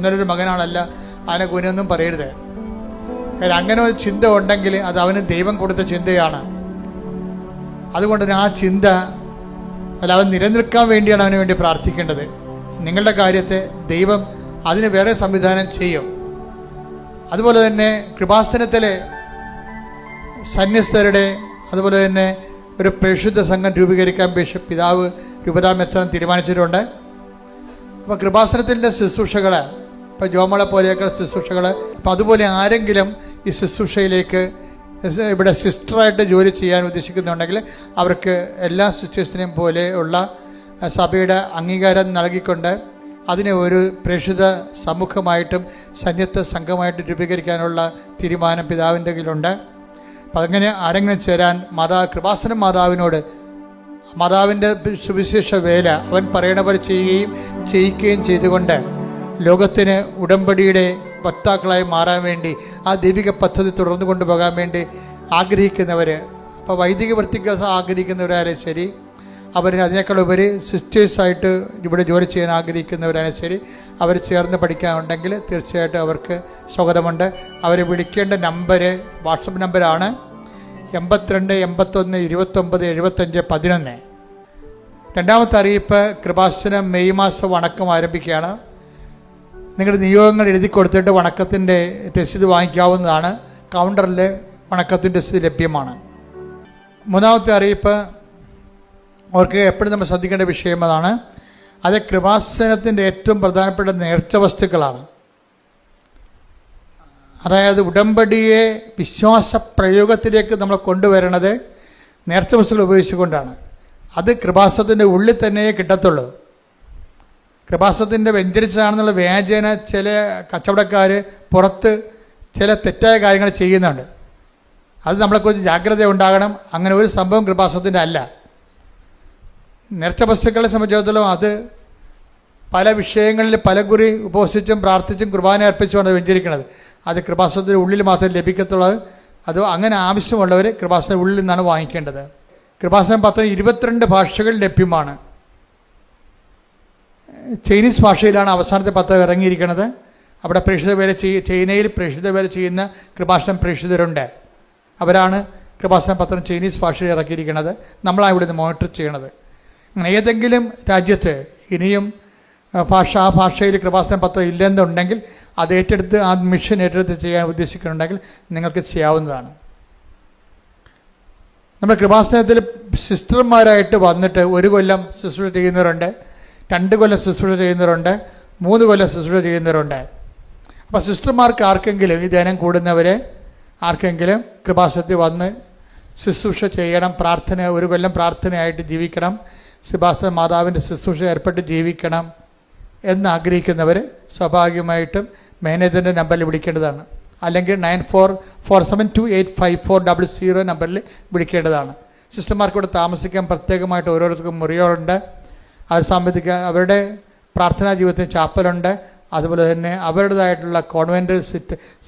ഇന്നലൊരു മകനാണല്ല അവനെ കുനൊന്നും പറയരുത്. കാര്യം അങ്ങനെ ഒരു ചിന്ത ഉണ്ടെങ്കിൽ അത് അവന് ദൈവം കൊടുത്ത ചിന്തയാണ്. അതുകൊണ്ട് തന്നെ ആ ചിന്ത അവൻ നിലനിൽക്കാൻ വേണ്ടിയാണ് അവന് വേണ്ടി പ്രാർത്ഥിക്കേണ്ടത്. നിങ്ങളുടെ കാര്യത്തെ ദൈവം അതിന് വേറെ സംവിധാനം ചെയ്യും. അതുപോലെ തന്നെ കൃപാസനത്തിലെ സന്യസ്തരുടെ അതുപോലെ തന്നെ ഒരു പരിശുദ്ധ സംഘം രൂപീകരിക്കാൻ ബിഷപ്പ് പിതാവ് രൂപതാമെത്താൻ തീരുമാനിച്ചിട്ടുണ്ട്. അപ്പോൾ കൃപാസനത്തിൻ്റെ ശുശ്രൂഷകൾ, ഇപ്പോൾ ജോമളെ പോലെയൊക്കെ ശുശ്രൂഷകൾ, അപ്പം അതുപോലെ ആരെങ്കിലും ഈ ശുശ്രൂഷയിലേക്ക് ഇവിടെ സിസ്റ്ററായിട്ട് ജോലി ചെയ്യാൻ ഉദ്ദേശിക്കുന്നുണ്ടെങ്കിൽ അവർക്ക് എല്ലാ സിസ്റ്റേഴ്സിനെയും പോലെ ഉള്ള സഭയുടെ അംഗീകാരം നൽകിക്കൊണ്ട് അതിനെ ഒരു പ്രേക്ഷിത സമൂഹമായിട്ടും സന്യസ്ത സംഘമായിട്ടും രൂപീകരിക്കാനുള്ള തീരുമാനം പിതാവിൻ്റെ കയ്യിലുണ്ട്. അപ്പം അങ്ങനെ ആരെങ്കിലും ചേരാൻ കൃപാസനം മാതാവിനോട് മാതാവിൻ്റെ സുവിശേഷ വേല അവൻ പറയണ പോലെ ചെയ്യിക്കുകയും ചെയ്തുകൊണ്ട് ലോകത്തിന് ഉടമ്പടിയുടെ വക്താക്കളായി മാറാൻ വേണ്ടി ആ ദൈവിക പദ്ധതി തുടർന്നു കൊണ്ടുപോകാൻ വേണ്ടി ആഗ്രഹിക്കുന്നവർ, അപ്പോൾ വൈദിക വൃത്തിക്ക് ആഗ്രഹിക്കുന്നവരായാലും ശരി, അവർ അതിനേക്കാൾ ഉപരി സിസ്റ്റേഴ്സായിട്ട് ഇവിടെ ജോലി ചെയ്യാൻ ആഗ്രഹിക്കുന്നവരായാലും ശരി, അവർ ചേർന്ന് പഠിക്കാനുണ്ടെങ്കിൽ തീർച്ചയായിട്ടും അവർക്ക് സ്വാഗതമുണ്ട്. അവരെ വിളിക്കേണ്ട നമ്പർ വാട്സപ്പ് നമ്പറാണ് 82 81 29 75 11. രണ്ടാമത്തെ അറിയിപ്പ്, കൃപാസനം മെയ് മാസം വണക്കം ആരംഭിക്കുകയാണ്. നിങ്ങളുടെ നിയോഗങ്ങൾ എഴുതി കൊടുത്തിട്ട് വണക്കത്തിൻ്റെ രസീത് വാങ്ങിക്കാവുന്നതാണ്. കൗണ്ടറിൽ വണക്കത്തിൻ്റെ രസീത് ലഭ്യമാണ്. മൂന്നാമത്തെ അറിയിപ്പ്, അവർക്ക് എപ്പോഴും നമ്മൾ ശ്രദ്ധിക്കേണ്ട വിഷയം അതാണ്. അത് കൃപാസനത്തിൻ്റെ ഏറ്റവും പ്രധാനപ്പെട്ട നേർച്ച വസ്തുക്കളാണ്. അതായത് ഉടമ്പടിയെ വിശ്വാസ പ്രയോഗത്തിലേക്ക് നമ്മൾ കൊണ്ടുവരണത് നേർച്ച വസ്തുക്കൾ ഉപയോഗിച്ചുകൊണ്ടാണ്. അത് കൃപാസനത്തിൻ്റെ ഉള്ളിൽ തന്നെ കിട്ടത്തുള്ളൂ. കൃപാസനത്തിൻ്റെ വ്യഞ്ചരിച്ചതാണെന്നുള്ള വ്യാജേന ചില കച്ചവടക്കാർ പുറത്ത് ചില തെറ്റായ കാര്യങ്ങൾ ചെയ്യുന്നുണ്ട്. അത് നമ്മളെക്കുറിച്ച് ജാഗ്രത ഉണ്ടാകണം. അങ്ങനെ ഒരു സംഭവം കൃപാസനത്തിൻ്റെ അല്ല. നേർച്ച വസ്തുക്കളെ സംബന്ധിച്ചിടത്തോളം അത് പല വിഷയങ്ങളിൽ പലകുറി ഉപവസിച്ചും പ്രാർത്ഥിച്ചും കുർബാന അർപ്പിച്ചുമാണ് വ്യഞ്ചരിക്കുന്നത്. അത് കൃപാസനത്തിൻ്റെ ഉള്ളിൽ മാത്രമേ ലഭിക്കത്തുള്ളൂ. അത് അങ്ങനെ ആവശ്യമുള്ളവർ കൃപാസന ഉള്ളിൽ നിന്നാണ് വാങ്ങിക്കേണ്ടത്. കൃപാസനം പത്രം 22 ഭാഷകൾ ലഭ്യമാണ്. ചൈനീസ് ഭാഷയിലാണ് അവസാനത്തെ പത്രം ഇറങ്ങിയിരിക്കുന്നത്. അവിടെ പ്രേക്ഷിത വേല ചൈനയിൽ പ്രേക്ഷിത വേല ചെയ്യുന്ന കൃപാസനം പ്രേക്ഷിതരുണ്ട്. അവരാണ് കൃപാസന പത്രം ചൈനീസ് ഭാഷയിൽ ഇറക്കിയിരിക്കുന്നത്. നമ്മളാണ് ഇവിടെ നിന്ന് മോണിറ്റർ ചെയ്യണത്. അങ്ങനെ ഏതെങ്കിലും രാജ്യത്ത് ഇനിയും ആ ഭാഷയിൽ കൃപാസന പത്രം ഇല്ലെന്നുണ്ടെങ്കിൽ അത് ഏറ്റെടുത്ത് ആ മിഷൻ ഏറ്റെടുത്ത് ചെയ്യാൻ ഉദ്ദേശിക്കുന്നുണ്ടെങ്കിൽ നിങ്ങൾക്ക് ചെയ്യാവുന്നതാണ്. നമ്മുടെ കൃപാസനത്തിൽ സിസ്റ്റർമാരായിട്ട് വന്നിട്ട് 1 കൊല്ലം ശുശ്രൂഷ ചെയ്യുന്നവരുണ്ട്, 2 കൊല്ലം ശുശ്രൂഷ ചെയ്യുന്നവരുണ്ട്, 3 കൊല്ലം ശുശ്രൂഷ ചെയ്യുന്നവരുണ്ട്. അപ്പോൾ സിസ്റ്റർമാർക്ക് ആർക്കെങ്കിലും ഈ ധ്യാനം കൂടുന്നവരെ ആർക്കെങ്കിലും കൃപാസനത്തിൽ വന്ന് ശുശ്രൂഷ ചെയ്യണം, 1 കൊല്ലം പ്രാർത്ഥനയായിട്ട് ജീവിക്കണം, കൃപാസന മാതാവിൻ്റെ ശുശ്രൂഷ ഏർപ്പെട്ട് ജീവിക്കണം എന്നാഗ്രഹിക്കുന്നവർ സ്വാഭാവികമായിട്ടും മാനേജറിൻ്റെ നമ്പറിൽ വിളിക്കേണ്ടതാണ്. അല്ലെങ്കിൽ 9447285400 നമ്പറിൽ വിളിക്കേണ്ടതാണ്. സിസ്റ്റർമാർക്ക് ഇവിടെ താമസിക്കാൻ പ്രത്യേകമായിട്ട് ഓരോരുത്തർക്കും മുറികളുണ്ട്. അവർ സംബന്ധിക്കാൻ അവരുടെ പ്രാർത്ഥനാ ജീവിതത്തിന് ചാപ്പലുണ്ട്. അതുപോലെ തന്നെ അവരുടേതായിട്ടുള്ള കോൺവെൻറ്റ്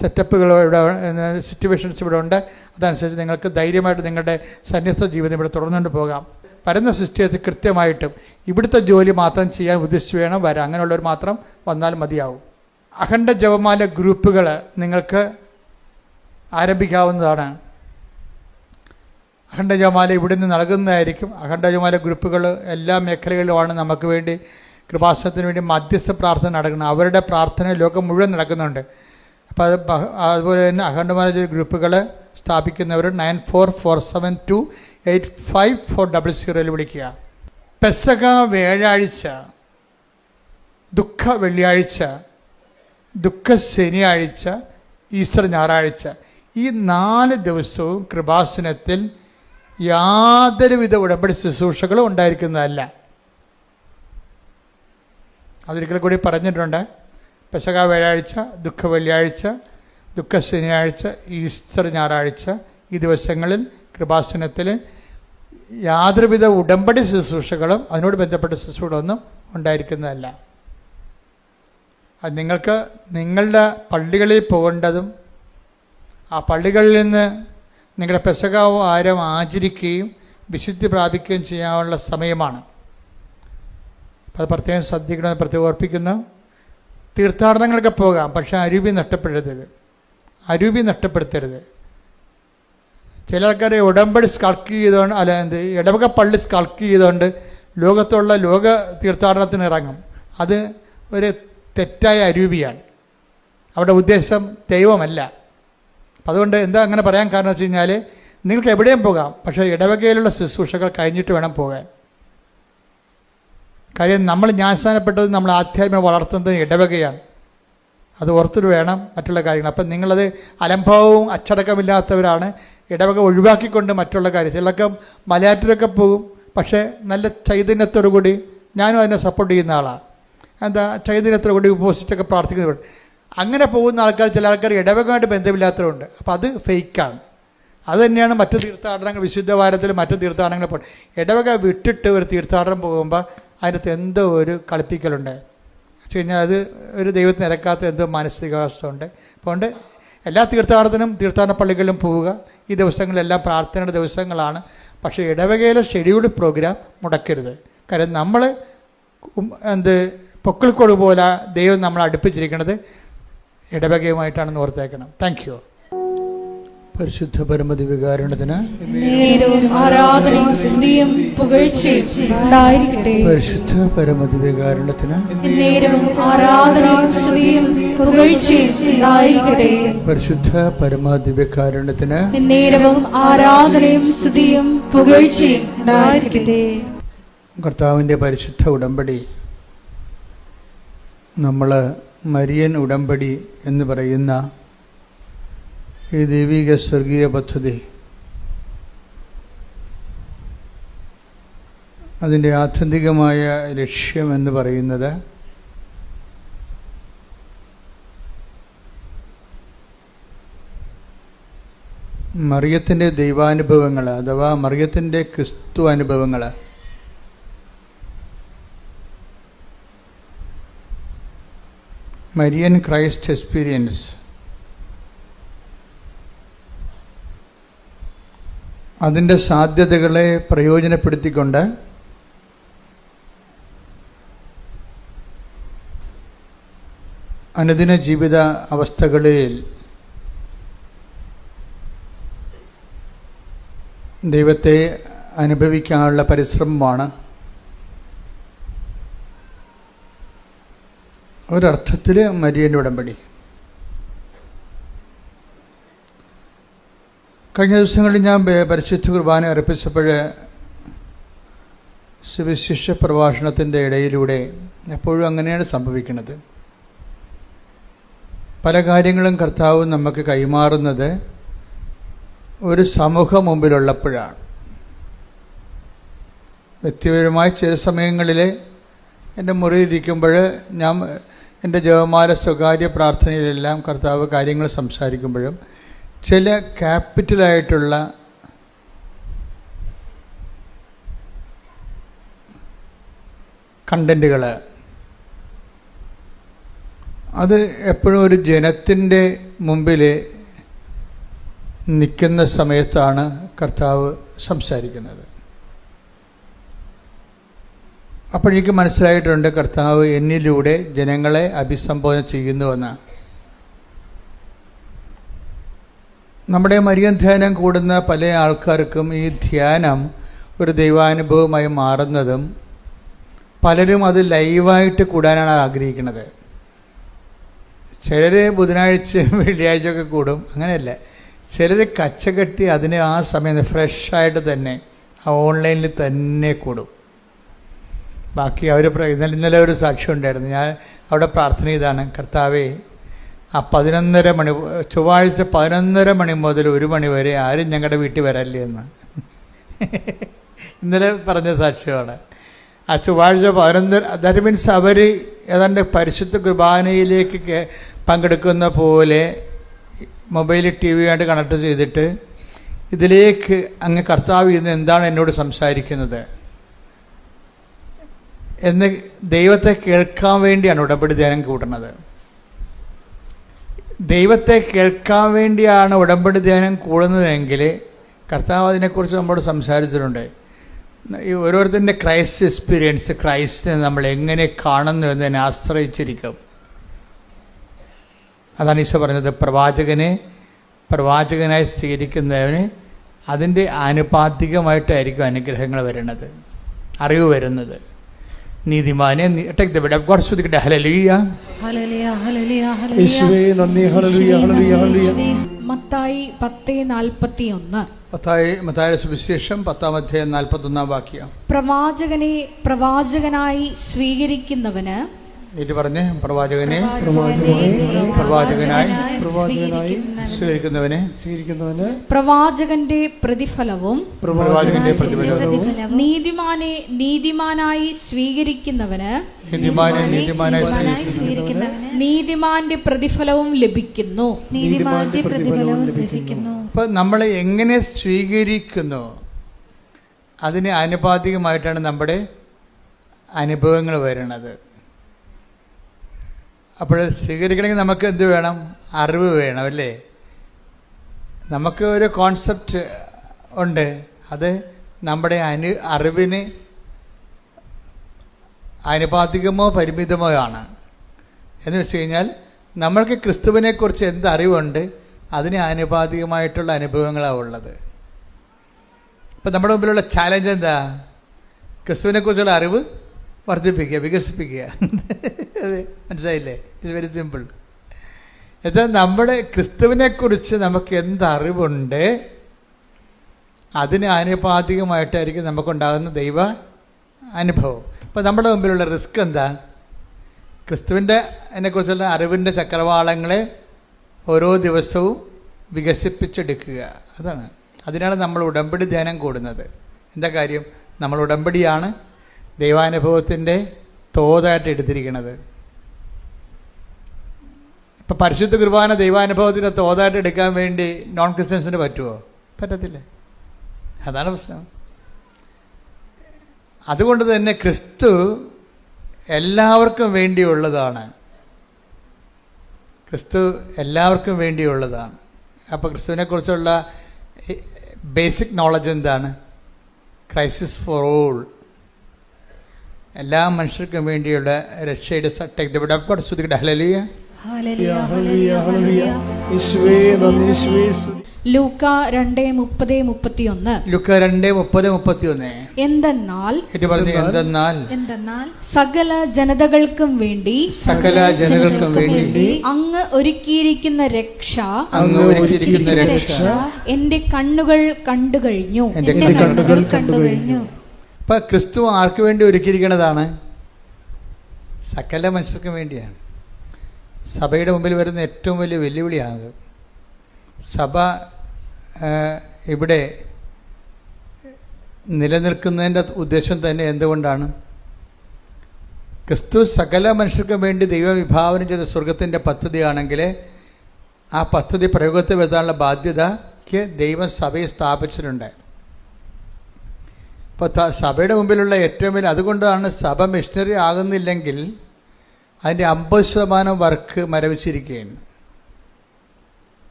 സെറ്റപ്പുകൾ ഇവിടെ സിറ്റുവേഷൻസ് ഇവിടെ ഉണ്ട്. അതനുസരിച്ച് നിങ്ങൾക്ക് ധൈര്യമായിട്ട് നിങ്ങളുടെ സന്യസ്ത ജീവിതം ഇവിടെ തുടർന്നുകൊണ്ട് പോകാം. വരുന്ന സിസ്റ്റേഴ്സ് കൃത്യമായിട്ടും ഇവിടുത്തെ ജോലി മാത്രം ചെയ്യാൻ ഉദ്ദേശിച്ച് വേണം വരാം. അങ്ങനെയുള്ളവർ മാത്രം വന്നാൽ മതിയാവും. അഖണ്ഡ ജപമാല ഗ്രൂപ്പുകൾ നിങ്ങൾക്ക് ആരംഭിക്കാവുന്നതാണ്. അഖണ്ഡ ജപമാല ഇവിടുന്ന് നൽകുന്നതായിരിക്കും. അഖണ്ഡ ജപമാല ഗ്രൂപ്പുകൾ എല്ലാ മേഖലകളിലുമാണ് നമുക്ക് വേണ്ടി കൃപാസനത്തിന് വേണ്ടി മധ്യസ്ഥ പ്രാർത്ഥന നടക്കുന്നത്. അവരുടെ പ്രാർത്ഥന ലോകം മുഴുവൻ നടക്കുന്നുണ്ട്. അപ്പോൾ അതുപോലെ തന്നെ അഖണ്ഡമാല ഗ്രൂപ്പുകൾ സ്ഥാപിക്കുന്നവർ 9447285400 വിളിക്കുക. പെസക വ്യാഴാഴ്ച, ദുഃഖ വെള്ളിയാഴ്ച, ദുഃഖ ശനിയാഴ്ച, ഈസ്റ്റർ ഞായറാഴ്ച, ഈ 4 ദിവസവും കൃപാസനത്തിൽ യാതൊരുവിധ ഉടമ്പടി ശുശ്രൂഷകളും ഉണ്ടായിരിക്കുന്നതല്ല. അതൊരിക്കൽ കൂടി പറഞ്ഞിട്ടുണ്ട്. പെസക വ്യാഴാഴ്ച, ദുഃഖ വെള്ളിയാഴ്ച, ദുഃഖ ശനിയാഴ്ച, ഈസ്റ്റർ ഞായറാഴ്ച, ഈ ദിവസങ്ങളിൽ കൃപാസനത്തിൽ യാതൊരുവിധ ഉടമ്പടി ശുശ്രൂഷകളും അതിനോട് ബന്ധപ്പെട്ട ശുശ്രൂഷകളൊന്നും ഉണ്ടായിരിക്കുന്നതല്ല. അത് നിങ്ങൾക്ക് നിങ്ങളുടെ പള്ളികളിൽ പോകേണ്ടതും ആ പള്ളികളിൽ നിന്ന് നിങ്ങളുടെ പെസക ആരം ആചരിക്കുകയും വിശുദ്ധി പ്രാപിക്കുകയും ചെയ്യാനുള്ള സമയമാണ്. അത് പ്രത്യേകം ശ്രദ്ധിക്കണമെന്ന് പ്രത്യേകം ഓർപ്പിക്കുന്നു. തീർത്ഥാടനങ്ങളൊക്കെ പോകാം, പക്ഷെ അരൂപി നഷ്ടപ്പെടുത്തരുത്. ചില ആൾക്കാർ ഉടമ്പടി സ്കൾക്ക് ചെയ്തുകൊണ്ട്, അല്ല ഇടവക പള്ളി സ്കൾക്ക് ചെയ്തുകൊണ്ട് ലോകത്തുള്ള ലോക തീർത്ഥാടനത്തിന് ഇറങ്ങും. അത് ഒരു തെറ്റായ അരൂപിയാണ്. അവിടെ ഉദ്ദേശം ദൈവമല്ല. അപ്പം അതുകൊണ്ട് എന്താ അങ്ങനെ പറയാൻ കാരണം വെച്ച് കഴിഞ്ഞാൽ, നിങ്ങൾക്ക് എവിടെയും പോകാം, പക്ഷേ ഇടവകയിലുള്ള ശുശ്രൂഷകൾ കഴിഞ്ഞിട്ട് വേണം പോകാൻ. കാര്യം നമ്മൾ ജ്ഞാനസ്ഥാനപ്പെട്ടത് നമ്മൾ ആധ്യാത്മിക വളർത്തുന്നത് ഇടവകയാണ്. അത് ഓർത്തിട്ട് വേണം മറ്റുള്ള കാര്യങ്ങൾ. അപ്പം നിങ്ങളത് അലംഭാവവും അച്ചടക്കമില്ലാത്തവരാണ്. ഇടവക ഒഴിവാക്കിക്കൊണ്ട് മറ്റുള്ള കാര്യം, ചിലർക്ക് മലയാറ്റൂരൊക്കെ പോകും, പക്ഷേ നല്ല ചൈതന്യത്തോടു കൂടി, ഞാനും അതിനെ സപ്പോർട്ട് ചെയ്യുന്ന ആളാണ്. എന്താ ചൈതന്യത്തോടു കൂടി ഉപവസിച്ചൊക്കെ പ്രാർത്ഥിക്കുന്നുണ്ട്. അങ്ങനെ പോകുന്ന ആൾക്കാർ, ചില ആൾക്കാർ ഇടവകമായിട്ട് ബന്ധമില്ലാത്തവരുണ്ട്. അപ്പോൾ അത് ഫേക്കാണ്. അത് തന്നെയാണ് മറ്റു തീർത്ഥാടനങ്ങൾ, വിശുദ്ധ വാരത്തിൽ മറ്റു തീർത്ഥാടനങ്ങൾ പോകും. ഇടവക വിട്ടിട്ട് ഒരു തീർത്ഥാടനം പോകുമ്പോൾ അതിനകത്ത് എന്തോ ഒരു കളിപ്പിക്കലുണ്ട്. വെച്ച് കഴിഞ്ഞാൽ അത് ഒരു ദൈവത്തിന് ഇറക്കാത്ത എന്തോ മാനസികാവസ്ഥ ഉണ്ട്. അതുകൊണ്ട് എല്ലാ തീർത്ഥാടനത്തിനും തീർത്ഥാടന പള്ളികളിലും പോവുക. ഈ ദിവസങ്ങളെല്ലാം പ്രാർത്ഥനയുടെ ദിവസങ്ങളാണ്. പക്ഷേ ഇടവകയിലെ ഷെഡ്യൂൾഡ് പ്രോഗ്രാം മുടക്കരുത്. കാര്യം നമ്മൾ പൊക്കിൾക്കോട് പോലെ ദൈവം നമ്മളെ അടുപ്പിച്ചിരിക്കുന്നത് ഇടവകയുമായിട്ടാണെന്ന് ഓർത്തേക്കണം. Thank you. പരിശുദ്ധ പരമദിവ്യകാരുണ്യത്തിന് ആരാധനയും സ്തുതിയും പുകഴ്ചയും ഉണ്ടായിരിക്കട്ടെ. പരിശുദ്ധ പരമദിവ്യകാരുണ്യത്തിന് ആരാധനയും സ്തുതിയും പുകഴ്ചയും ഉണ്ടായിരിക്കട്ടെ. പരിശുദ്ധ പരമദിവ്യകാരുണ്യത്തിന് ആരാധനയും സ്തുതിയും പുകഴ്ചയും ഉണ്ടായിരിക്കട്ടെ. കർത്താവിൻ്റെ പരിശുദ്ധ ഉടമ്പടി, നമ്മൾ മരിയൻ ഉടമ്പടി എന്ന് പറയുന്ന ഈ ദൈവിക സ്വർഗീയ പദ്ധതി, അതിൻ്റെ ആത്യന്തികമായ ലക്ഷ്യമെന്ന് പറയുന്നത് മറിയത്തിൻ്റെ ദൈവാനുഭവങ്ങൾ, അഥവാ മറിയത്തിൻ്റെ ക്രിസ്തു അനുഭവങ്ങൾ, മരിയൻ ക്രൈസ്റ്റ് എക്സ്പീരിയൻസ്, അതിൻ്റെ സാധ്യതകളെ പ്രയോജനപ്പെടുത്തിക്കൊണ്ട് അനുദിന ജീവിത അവസ്ഥകളിൽ ദൈവത്തെ അനുഭവിക്കാനുള്ള പരിശ്രമമാണ് ഒരർത്ഥത്തിൽ മരിയൻ്റെ ഉടമ്പടി. കഴിഞ്ഞ ദിവസങ്ങളിൽ ഞാൻ പരിശുദ്ധ കുർബാന അർപ്പിച്ചപ്പോൾ സുവിശേഷ പ്രഭാഷണത്തിൻ്റെ ഇടയിലൂടെ എപ്പോഴും അങ്ങനെയാണ് സംഭവിക്കുന്നത്. പല കാര്യങ്ങളും കർത്താവ് നമുക്ക് കൈമാറുന്നത് ഒരു സമൂഹം മുമ്പിലുള്ളപ്പോഴാണ്. വ്യക്തിപരമായി ചില സമയങ്ങളിൽ എൻ്റെ മുറിയിലിരിക്കുമ്പോൾ ഞാൻ എൻ്റെ ജപമാല സ്വകാര്യ പ്രാർത്ഥനയിലെല്ലാം കർത്താവ് കാര്യങ്ങൾ സംസാരിക്കുമ്പോഴും ചില ക്യാപിറ്റലായിട്ടുള്ള കണ്ടൻറ്റുകൾ, അത് എപ്പോഴും ഒരു ജനത്തിൻ്റെ മുമ്പിൽ നിൽക്കുന്ന സമയത്താണ് കർത്താവ് സംസാരിക്കുന്നത്. അപ്പോഴേക്ക് മനസ്സിലായിട്ടുണ്ട് കർത്താവ് എന്നിലൂടെ ജനങ്ങളെ അഭിസംബോധന ചെയ്യുന്നുവെന്ന്. നമ്മുടെ മരിയൻ ധ്യാനം കൂടുന്ന പല ആൾക്കാർക്കും ഈ ധ്യാനം ഒരു ദൈവാനുഭവമായി മാറുന്നതും പലരും അത് ലൈവായിട്ട് കൂടാനാണ് ആഗ്രഹിക്കുന്നത്. ചിലർ ബുധനാഴ്ചയും വെള്ളിയാഴ്ചയൊക്കെ കൂടും, അങ്ങനെയല്ല. ചിലർ കച്ചകെട്ടി അതിന് ആ സമയം ഫ്രഷായിട്ട് തന്നെ ആ ഓൺലൈനിൽ തന്നെ കൂടും. ബാക്കി അവർ ഇന്നലെ ഒരു സാക്ഷ്യം ഉണ്ടായിരുന്നു. ഞാൻ അവിടെ പ്രാർത്ഥന ചെയ്താണ്, കർത്താവേ ആ 11:30 മണി ചൊവ്വാഴ്ച 11:30 മണി മുതൽ 1 മണി വരെ ആരും ഞങ്ങളുടെ വീട്ടിൽ വരല്ലേ എന്ന് ഇന്നലെ പറഞ്ഞ സാക്ഷ്യമാണ്. ആ ചൊവ്വാഴ്ച 11, ദാറ്റ് മീൻസ് അവർ ഏതാണ്ട് പരിശുദ്ധ കുർബാനയിലേക്ക് പങ്കെടുക്കുന്ന പോലെ മൊബൈൽ TV ആയിട്ട് കണക്ട് ചെയ്തിട്ട് ഇതിലേക്ക് അങ്ങ് കർത്താവ് ഇന്ന് എന്താണ് എന്നോട് സംസാരിക്കുന്നത് എന്ന് ദൈവത്തെ കേൾക്കാൻ വേണ്ടിയാണ് ഉടമ്പടി ധ്യാനം കൂടുന്നത്. ദൈവത്തെ കേൾക്കാൻ വേണ്ടിയാണ് ഉടമ്പടി ധ്യാനം കൂടുന്നതെങ്കിൽ കർത്താവ് അതിനെക്കുറിച്ച് നമ്മളോട് സംസാരിച്ചിട്ടുണ്ട്. ഈ ഓരോരുത്തരുടെ ക്രൈസ്റ്റ് എക്സ്പീരിയൻസ്, ക്രൈസ്റ്റിനെ നമ്മൾ എങ്ങനെ കാണുന്നു എന്നതിനെ ആശ്രയിച്ചിരിക്കും. അതാണ് ഈശോ പറഞ്ഞത്, പ്രവാചകനായി സ്വീകരിക്കുന്നവന് അതിൻ്റെ ആനുപാതികമായിട്ടായിരിക്കും അനുഗ്രഹങ്ങൾ വരുന്നത്, അറിവ് വരുന്നത്. നീതിമാനെ take the bed of God. ശ്രുതിക്കട്ടെ ഹല്ലേലൂയ. ഹല്ലേലൂയ ഹല്ലേലൂയ യേശുവേ നന്ദി. Hallelujah hallelujah hallelujah. മത്തായി 10:41. മത്തായിയുടെ സുവിശേഷം 10:41 പ്രവാചകനെ പ്രവാചകനായി സ്വീകരിക്കുന്നവന്, പറഞ്ഞേ, പ്രവാചകനായി സ്വീകരിക്കുന്നവന് പ്രവാചകന്റെ പ്രതിഫലവും നീതിമാനായി സ്വീകരിക്കുന്നവന് നീതിമാന്റെ പ്രതിഫലവും ലഭിക്കുന്നു. അപ്പൊ നമ്മളെ എങ്ങനെ സ്വീകരിക്കുന്നു അതിന് ആനുപാതികമായിട്ടാണ് നമ്മുടെ അനുഭവങ്ങൾ വരുന്നത്. അപ്പോൾ സ്വീകരിക്കണമെങ്കിൽ നമുക്ക് എന്ത് വേണം? അറിവ് വേണം, അല്ലേ? നമുക്ക് ഒരു കോൺസെപ്റ്റ് ഉണ്ട്, അത് നമ്മുടെ അറിവിന് ആനുപാതികമോ പരിമിതമോ ആണ്. എന്ന് വെച്ച് കഴിഞ്ഞാൽ നമ്മൾക്ക് ക്രിസ്തുവിനെക്കുറിച്ച് എന്ത് അറിവുണ്ട് അതിന് ആനുപാതികമായിട്ടുള്ള അനുഭവങ്ങളാണ് ഉള്ളത്. ഇപ്പം നമ്മുടെ മുമ്പിലുള്ള ചാലഞ്ച് എന്താ? ക്രിസ്തുവിനെക്കുറിച്ചുള്ള അറിവ് വർദ്ധിപ്പിക്കുക, വികസിപ്പിക്കുക. അത് മനസ്സിലായില്ലേ? It's very simple. എന്നുവെച്ചാൽ നമ്മുടെ ക്രിസ്തുവിനെക്കുറിച്ച് നമുക്ക് എന്തറിവുണ്ട് അതിന് ആനുപാതികമായിട്ടായിരിക്കും നമുക്കുണ്ടാകുന്ന ദൈവ അനുഭവം. അപ്പോൾ നമ്മുടെ മുമ്പിലുള്ള റിസ്ക് എന്താ? ക്രിസ്തുവിൻ്റെ അതിനെക്കുറിച്ചുള്ള അറിവിൻ്റെ ചക്രവാളങ്ങളെ ഓരോ ദിവസവും വികസിപ്പിച്ചെടുക്കുക. അതാണ്. അതിനാണ് നമ്മൾ ഉടമ്പടി ധ്യാനം കൂടുന്നത്. എന്താ കാര്യം? നമ്മൾ ഉടമ്പടിയാണ് ദൈവാനുഭവത്തിൻ്റെ തോതായിട്ട് എടുത്തിരിക്കുന്നത്. ഇപ്പം പരിശുദ്ധ കുർബാന ദൈവാനുഭവത്തിൻ്റെ തോതായിട്ട് എടുക്കാൻ വേണ്ടി നോൺ ക്രിസ്ത്യൻസിന് പറ്റുമോ? പറ്റത്തില്ല. അതാണ് പ്രശ്നം. അതുകൊണ്ട് തന്നെ ക്രിസ്തു എല്ലാവർക്കും വേണ്ടിയുള്ളതാണ്. ക്രിസ്തു എല്ലാവർക്കും വേണ്ടിയുള്ളതാണ്. അപ്പോൾ ക്രിസ്തുവിനെക്കുറിച്ചുള്ള ബേസിക് നോളജ് എന്താണ്? ക്രൈസിസ് ഫോർ ഓൾ, എല്ലാ മനുഷ്യർക്കും വേണ്ടിയുള്ള രക്ഷയുടെ ശ്രുതിക്കട്ടെ ഹല്ലേലൂയ. ലൂക്ക 2:30-31. എന്തെന്നാൽ സകല ജനതകൾക്കും വേണ്ടി അങ്ങ് ഒരുക്കിയിരിക്കുന്ന രക്ഷ എന്റെ കണ്ണുകൾ കണ്ടു കഴിഞ്ഞു. ഇപ്പം ക്രിസ്തു ആർക്ക് വേണ്ടി ഒരുക്കിയിരിക്കുന്നതാണ്? സകല മനുഷ്യർക്കും വേണ്ടിയാണ്. സഭയുടെ മുമ്പിൽ വരുന്ന ഏറ്റവും വലിയ വെല്ലുവിളിയാണത്. സഭ ഇവിടെ നിലനിൽക്കുന്നതിൻ്റെ ഉദ്ദേശം തന്നെ എന്തുകൊണ്ടാണ്? ക്രിസ്തു സകല മനുഷ്യർക്കും വേണ്ടി ദൈവം വിഭാവനം ചെയ്ത സ്വർഗത്തിൻ്റെ പദ്ധതിയാണെങ്കിൽ ആ പദ്ധതി പ്രയോഗത്തിൽ വരുത്താനുള്ള ബാധ്യതയ്ക്ക് ദൈവം സഭയെ സ്ഥാപിച്ചിട്ടുണ്ട്. ഇപ്പോൾ സഭയുടെ മുമ്പിലുള്ള ഏറ്റവും വലിയ, അതുകൊണ്ടാണ് സഭ മിഷണറി ആകുന്നില്ലെങ്കിൽ അതിൻ്റെ 50% വർക്ക് മരവിച്ചിരിക്കുകയാണ്.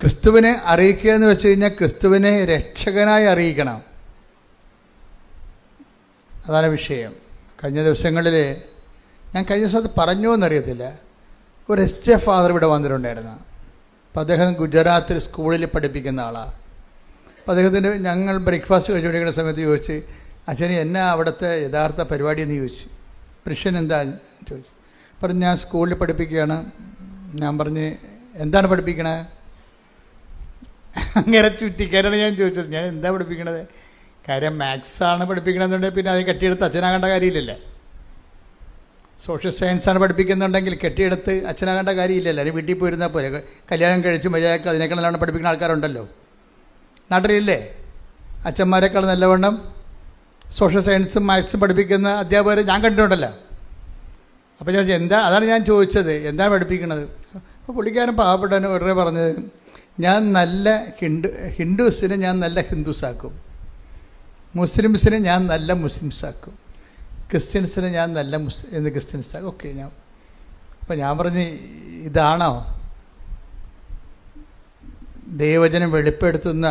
ക്രിസ്തുവിനെ അറിയിക്കുക എന്ന് വെച്ച് കഴിഞ്ഞാൽ ക്രിസ്തുവിനെ രക്ഷകനായി അറിയിക്കണം. അതാണ് വിഷയം. കഴിഞ്ഞ ദിവസങ്ങളിൽ ഞാൻ കഴിഞ്ഞ ദിവസം പറഞ്ഞോ എന്നറിയത്തില്ല, ഒരു SJ ഫാദർ ഇവിടെ വന്നിട്ടുണ്ടായിരുന്നു. അപ്പോൾ അദ്ദേഹം ഗുജറാത്തിൽ സ്കൂളിൽ പഠിപ്പിക്കുന്ന ആളാണ്. അപ്പോൾ അദ്ദേഹത്തിൻ്റെ ഞങ്ങൾ ബ്രേക്ക്ഫാസ്റ്റ് കഴിച്ചുകൊണ്ടിരിക്കുന്ന സമയത്ത് ചോദിച്ച്, അച്ഛന് എന്നാ അവിടുത്തെ യഥാർത്ഥ പരിപാടി എന്ന് ചോദിച്ചു. പ്രശ്നം എന്താ ചോദിച്ചു. പറഞ്ഞു, ഞാൻ സ്കൂളിൽ പഠിപ്പിക്കുകയാണ്. ഞാൻ പറഞ്ഞ്, എന്താണ് പഠിപ്പിക്കണേ? അങ്ങനെ ചുറ്റിക്കാരാണ് ഞാൻ ചോദിച്ചത്, ഞാൻ എന്താ പഠിപ്പിക്കണത്? കാര്യം മാത്സാണ് പഠിപ്പിക്കണമെന്നുണ്ടെങ്കിൽ പിന്നെ അത് കെട്ടിയെടുത്ത് അച്ഛനാകേണ്ട കാര്യമില്ലല്ലേ. സോഷ്യൽ സയൻസാണ് പഠിപ്പിക്കുന്നുണ്ടെങ്കിൽ കെട്ടിയെടുത്ത് അച്ഛനാകേണ്ട കാര്യമില്ലല്ലോ. അല്ലെങ്കിൽ വീട്ടിൽ പോയിരുന്നാൽ പോലെ കല്യാണം കഴിച്ച് മര്യാദക്ക് അതിനേക്കാൾ നല്ലവണ്ണം പഠിപ്പിക്കുന്ന ആൾക്കാരുണ്ടല്ലോ നാട്ടിലില്ലേ. അച്ഛന്മാരെക്കാൾ നല്ലവണ്ണം സോഷ്യൽ സയൻസും മാത്സും പഠിപ്പിക്കുന്ന അധ്യാപകർ ഞാൻ കണ്ടിട്ടുണ്ടല്ലോ. അപ്പോൾ ഞാൻ അതാണ് ഞാൻ ചോദിച്ചത്, എന്താണ് പഠിപ്പിക്കണത്? അപ്പോൾ പുള്ളിക്കാരൻ പാവപ്പെട്ടവന് ഉടനെ പറഞ്ഞത്, ഞാൻ നല്ല ഹിന്ദുസിനെ ഞാൻ നല്ല ഹിന്ദുസാക്കും, മുസ്ലിംസിനെ ഞാൻ നല്ല മുസ്ലിംസാക്കും, ക്രിസ്ത്യൻസിനെ ഞാൻ നല്ല ക്രിസ്ത്യൻസാക്കും. ഓക്കെ. അപ്പോൾ ഞാൻ പറഞ്ഞ്, ഇതാണോ ദൈവവചനം വെളിപ്പെടുത്തുന്ന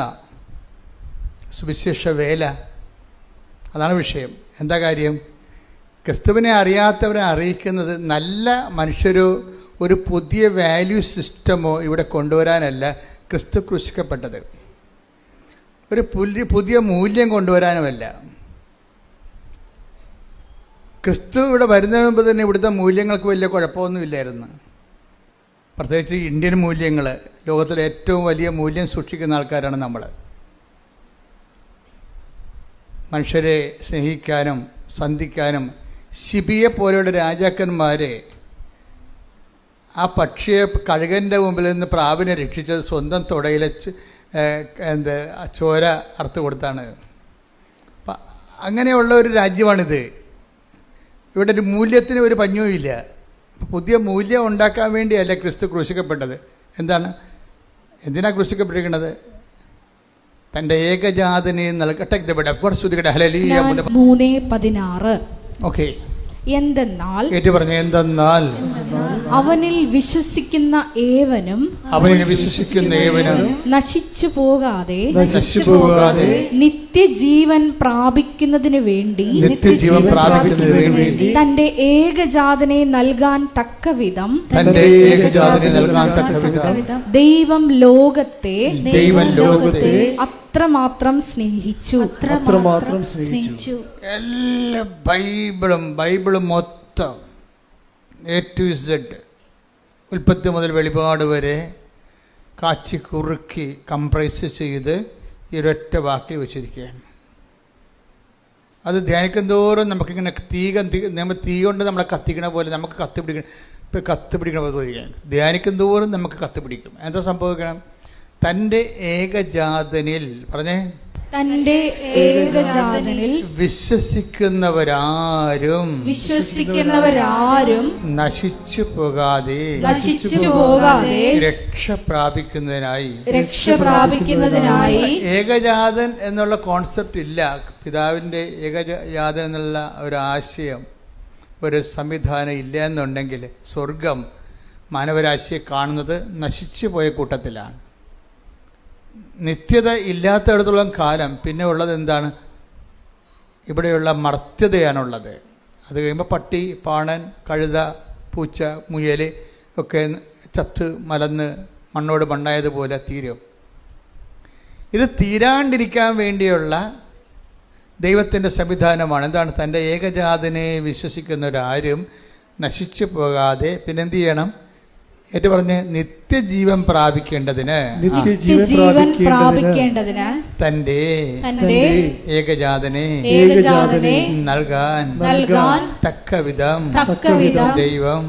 സുവിശേഷ വേല? അതാണ് വിഷയം. എന്താ കാര്യം? ക്രിസ്തുവിനെ അറിയാത്തവരെ അറിയിക്കുന്നത് നല്ല മനുഷ്യരോ ഒരു പുതിയ വാല്യൂ സിസ്റ്റമോ ഇവിടെ കൊണ്ടുവരാനല്ല ക്രിസ്തു ക്രൂശിക്കപ്പെട്ടത്. ഒരു പുതിയ മൂല്യം കൊണ്ടുവരാനുമല്ല. ക്രിസ്തു ഇവിടെ വരുന്നതിന് മുമ്പ് തന്നെ ഇവിടുത്തെ മൂല്യങ്ങൾക്ക് വലിയ കുഴപ്പമൊന്നുമില്ലായിരുന്നു. പ്രത്യേകിച്ച് ഇന്ത്യൻ മൂല്യങ്ങൾ, ലോകത്തിലെ ഏറ്റവും വലിയ മൂല്യം സൂക്ഷിക്കുന്ന ആൾക്കാരാണ് നമ്മൾ. മനുഷ്യരെ സ്നേഹിക്കാനും സന്ധിക്കാനും ശിബിയെ പോലെയുള്ള രാജാക്കന്മാരെ ആ പക്ഷിയെ കഴുകൻ്റെ മുമ്പിൽ നിന്ന് പ്രാവിനെ രക്ഷിച്ചത് സ്വന്തം തുടയിലെ ചോര അറുത്ത് കൊടുത്താണ്. അപ്പം അങ്ങനെയുള്ള ഒരു രാജ്യമാണിത്. ഇവിടെ ഒരു മൂല്യത്തിന് ഒരു പഞ്ഞവും ഇല്ല. പുതിയ മൂല്യം ഉണ്ടാക്കാൻ വേണ്ടിയല്ല ക്രിസ്തു ക്രൂശിക്കപ്പെട്ടത്. എന്തിനാണ് ക്രൂശിക്കപ്പെട്ടിരിക്കുന്നത്? തൻ്റെ ഏകജാതനെ നൽകട്ടെ. 3:16. ഓക്കെ, എന്തെന്നാൽ അവനിൽ വിശ്വസിക്കുന്ന ഏവനും നശിച്ചു പോകാതെ നിത്യജീവൻ പ്രാപിക്കുന്നതിന് വേണ്ടി തന്റെ ഏകജാതനെ നൽകാൻ തക്കവിധം ദൈവം ലോകത്തെ അത്രമാത്രം സ്നേഹിച്ചു. എല്ലാ ബൈബിളും മൊത്തം A to Z, ഉൽപ്പത്തി മുതൽ വെളിപാട് വരെ കാച്ചി കുറുക്കി കംപ്രൈസ് ചെയ്ത് ഈ ഒരൊറ്റ വാക്കിൽ വെച്ചിരിക്കുകയാണ്. അത് ധ്യാനിക്കും തോറും നമുക്കിങ്ങനെ തീ കൊണ്ട് നമ്മളെ കത്തിക്കണ പോലെ നമുക്ക് കത്തിപ്പിടിക്കണ പോലെ തോന്നിക്കുകയാണ്. ധ്യാനിക്കും തോറും നമുക്ക് കത്തിപ്പിടിക്കും. എന്താ സംഭവിക്കണം? തൻ്റെ ഏകജാതനിൽ തന്റെ ഏകജാതനിൽ വിശ്വസിക്കുന്നവരാരും നശിച്ചു പോകാതെ രക്ഷ പ്രാപിക്കുന്നതിനായി ഏകജാതൻ എന്നുള്ള കോൺസെപ്റ്റ് ഇല്ല. പിതാവിൻ്റെ ഏകജാതൻ എന്നുള്ള ഒരു ആശയം, ഒരു സംവിധാനം ഇല്ല എന്നുണ്ടെങ്കിൽ സ്വർഗം മാനവരാശിയെ കാണുന്നത് നശിച്ചു പോയ കൂട്ടത്തിലാണ്. നിത്യത ഇല്ലാത്തയിടത്തോളം കാലം പിന്നെ ഉള്ളത് എന്താണ്? ഇവിടെയുള്ള മർത്യതയാണുള്ളത്. അത് കഴിയുമ്പോൾ പട്ടി, പാണൻ, കഴുത, പൂച്ച, മുയൽ ഒക്കെ ചത്ത് മലന്ന് മണ്ണോട് മണ്ണായതുപോലെ തീരും. ഇത് തീരാണ്ടിരിക്കാൻ വേണ്ടിയുള്ള ദൈവത്തിൻ്റെ സംവിധാനമാണ്. എന്താണ്? തൻ്റെ ഏകജാതനെ വിശ്വസിക്കുന്നവരാരും നശിച്ചു പോകാതെ പിന്നെന്ത് ചെയ്യണം? ഏറ്റു പറഞ്ഞ് നിത്യജീവൻ പ്രാപിക്കേണ്ടതിന് തന്റെ ഏകജാതനെ നൽകാൻ തക്കവിധം ദൈവം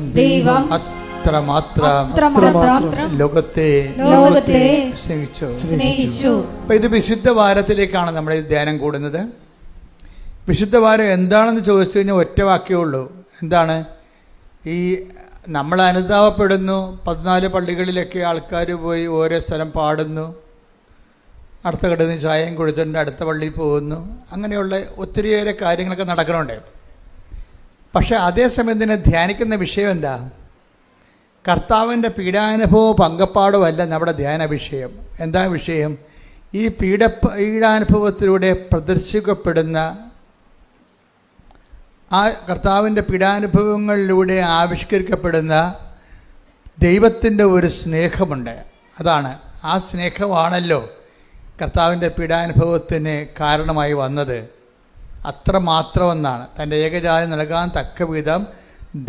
അത്രമാത്രം ലോകത്തെ സ്നേഹിച്ചു. അപ്പൊ ഇത് വിശുദ്ധ വാരത്തിലേക്കാണ് നമ്മൾ ഈ ധ്യാനം കൂടുന്നത്. വിശുദ്ധ വാരം എന്താണെന്ന് ചോദിച്ചു കഴിഞ്ഞാൽ ഒറ്റ വാക്യമേ ഉള്ളൂ. എന്താണ്? ഈ നമ്മൾ അനുതാപപ്പെടുന്നു. 14 പള്ളികളിലൊക്കെ ആൾക്കാർ പോയി ഓരോ സ്ഥലം പാടുന്നു, അടുത്ത കടന്ന് ചായയും കുടിച്ചിട്ട് അടുത്ത പള്ളിയിൽ പോകുന്നു. അങ്ങനെയുള്ള ഒത്തിരിയേറെ കാര്യങ്ങളൊക്കെ നടക്കണുണ്ട്. പക്ഷെ അതേസമയം തന്നെ ധ്യാനിക്കുന്ന വിഷയം എന്താ? കർത്താവിൻ്റെ പീഡാനുഭവവും പങ്കപ്പാടുമല്ല നമ്മുടെ ധ്യാന വിഷയം. എന്താ വിഷയം? ഈ പീഡാനുഭവത്തിലൂടെ പ്രദർശിക്കപ്പെടുന്ന ആ കർത്താവിൻ്റെ പീഡാനുഭവങ്ങളിലൂടെ ആവിഷ്കരിക്കപ്പെടുന്ന ദൈവത്തിൻ്റെ ഒരു സ്നേഹമുണ്ട്. അതാണ്, ആ സ്നേഹമാണല്ലോ കർത്താവിൻ്റെ പീഡാനുഭവത്തിന് കാരണമായി വന്നത്. അത്രമാത്രമെന്നാണ്. തൻ്റെ ഏകജാതനെ നൽകാൻ തക്കവിധം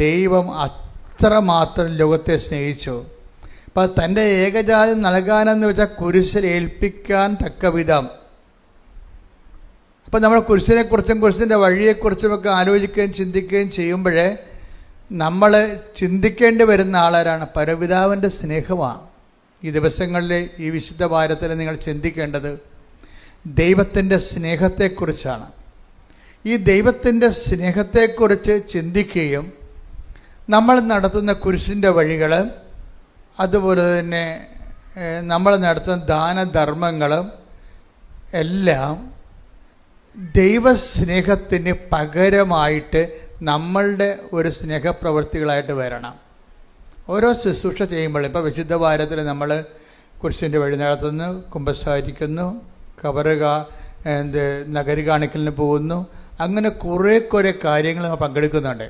ദൈവം അത്രമാത്രം ലോകത്തെ സ്നേഹിച്ചു. അപ്പം തൻ്റെ ഏകജാതം നൽകാനെന്ന് വെച്ചാൽ കുരിശിൽ ഏൽപ്പിക്കാൻ തക്കവിധം. അപ്പം നമ്മൾ കുരിശിനെക്കുറിച്ചും കുരിശിൻ്റെ വഴിയെക്കുറിച്ചുമൊക്കെ ആലോചിക്കുകയും ചിന്തിക്കുകയും ചെയ്യുമ്പോഴേ നമ്മൾ ചിന്തിക്കേണ്ടി വരുന്ന ആളാരാണ്? പരപിതാവിൻ്റെ സ്നേഹമാണ്. ഈ ദിവസങ്ങളിൽ ഈ വിശുദ്ധ വാരത്തിൽ നിങ്ങൾ ചിന്തിക്കേണ്ടത് ദൈവത്തിൻ്റെ സ്നേഹത്തെക്കുറിച്ചാണ്. ഈ ദൈവത്തിൻ്റെ സ്നേഹത്തെക്കുറിച്ച് ചിന്തിക്കുകയും നമ്മൾ നടത്തുന്ന കുരിശിൻ്റെ വഴികൾ, അതുപോലെ തന്നെ നമ്മൾ നടത്തുന്ന ദാനധർമ്മങ്ങളും എല്ലാം ദൈവസ്നേഹത്തിന് പകരമായിട്ട് നമ്മളുടെ ഒരു സ്നേഹപ്രവൃത്തികളായിട്ട് വരണം. ഓരോ ശുശ്രൂഷ ചെയ്യുമ്പോൾ, ഇപ്പോൾ വിശുദ്ധ വാരത്തിൽ നമ്മൾ കുരിശിൻ്റെ വഴി നടത്തുന്നു, കുമ്പസാരിക്കുന്നു, നഗരി കാണിക്കലിന് പോകുന്നു, അങ്ങനെ കുറേ കാര്യങ്ങൾ നമ്മൾ പങ്കെടുക്കുന്നുണ്ട്.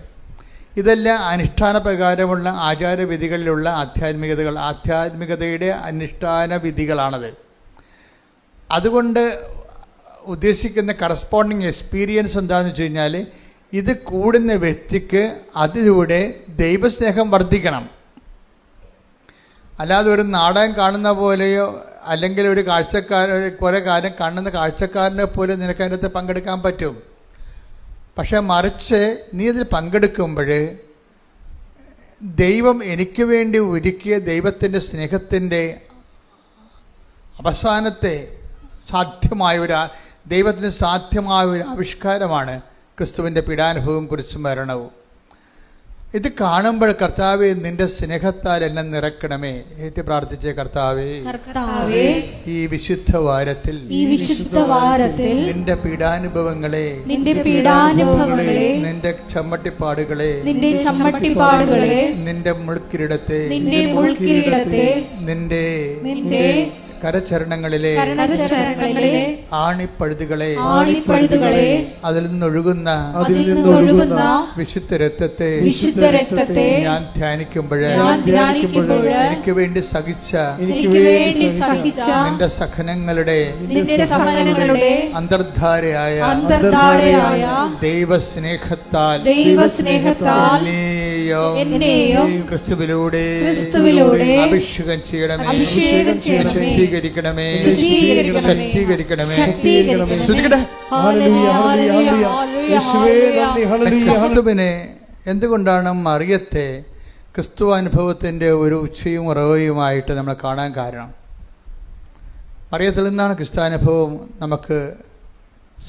ഇതെല്ലാം അനുഷ്ഠാന പ്രകാരമുള്ള ആചാരവിധികളിലുള്ള ആധ്യാത്മികതയുടെ അനുഷ്ഠാന വിധികളാണത്. അതുകൊണ്ട് ഉദ്ദേശിക്കുന്ന കറസ്പോണ്ടിങ് എക്സ്പീരിയൻസ് എന്താണെന്ന് വെച്ച് കഴിഞ്ഞാൽ, ഇത് കൂടുന്ന വ്യക്തിക്ക് അതിലൂടെ ദൈവസ്നേഹം വർദ്ധിക്കണം. അല്ലാതെ ഒരു നാടകം കാണുന്ന പോലെയോ അല്ലെങ്കിൽ ഒരു കുറേ കാര്യം കാണുന്ന കാഴ്ചക്കാരനെ പോലെ നിനക്ക് അതിനകത്ത് പങ്കെടുക്കാൻ പറ്റും. പക്ഷെ മറിച്ച് നീ ഇതിൽ പങ്കെടുക്കുമ്പോൾ ദൈവം എനിക്ക് വേണ്ടി ഒരുക്കിയ ദൈവത്തിൻ്റെ സ്നേഹത്തിൻ്റെ അവസാനത്തെ ദൈവത്തിന് സാധ്യമായ ഒരു ആവിഷ്കാരമാണ് ക്രിസ്തുവിൻ്റെ പീഡാനുഭവം കുറിച്ചും മരണവും. ഇത് കാണുമ്പോൾ കർത്താവേ, നിന്റെ സ്നേഹത്താൽ എന്നെ നിറക്കണമേ എന്ന് പ്രാർത്ഥിച്ച കർത്താവേ, ഈ വിശുദ്ധ വാരത്തിൽ നിന്റെ പീഡാനുഭവങ്ങളെ, നിന്റെ ചമ്മട്ടിപ്പാടുകളെ, നിന്റെ മുൾക്കിരീടത്തെ, നിന്റെ കരചരണങ്ങളിലെ ആണിപ്പഴുതുകളെ, അതിൽ നിന്നൊഴുകുന്ന വിശുദ്ധ രക്തത്തെ ഞാൻ ധ്യാനിക്കുമ്പോൾ എനിക്ക് വേണ്ടി സഹിച്ച നിന്റെ സഹനങ്ങളുടെ അന്തർധാരയായ ദൈവസ്നേഹത്താൽ ക്രിസ്തുവിലൂടെ അഭിഷേകം ചെയ്യണമേ, ശക്തീകരിക്കണമേ. ക്രിസ്തുവിനെ എന്തുകൊണ്ടാണ് മറിയത്തെ ക്രിസ്തു അനുഭവത്തിൻ്റെ ഒരു ഉച്ചയും ഉറവയുമായിട്ട് നമ്മൾ കാണാൻ കാരണം? മറിയത്തിൽ നിന്നാണ് ക്രിസ്താനുഭവം നമുക്ക്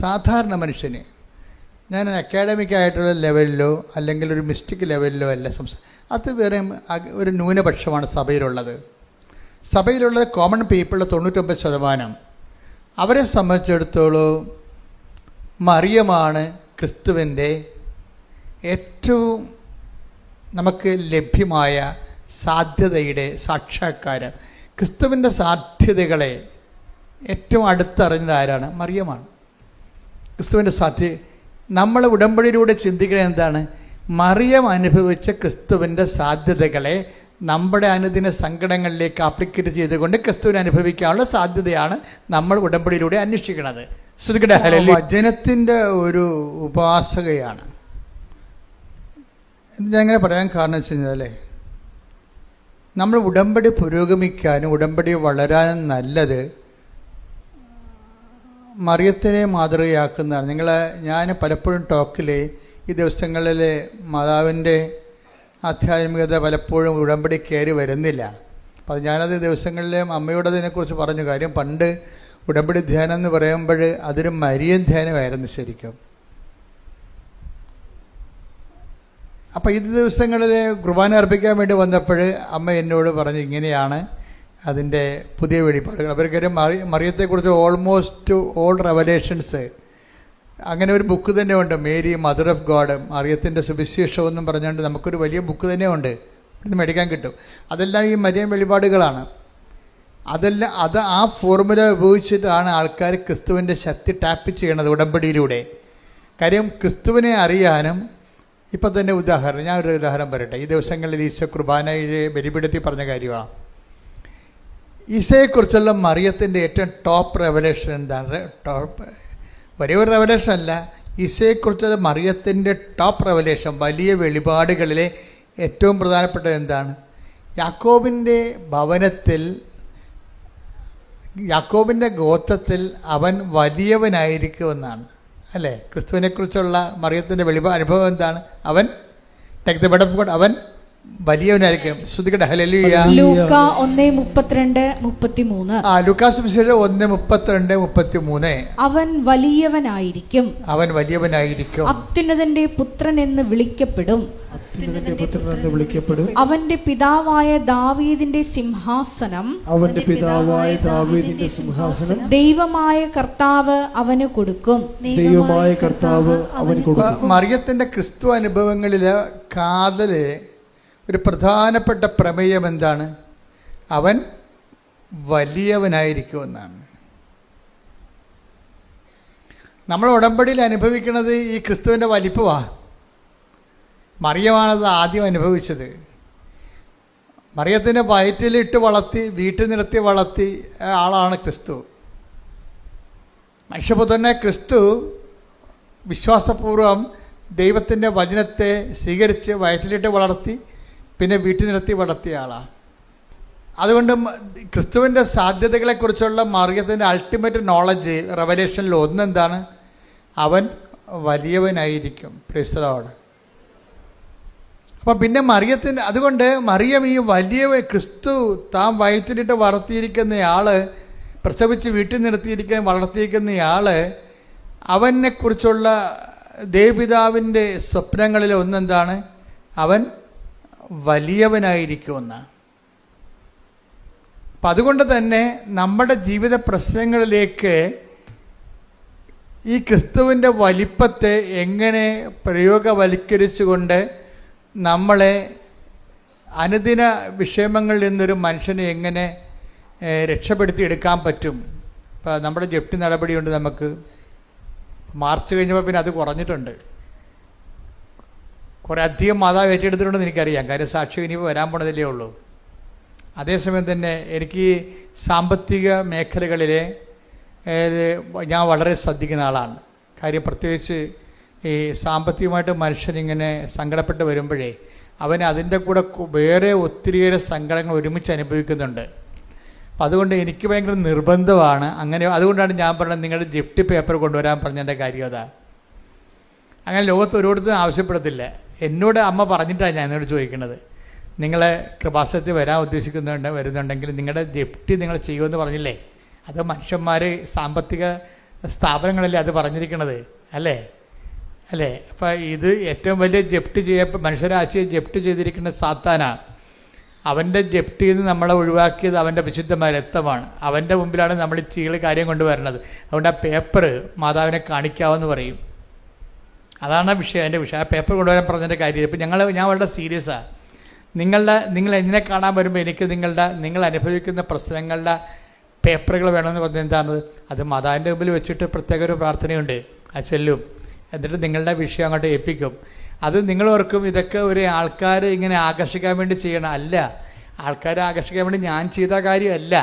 സാധാരണ മനുഷ്യന്, ഞാൻ അക്കാഡമിക് ആയിട്ടുള്ള ലെവലിലോ അല്ലെങ്കിൽ ഒരു മിസ്റ്റിക് ലെവലിലോ അല്ല അത് വേറെ ഒരു ന്യൂനപക്ഷമാണ് സഭയിലുള്ളത്. സഭയിലുള്ള കോമൺ പീപ്പിളിൽ 99% അവരെ സംബന്ധിച്ചിടത്തോളം മറിയമാണ് ക്രിസ്തുവിൻ്റെ ഏറ്റവും നമുക്ക് ലഭ്യമായ സാധ്യതയുടെ സാക്ഷാത്കാരം. ക്രിസ്തുവിൻ്റെ സാധ്യതകളെ ഏറ്റവും അടുത്തറിഞ്ഞത് ആരാണ്? മറിയമാണ്. ക്രിസ്തുവിൻ്റെ നമ്മൾ ഉടമ്പടിയിലൂടെ ചിന്തിക്കുന്നത് എന്താണ്? മറിയം അനുഭവിച്ച ക്രിസ്തുവിൻ്റെ സാധ്യതകളെ നമ്മുടെ അനുദിന സങ്കടങ്ങളിലേക്ക് ആപ്ലിക്കേറ്റ് ചെയ്തുകൊണ്ട് ക്രിസ്തുവിനെ അനുഭവിക്കാനുള്ള സാധ്യതയാണ് നമ്മൾ ഉടമ്പടിയിലൂടെ അന്വേഷിക്കുന്നത്. വചനത്തിൻ്റെ ഒരു ഉപാസകയാണ്. ഞാൻ അങ്ങനെ പറയാൻ കാരണം വെച്ച് കഴിഞ്ഞാൽ, നമ്മൾ ഉടമ്പടി പുരോഗമിക്കാനും ഉടമ്പടി വളരാനും നല്ലത് മറിയത്തിനെ മാതൃകയാക്കുന്നതാണ്. ഞാൻ പലപ്പോഴും ടോക്കിൽ ഈ ദിവസങ്ങളിൽ മാതാവിൻ്റെ ആധ്യാത്മികത പലപ്പോഴും ഉടമ്പടി കയറി വരുന്നില്ല. അപ്പോൾ ഞാനത് ദിവസങ്ങളിൽ അമ്മയോട് അതിനെക്കുറിച്ച് പറഞ്ഞു. കാര്യം പണ്ട് ഉടമ്പടി ധ്യാനം എന്ന് പറയുമ്പോൾ അതൊരു മരിയൻ ധ്യാനമായിരുന്നു ശരിക്കും. അപ്പോൾ ഈ ദിവസങ്ങളിൽ കുർബാന അർപ്പിക്കാൻ വേണ്ടി വന്നപ്പോൾ അമ്മ എന്നോട് പറഞ്ഞു, ഇങ്ങനെയാണ് അതിൻ്റെ പുതിയ വെളിപ്പാടുകൾ. അവർക്കൊരു മറിയത്തെക്കുറിച്ച് ഓൾമോസ്റ്റ് ഓൾ റെവലേഷൻസ്, അങ്ങനെ ഒരു ബുക്ക് തന്നെ ഉണ്ട്, മേരി മദർ ഓഫ് ഗോഡ്, മറിയത്തിൻ്റെ സുവിശേഷം എന്നും പറഞ്ഞുകൊണ്ട് നമുക്കൊരു വലിയ ബുക്ക് തന്നെ ഉണ്ട്, ഇത് മേടിക്കാൻ കിട്ടും. അതെല്ലാം ഈ മരിയൻ വെളിപാടുകളാണ്. ആ ഫോർമുല ഉപയോഗിച്ചിട്ടാണ് ആൾക്കാർ ക്രിസ്തുവിൻ്റെ ശക്തി ടാപ്പ് ചെയ്യണത് ഉടമ്പടിയിലൂടെ. കാര്യം ക്രിസ്തുവിനെ അറിയാനും, ഇപ്പം തന്നെ ഉദാഹരണം, ഞാനൊരു ഉദാഹരണം പറയട്ടെ. ഈ ദിവസങ്ങളിൽ ഈശോ കുർബാനയെ ബലിപീഠത്തിൽ പറഞ്ഞ കാര്യമാണ്. ഈശോയെക്കുറിച്ചുള്ള മറിയത്തിൻ്റെ ഏറ്റവും ടോപ്പ് റെവലേഷൻ എന്താണ്? ഒരേ ഒരു റെവലേഷൻ അല്ല, ഈശോയെക്കുറിച്ചുള്ള മറിയത്തിൻ്റെ ടോപ്പ് റെവലേഷൻ, വലിയ വെളിപാടുകളിലെ ഏറ്റവും പ്രധാനപ്പെട്ടത് എന്താണ്? യാക്കോബിൻ്റെ ഭവനത്തിൽ, യാക്കോബിൻ്റെ ഗോത്രത്തിൽ അവൻ വലിയവനായിരിക്കുമെന്നാണ് അല്ലേ? ക്രിസ്തുവിനെക്കുറിച്ചുള്ള മറിയത്തിൻ്റെ അനുഭവം എന്താണ്? അവൻ take the bed of God, അവൻ വലിയവനായിരിക്കും. ശ്രുതികട്ടെ ഹല്ലേലൂയ. ലൂക്ക 1:32-33. ലൂക്കാസ് സുവിശേഷം 1:32-33. അവൻ വലിയവനായിരിക്കും, അത്യുന്നതന്റെ പുത്രൻ എന്ന് വിളിക്കപ്പെടും, അവന്റെ പിതാവായ ദാവീദിന്റെ സിംഹാസനം ദൈവമായ കർത്താവ് അവന് കൊടുക്കും. മറിയത്തിന്റെ ക്രിസ്തു അനുഭവങ്ങളിലെ കാതല് ഒരു പ്രധാനപ്പെട്ട പ്രമേയം എന്താണ്? അവൻ വലിയവനായിരിക്കുമെന്നാണ്. നമ്മൾ ഉടമ്പടിയിൽ അനുഭവിക്കുന്നത് ഈ ക്രിസ്തുവിൻ്റെ വലിപ്പമാണ്. മറിയമാണത് ആദ്യം അനുഭവിച്ചത്. മറിയത്തിൻ്റെ വയറ്റിലിട്ട് വളർത്തി വീട്ടിൽ നിർത്തി വളർത്തി ആളാണ് ക്രിസ്തു. മനുഷ്യപുത്രനെ ക്രിസ്തു വിശ്വാസപൂർവം ദൈവത്തിൻ്റെ വചനത്തെ സ്വീകരിച്ച് വയറ്റിലിട്ട് വളർത്തി പിന്നെ വീട്ടിൽ നിർത്തി വളർത്തിയ ആളാണ്. അതുകൊണ്ട് ക്രിസ്തുവിൻ്റെ സാധ്യതകളെക്കുറിച്ചുള്ള മറിയത്തിൻ്റെ അൾട്ടിമേറ്റ് നോളജ് റെവലേഷനിൽ ഒന്നെന്താണ്? അവൻ വലിയവനായിരിക്കും. Praise the Lord. അപ്പം പിന്നെ മറിയത്തിൻ്റെ അതുകൊണ്ട് മറിയം ഈ വലിയ ക്രിസ്തു താൻ വയറ്റിലിട്ട് വളർത്തിയിരിക്കുന്നയാൾ, പ്രസവിച്ച് വീട്ടിൽ നിർത്തിയിരിക്കുന്ന വളർത്തിയിരിക്കുന്നയാൾ, അവനെക്കുറിച്ചുള്ള ദേവപിതാവിൻ്റെ സ്വപ്നങ്ങളിൽ ഒന്നെന്താണ്? അവൻ വലിയവനായിരിക്കുമെന്നാണ്. അപ്പം അതുകൊണ്ട് തന്നെ നമ്മുടെ ജീവിത പ്രശ്നങ്ങളിലേക്ക് ഈ ക്രിസ്തുവിൻ്റെ വലിപ്പത്തെ എങ്ങനെ പ്രയോഗവൽക്കരിച്ചുകൊണ്ട് നമ്മളെ അനുദിന വിഷമങ്ങളിൽ നിന്നൊരു മനുഷ്യനെ എങ്ങനെ രക്ഷപ്പെടുത്തിയെടുക്കാൻ പറ്റും. ഇപ്പം നമ്മുടെ ജപ്തി നടപടിയുണ്ട്. നമുക്ക് മാർച്ച് കഴിഞ്ഞപ്പോൾ പിന്നെ അത് കുറഞ്ഞിട്ടുണ്ട്. കുറേ അധികം മാതാവ് ഏറ്റെടുത്തിട്ടുണ്ടെന്ന് എനിക്കറിയാം. കാര്യം സാക്ഷ്യം ഇനിയിപ്പോൾ വരാൻ പോണതല്ലേ ഉള്ളൂ. അതേസമയം തന്നെ എനിക്ക് സാമ്പത്തിക മേഖലകളിലെ ഞാൻ വളരെ ശ്രദ്ധിക്കുന്ന ആളാണ്. കാര്യം പ്രത്യേകിച്ച് ഈ സാമ്പത്തികമായിട്ട് മനുഷ്യനിങ്ങനെ സങ്കടപ്പെട്ട് വരുമ്പോഴേ അവന് അതിൻ്റെ കൂടെ വേറെ ഒത്തിരിയേറെ സങ്കടങ്ങൾ ഒരുമിച്ച് അനുഭവിക്കുന്നുണ്ട്. അപ്പം അതുകൊണ്ട് എനിക്ക് ഭയങ്കര നിർബന്ധമാണ് അങ്ങനെ. അതുകൊണ്ടാണ് ഞാൻ പറഞ്ഞത് നിങ്ങളുടെ ജപ്തി പേപ്പർ കൊണ്ടുവരാൻ പറഞ്ഞതിൻ്റെ കാര്യം അതാ. അങ്ങനെ ലോകത്ത് ഒരിടത്തും ആവശ്യപ്പെടത്തില്ല. എന്നോട് അമ്മ പറഞ്ഞിട്ടാണ് ഞാൻ എന്നോട് ചോദിക്കുന്നത്, നിങ്ങൾ കൃപാസനത്തിൽ വരാൻ വരുന്നുണ്ടെങ്കിൽ നിങ്ങളുടെ ജപ്തി നിങ്ങൾ ചെയ്യുമെന്ന് പറഞ്ഞില്ലേ? അത് മനുഷ്യന്മാർ സാമ്പത്തിക സ്ഥാപനങ്ങളല്ലേ അത് പറഞ്ഞിരിക്കണത്, അല്ലേ? അപ്പം ഇത് ഏറ്റവും വലിയ ജപ്തി മനുഷ്യരാശിയെ ജപ്തി ചെയ്തിരിക്കുന്ന സാത്താനാണ്. അവൻ്റെ ജപ്തിയിൽ നിന്ന് നമ്മളെ ഒഴിവാക്കിയത് അവൻ്റെ വിശുദ്ധമായ രക്തമാണ്. അവൻ്റെ മുമ്പിലാണ് നമ്മൾ ഈ ചീള് കാര്യം കൊണ്ടുവരുന്നത്. അതുകൊണ്ട് ആ പേപ്പർ മാതാവിനെ കാണിക്കാമെന്ന് പറയും. അതാണ് വിഷയം, എൻ്റെ വിഷയം. ആ പേപ്പർ കൊണ്ടുവരാൻ പറഞ്ഞതിൻ്റെ കാര്യം. ഇപ്പം ഞാൻ വളരെ സീരിയസാണ്. നിങ്ങൾ എന്നെ കാണാൻ വരുമ്പോൾ എനിക്ക് നിങ്ങൾ അനുഭവിക്കുന്ന പ്രശ്നങ്ങളുടെ പേപ്പറുകൾ വേണമെന്ന് പറഞ്ഞാൽ എന്താണ്? അത് മാതാവിൻ്റെ മുമ്പിൽ വെച്ചിട്ട് പ്രത്യേക ഒരു പ്രാർത്ഥനയുണ്ട്. അത് ചെല്ലും. എന്നിട്ട് നിങ്ങളുടെ വിഷയം അങ്ങോട്ട് ഏൽപ്പിക്കും. അത് നിങ്ങളോർക്കും ഇതൊക്കെ ഒരു ആൾക്കാർ ഇങ്ങനെ ആകർഷിക്കാൻ വേണ്ടി ചെയ്യണം. അല്ല, ആൾക്കാരെ ആകർഷിക്കാൻ വേണ്ടി ഞാൻ ചെയ്ത കാര്യമല്ല,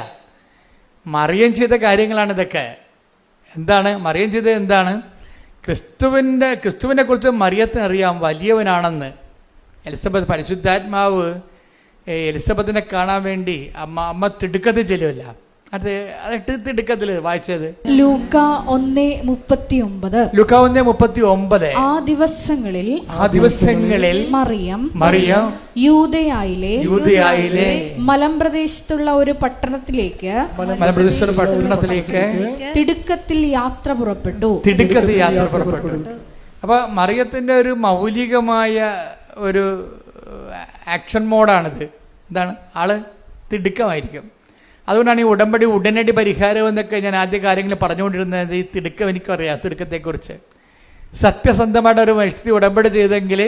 മറിയം ചെയ്ത കാര്യങ്ങളാണ് ഇതൊക്കെ. എന്താണ് മറിയം ചെയ്തത്? എന്താണ്? ക്രിസ്തുവിനെ കുറിച്ച് മറിയത്തിന് അറിയാം വലിയവനാണെന്ന്. എലിസബത്ത് പരിശുദ്ധാത്മാവ് എലിസബത്തിനെ കാണാൻ വേണ്ടി അമ്മ തിടുക്കത്തിൽ ചെല്ലുമല്ല. അത് തിടുക്കത്തിൽ വായിച്ചത് ലൂക്ക 1:39. ലൂക്ക 1:39. ആ ദിവസങ്ങളിൽ മറിയം യൂദയായിലെ മലമ്പ്രദേശത്തുള്ള ഒരു പട്ടണത്തിലേക്ക് തിടുക്കത്തിൽ യാത്ര പുറപ്പെട്ടു. അപ്പൊ മറിയത്തിന്റെ ഒരു മൗലികമായ ഒരു ആക്ഷൻ മോഡാണിത്. എന്താണ്? ആള് തിടുക്കമായിരിക്കും. അതുകൊണ്ടാണ് ഈ ഉടമ്പടി ഉടനടി പരിഹാരം എന്നൊക്കെ ഞാൻ ആദ്യ കാര്യങ്ങൾ പറഞ്ഞുകൊണ്ടിരുന്നത്. ഈ തിടുക്കം എനിക്കറിയാം, തിടുക്കത്തെക്കുറിച്ച്. സത്യസന്ധമായിട്ട് ഒരു വ്യക്തി ഉടമ്പടി ചെയ്തെങ്കിൽ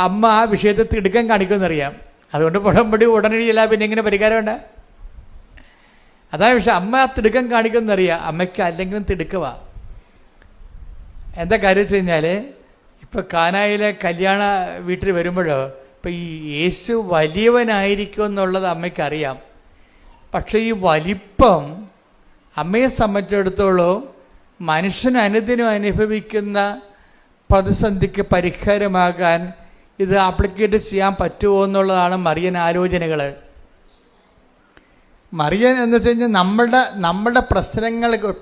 അമ്മ ആ വിഷയത്തെ തിടുക്കം കാണിക്കുമെന്നറിയാം. അതുകൊണ്ട് ഉടമ്പടി ഉടനടിയല്ല, പിന്നെ എങ്ങനെ പരിഹാരം ഉണ്ട്? അതാണ് വിഷയം. അമ്മ ആ തിടുക്കം കാണിക്കുമെന്നറിയാം. അമ്മയ്ക്ക് അല്ലെങ്കിലും തിടുക്കമാണ്. എന്താ കാര്യം വെച്ച് കഴിഞ്ഞാൽ ഇപ്പം കാനായിലെ കല്യാണ വീട്ടിൽ വരുമ്പോഴോ ഇപ്പം ഈ യേശു വലിയവനായിരിക്കും എന്നുള്ളത് അമ്മയ്ക്കറിയാം. പക്ഷേ ഈ വലിപ്പം അമ്മയെ സംബന്ധിച്ചിടത്തോളം മനുഷ്യൻ അനുദിനം അനുഭവിക്കുന്ന പ്രതിസന്ധിക്ക് പരിഹാരമാകാൻ ഇത് ആപ്ലിക്കേറ്റ് ചെയ്യാൻ പറ്റുമോ എന്നുള്ളതാണ് മറിയൻ ആലോചനകൾ. മറിയൻ എന്ന് വെച്ച് കഴിഞ്ഞാൽ നമ്മളുടെ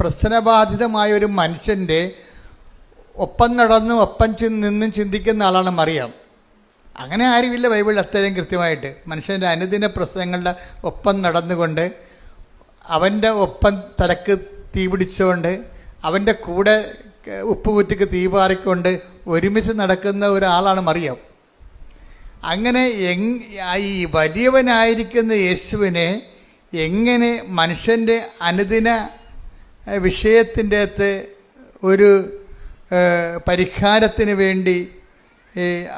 പ്രശ്നബാധിതമായ ഒരു മനുഷ്യൻ്റെ ഒപ്പം നടന്നും ഒപ്പം നിന്നും ചിന്തിക്കുന്ന ആളാണ് മറിയം. അങ്ങനെ ആരുമില്ല ബൈബിളിൽ അത്രയും കൃത്യമായിട്ട്. മനുഷ്യൻ്റെ അനുദിന പ്രശ്നങ്ങളുടെ ഒപ്പം നടന്നുകൊണ്ട് അവൻ്റെ ഒപ്പം തലക്ക് തീ പിടിച്ചുകൊണ്ട് അവൻ്റെ കൂടെ ഉപ്പുകുറ്റിക്ക് തീ പാറിക്കൊണ്ട് ഒരുമിച്ച് നടക്കുന്ന ഒരാളാണ് മറിയം. അങ്ങനെ ഈ വലിയവനായിരിക്കുന്ന യേശുവിനെ എങ്ങനെ മനുഷ്യൻ്റെ അനുദിന വിഷയത്തിൻ്റെ അകത്ത് ഒരു പരിഹാരത്തിന് വേണ്ടി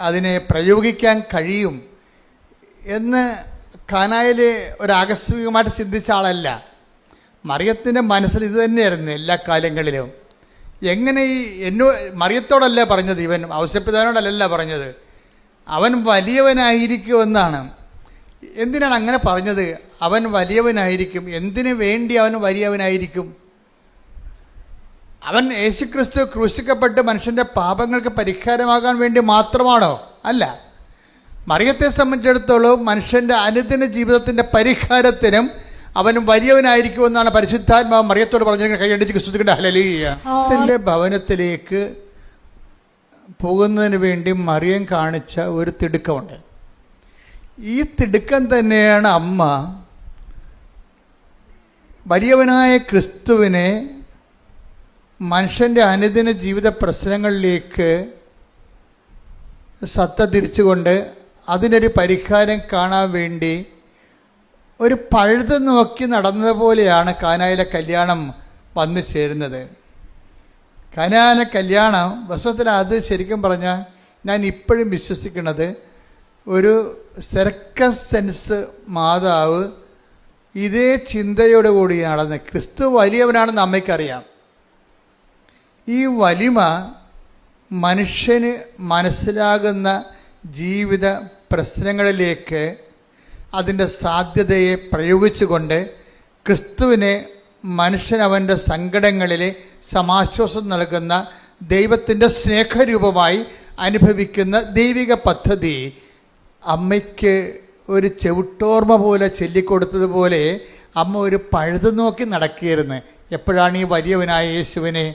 അതിനെ പ്രയോഗിക്കാൻ കഴിയും എന്ന് കാനായിൽ ഒരു ആകസ്മികമായിട്ട് ചിന്തിച്ച ആളല്ല. മറിയത്തിൻ്റെ മനസ്സിൽ ഇത് തന്നെയായിരുന്നു എല്ലാ കാലങ്ങളിലും. എങ്ങനെ മറിയത്തോടല്ല പറഞ്ഞത്, ഇവൻ ഔസേപ്പിതാവിനോടല്ല പറഞ്ഞത്. അവൻ വലിയവനായിരിക്കുമെന്നാണ്. എന്തിനാണ് അങ്ങനെ പറഞ്ഞത്? അവൻ വലിയവനായിരിക്കും. എന്തിനു വേണ്ടി അവൻ വലിയവനായിരിക്കും? അവൻ യേശുക്രിസ്തു ക്രൂശിക്കപ്പെട്ട് മനുഷ്യൻ്റെ പാപങ്ങൾക്ക് പരിഹാരമാകാൻ വേണ്ടി മാത്രമാണോ? അല്ല. മറിയത്തെ സംബന്ധിച്ചിടത്തോളം മനുഷ്യൻ്റെ അനുദിന ജീവിതത്തിൻ്റെ പരിഹാരത്തിനും അവൻ വലിയവനായിരിക്കുമെന്നാണ് പരിശുദ്ധാത്മാവ് മറിയത്തോട് പറഞ്ഞിരിക്കുന്നത്. കൈയടിച്ച് ക്രിസ്തുവിന്റെ ഹല്ലേലൂയ. തൻ്റെ ഭവനത്തിലേക്ക് പോകുന്നതിന് വേണ്ടി മറിയം കാണിച്ച ഒരു തിടുക്കമുണ്ട്. ഈ തിടുക്കം തന്നെയാണ് അമ്മ വലിയവനായ ക്രിസ്തുവിനെ മനുഷ്യൻ്റെ അനുദിന ജീവിത പ്രശ്നങ്ങളിലേക്ക് സത്ത തിരിച്ചുകൊണ്ട് അതിനൊരു പരിഹാരം കാണാൻ വേണ്ടി ഒരു പഴുത് നോക്കി നടന്നതുപോലെയാണ് കാനായിലെ കല്യാണം വന്നു ചേരുന്നത്. കാനായിലെ കല്യാണം വസ്തുത്തിൽ അത് ശരിക്കും പറഞ്ഞാൽ ഞാൻ ഇപ്പോഴും വിശ്വസിക്കുന്നത് ഒരു സർക്കസ് സെൻസ് മാതാവ് ഇതേ ചിന്തയോടു കൂടി നടന്ന് ക്രിസ്തു വലിയവനാണെന്ന് അമ്മയ്ക്കറിയാം. ഈ വലിമ മനുഷ്യന് മനസ്സിലാകുന്ന ജീവിത പ്രശ്നങ്ങളിലേക്ക് അതിൻ്റെ സാധ്യതയെ പ്രയോഗിച്ചുകൊണ്ട് ക്രിസ്തുവിനെ മനുഷ്യൻ അവൻ്റെ സങ്കടങ്ങളിൽ സമാശ്വാസം നൽകുന്ന ദൈവത്തിൻ്റെ സ്നേഹരൂപമായി അനുഭവിക്കുന്ന ദൈവിക പദ്ധതി അമ്മയ്ക്ക് ഒരു ചെവിട്ടോർമ്മ പോലെ ചൊല്ലിക്കൊടുത്തതുപോലെ അമ്മ ഒരു പഴുതു നോക്കി നടക്കുകയായിരുന്നു. എപ്പോഴാണ് ഈ വലിയവനായ യേശുവിനെ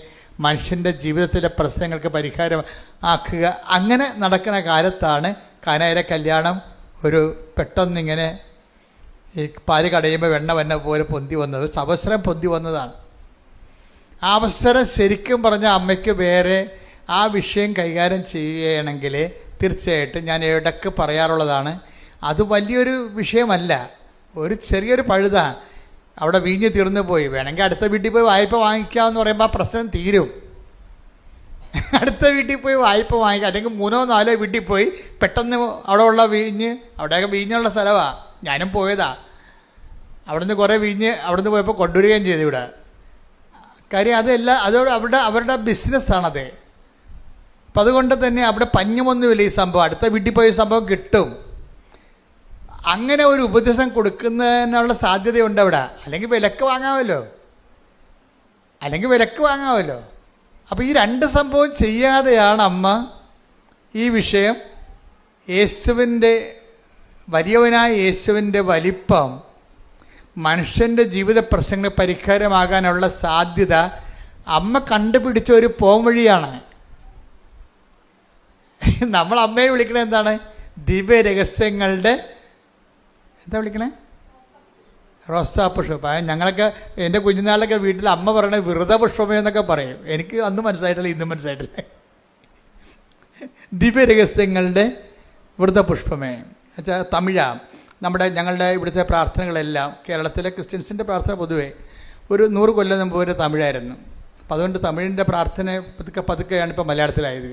മനുഷ്യൻ്റെ ജീവിതത്തിലെ പ്രശ്നങ്ങൾക്ക് പരിഹാരം ആക്കുക? അങ്ങനെ നടക്കുന്ന കാലത്താണ് കാനായിലെ കല്യാണം ഒരു പെട്ടെന്നിങ്ങനെ ഈ പാല് കടയുമ്പോൾ വെണ്ണ വന്ന പോലെ പൊന്തി വന്നത്, അവസരം പൊന്തി വന്നതാണ്. ആ അവസരം ശരിക്കും പറഞ്ഞ അമ്മയ്ക്ക് വേറെ ആ വിഷയം കൈകാര്യം ചെയ്യണമെങ്കിൽ തീർച്ചയായിട്ടും ഞാൻ ഇടയ്ക്ക് പറയാറുള്ളതാണ്, അത് വലിയൊരു വിഷയമല്ല, ഒരു ചെറിയൊരു പഴുതാണ്. അവിടെ വീഞ്ഞ് തീർന്നു പോയി, വേണമെങ്കിൽ അടുത്ത വീട്ടിൽ പോയി വായ്പ വാങ്ങിക്കാമെന്ന് പറയുമ്പോൾ ആ പ്രശ്നം തീരും. അടുത്ത വീട്ടിൽ പോയി വായ്പ വാങ്ങിക്കുക, അല്ലെങ്കിൽ 3-4 വീട്ടിൽ പോയി പെട്ടെന്ന് അവിടെ ഉള്ള വീഞ്ഞ്, അവിടെയൊക്കെ വീഞ്ഞുള്ള സ്ഥലമാണ്, ഞാനും പോയതാ. അവിടുന്ന് കുറേ വീഞ്ഞ് അവിടുന്ന് പോയപ്പോൾ കൊണ്ടുവരികയും ചെയ്തു ഇവിടെ. കാര്യം അതല്ല, അതോട് അവരുടെ ബിസിനസ്സാണത്. അപ്പം അതുകൊണ്ട് തന്നെ അവിടെ പഞ്ഞമൊന്നുമില്ല ഈ സംഭവം, അടുത്ത വീട്ടിൽ പോയി സംഭവം കിട്ടും. അങ്ങനെ ഒരു ഉപദേശം കൊടുക്കുന്നതിനുള്ള സാധ്യതയുണ്ട് അവിടെ. അല്ലെങ്കിൽ വിലക്ക് വാങ്ങാമല്ലോ. അപ്പോൾ ഈ 2 സംഭവം ചെയ്യാതെയാണ് അമ്മ ഈ വിഷയം യേശുവിൻ്റെ വലിയവനായ യേശുവിൻ്റെ വലിപ്പം മനുഷ്യൻ്റെ ജീവിത പ്രശ്നങ്ങൾ പരിഹാരമാകാനുള്ള സാധ്യത അമ്മ കണ്ടുപിടിച്ച ഒരു പോംവഴിയാണ്. നമ്മൾ അമ്മയെ വിളിക്കണത് എന്താണ്? ദിവ്യ രഹസ്യങ്ങളുടെ എന്താ വിളിക്കണേ? റോസാപുഷ്പം. ഞങ്ങളൊക്കെ എൻ്റെ കുഞ്ഞുനാളിലൊക്കെ വീട്ടിൽ അമ്മ പറയണ വ്രതപുഷ്പമേ എന്നൊക്കെ പറയും. എനിക്ക് അന്ന് മനസ്സിലായിട്ടില്ല, ഇന്നും മനസ്സിലായിട്ടില്ല. ദിവ്യ രഹസ്യങ്ങളുടെ വ്രതപുഷ്പമേ വെച്ചാൽ തമിഴാണ്. ഞങ്ങളുടെ ഇവിടുത്തെ പ്രാർത്ഥനകളെല്ലാം കേരളത്തിലെ ക്രിസ്ത്യൻസിൻ്റെ പ്രാർത്ഥന പൊതുവേ ഒരു 100 കൊല്ലം മുമ്പ് വരെ തമിഴായിരുന്നു. അപ്പം അതുകൊണ്ട് തമിഴിൻ്റെ പ്രാർത്ഥന പതുക്കെയാണ് ഇപ്പോൾ മലയാളത്തിലായത്.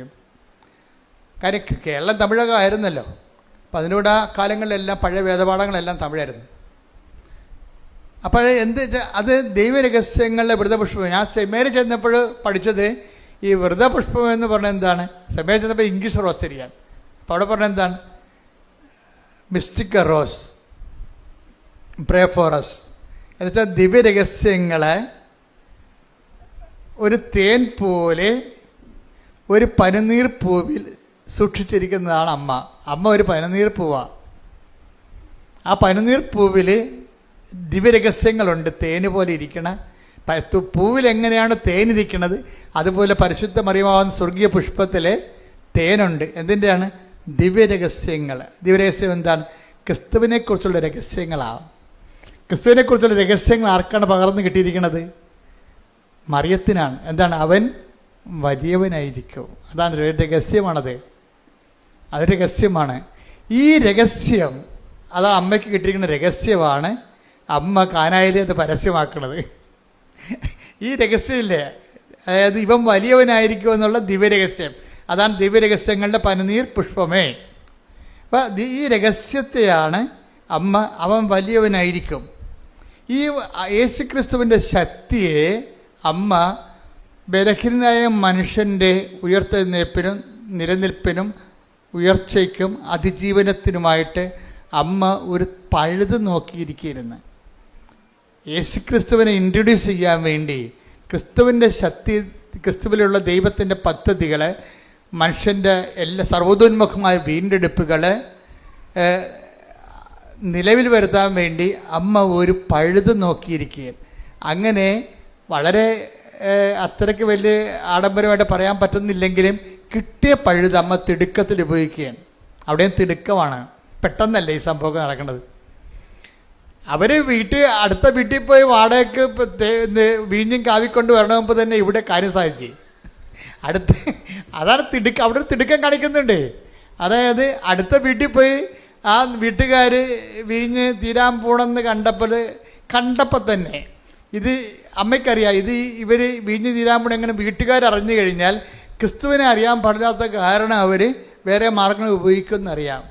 കാര്യം കേരളം തമിഴകം ആയിരുന്നല്ലോ. അപ്പം അതിനോട് ആ കാലങ്ങളിലെല്ലാം പഴയ വേദപാഠങ്ങളെല്ലാം തമിഴായിരുന്നു. അപ്പോൾ അത് ദൈവരഹസ്യങ്ങളുടെ വ്രതപുഷ്പം. ഞാൻ സെമിനാരിൽ ചെന്നപ്പോൾ പഠിച്ചത് ഈ വ്രതപുഷ്പം എന്ന് പറഞ്ഞാൽ എന്താണ്? സെമിനാരിൽ ചെന്നപ്പോൾ ഇംഗ്ലീഷ് റോസ് ശരിയാണ്. അപ്പോൾ അവിടെ പറഞ്ഞാൽ എന്താണ്? Mystic rose, pray for us എന്നുവെച്ചാൽ ദിവ്യരഹസ്യങ്ങളെ ഒരു തേൻ പോലെ ഒരു പനിനീർ പൂവിൽ സൂക്ഷിച്ചിരിക്കുന്നതാണ് അമ്മ. അമ്മ ഒരു പനിനീർ പൂവാണ്. ആ പനിനീർ പൂവിൽ ദിവ്യരഹസ്യങ്ങളുണ്ട്. തേന് പോലെ ഇരിക്കണ പൂവിൽ എങ്ങനെയാണ് തേനിരിക്കുന്നത് അതുപോലെ പരിശുദ്ധ മറിയമാവുന്ന സ്വർഗീയ പുഷ്പത്തിലെ തേനുണ്ട്. എന്തിൻ്റെയാണ്? ദിവ്യരഹസ്യങ്ങൾ. ദിവ്യരഹസ്യം എന്താണ്? ക്രിസ്തുവിനെക്കുറിച്ചുള്ള രഹസ്യങ്ങളാണ്. ക്രിസ്തുവിനെക്കുറിച്ചുള്ള രഹസ്യങ്ങൾ ആർക്കാണ് പകർന്നു കിട്ടിയിരിക്കുന്നത്? മറിയത്തിനാണ്. എന്താണ്? അവൻ വലിയവനായിരിക്കും. അതാണ് രഹസ്യമാണത്. അത് രഹസ്യമാണ്. ഈ രഹസ്യം അത് അമ്മയ്ക്ക് കിട്ടിയിരിക്കുന്ന രഹസ്യമാണ് അമ്മ കാനായിലെ അത് പരസ്യമാക്കുന്നത്. ഈ രഹസ്യമില്ലേ, അതായത് ഇവൻ വലിയവനായിരിക്കും എന്നുള്ള ദിവ്യരഹസ്യം, അതാണ് ദിവ്യരഹസ്യങ്ങളുടെ പനിനീർ പുഷ്പമേ. അപ്പം ഈ രഹസ്യത്തെയാണ് അമ്മ അവൻ വലിയവനായിരിക്കും. ഈ യേശുക്രിസ്തുവിൻ്റെ ശക്തിയെ അമ്മ ബലഹീനനായ മനുഷ്യൻ്റെ ഉയർത്തെഴുന്നേൽപ്പിനും നിലനിൽപ്പിനും ഉയർച്ചയ്ക്കും അതിജീവനത്തിനുമായിട്ട് അമ്മ ഒരു പഴുത് നോക്കിയിരിക്കുകയായിരുന്നു. യേശുക്രിസ്തുവിനെ ഇൻട്രൊഡ്യൂസ് ചെയ്യാൻ വേണ്ടി ക്രിസ്തുവിൻ്റെ ശക്തി, ക്രിസ്തുവിലുള്ള ദൈവത്തിൻ്റെ പദ്ധതികളെ, മനുഷ്യൻ്റെ എല്ലാ സർവ്വതോന്മുഖമായ വീണ്ടെടുപ്പുകൾ നിലവിൽ വരുത്താൻ വേണ്ടി അമ്മ ഒരു പഴുത് നോക്കിയിരിക്കുകയും, അങ്ങനെ വളരെ അത്രയ്ക്ക് വലിയ ആഡംബരമായിട്ട് പറയാൻ പറ്റുന്നില്ലെങ്കിലും കിട്ടിയ പഴുത് അമ്മ തിടുക്കത്തിൽ ഉപയോഗിക്കുകയാണ്. അവിടെയും തിടുക്കമാണ്, പെട്ടെന്നല്ല ഈ സംഭവം നടക്കുന്നത്. അവർ അടുത്ത വീട്ടിൽ പോയി വാടകയ്ക്ക് വീഞ്ഞും കാവിക്കൊണ്ട് വരണമെങ്കിൽ തന്നെ ഇവിടെ കാര്യം സാധിച്ചു. അതാണ് തിടുക്കം, അവിടെ തിടുക്കം കാണിക്കുന്നുണ്ട്. അതായത് അടുത്ത വീട്ടിൽ പോയി ആ വീട്ടുകാർ വീഞ്ഞ് തീരാൻ പോണെന്ന് കണ്ടപ്പോൾ തന്നെ ഇത് അമ്മയ്ക്കറിയാം, ഇത് ഇവർ വീഞ്ഞ് തീരാൻ പോണ എങ്ങനെ വീട്ടുകാരറിഞ്ഞു കഴിഞ്ഞാൽ ക്രിസ്തുവിനെ അറിയാൻ പാടില്ലാത്ത കാരണം അവർ വേറെ മാർഗങ്ങൾ ഉപയോഗിക്കുമെന്നറിയാം.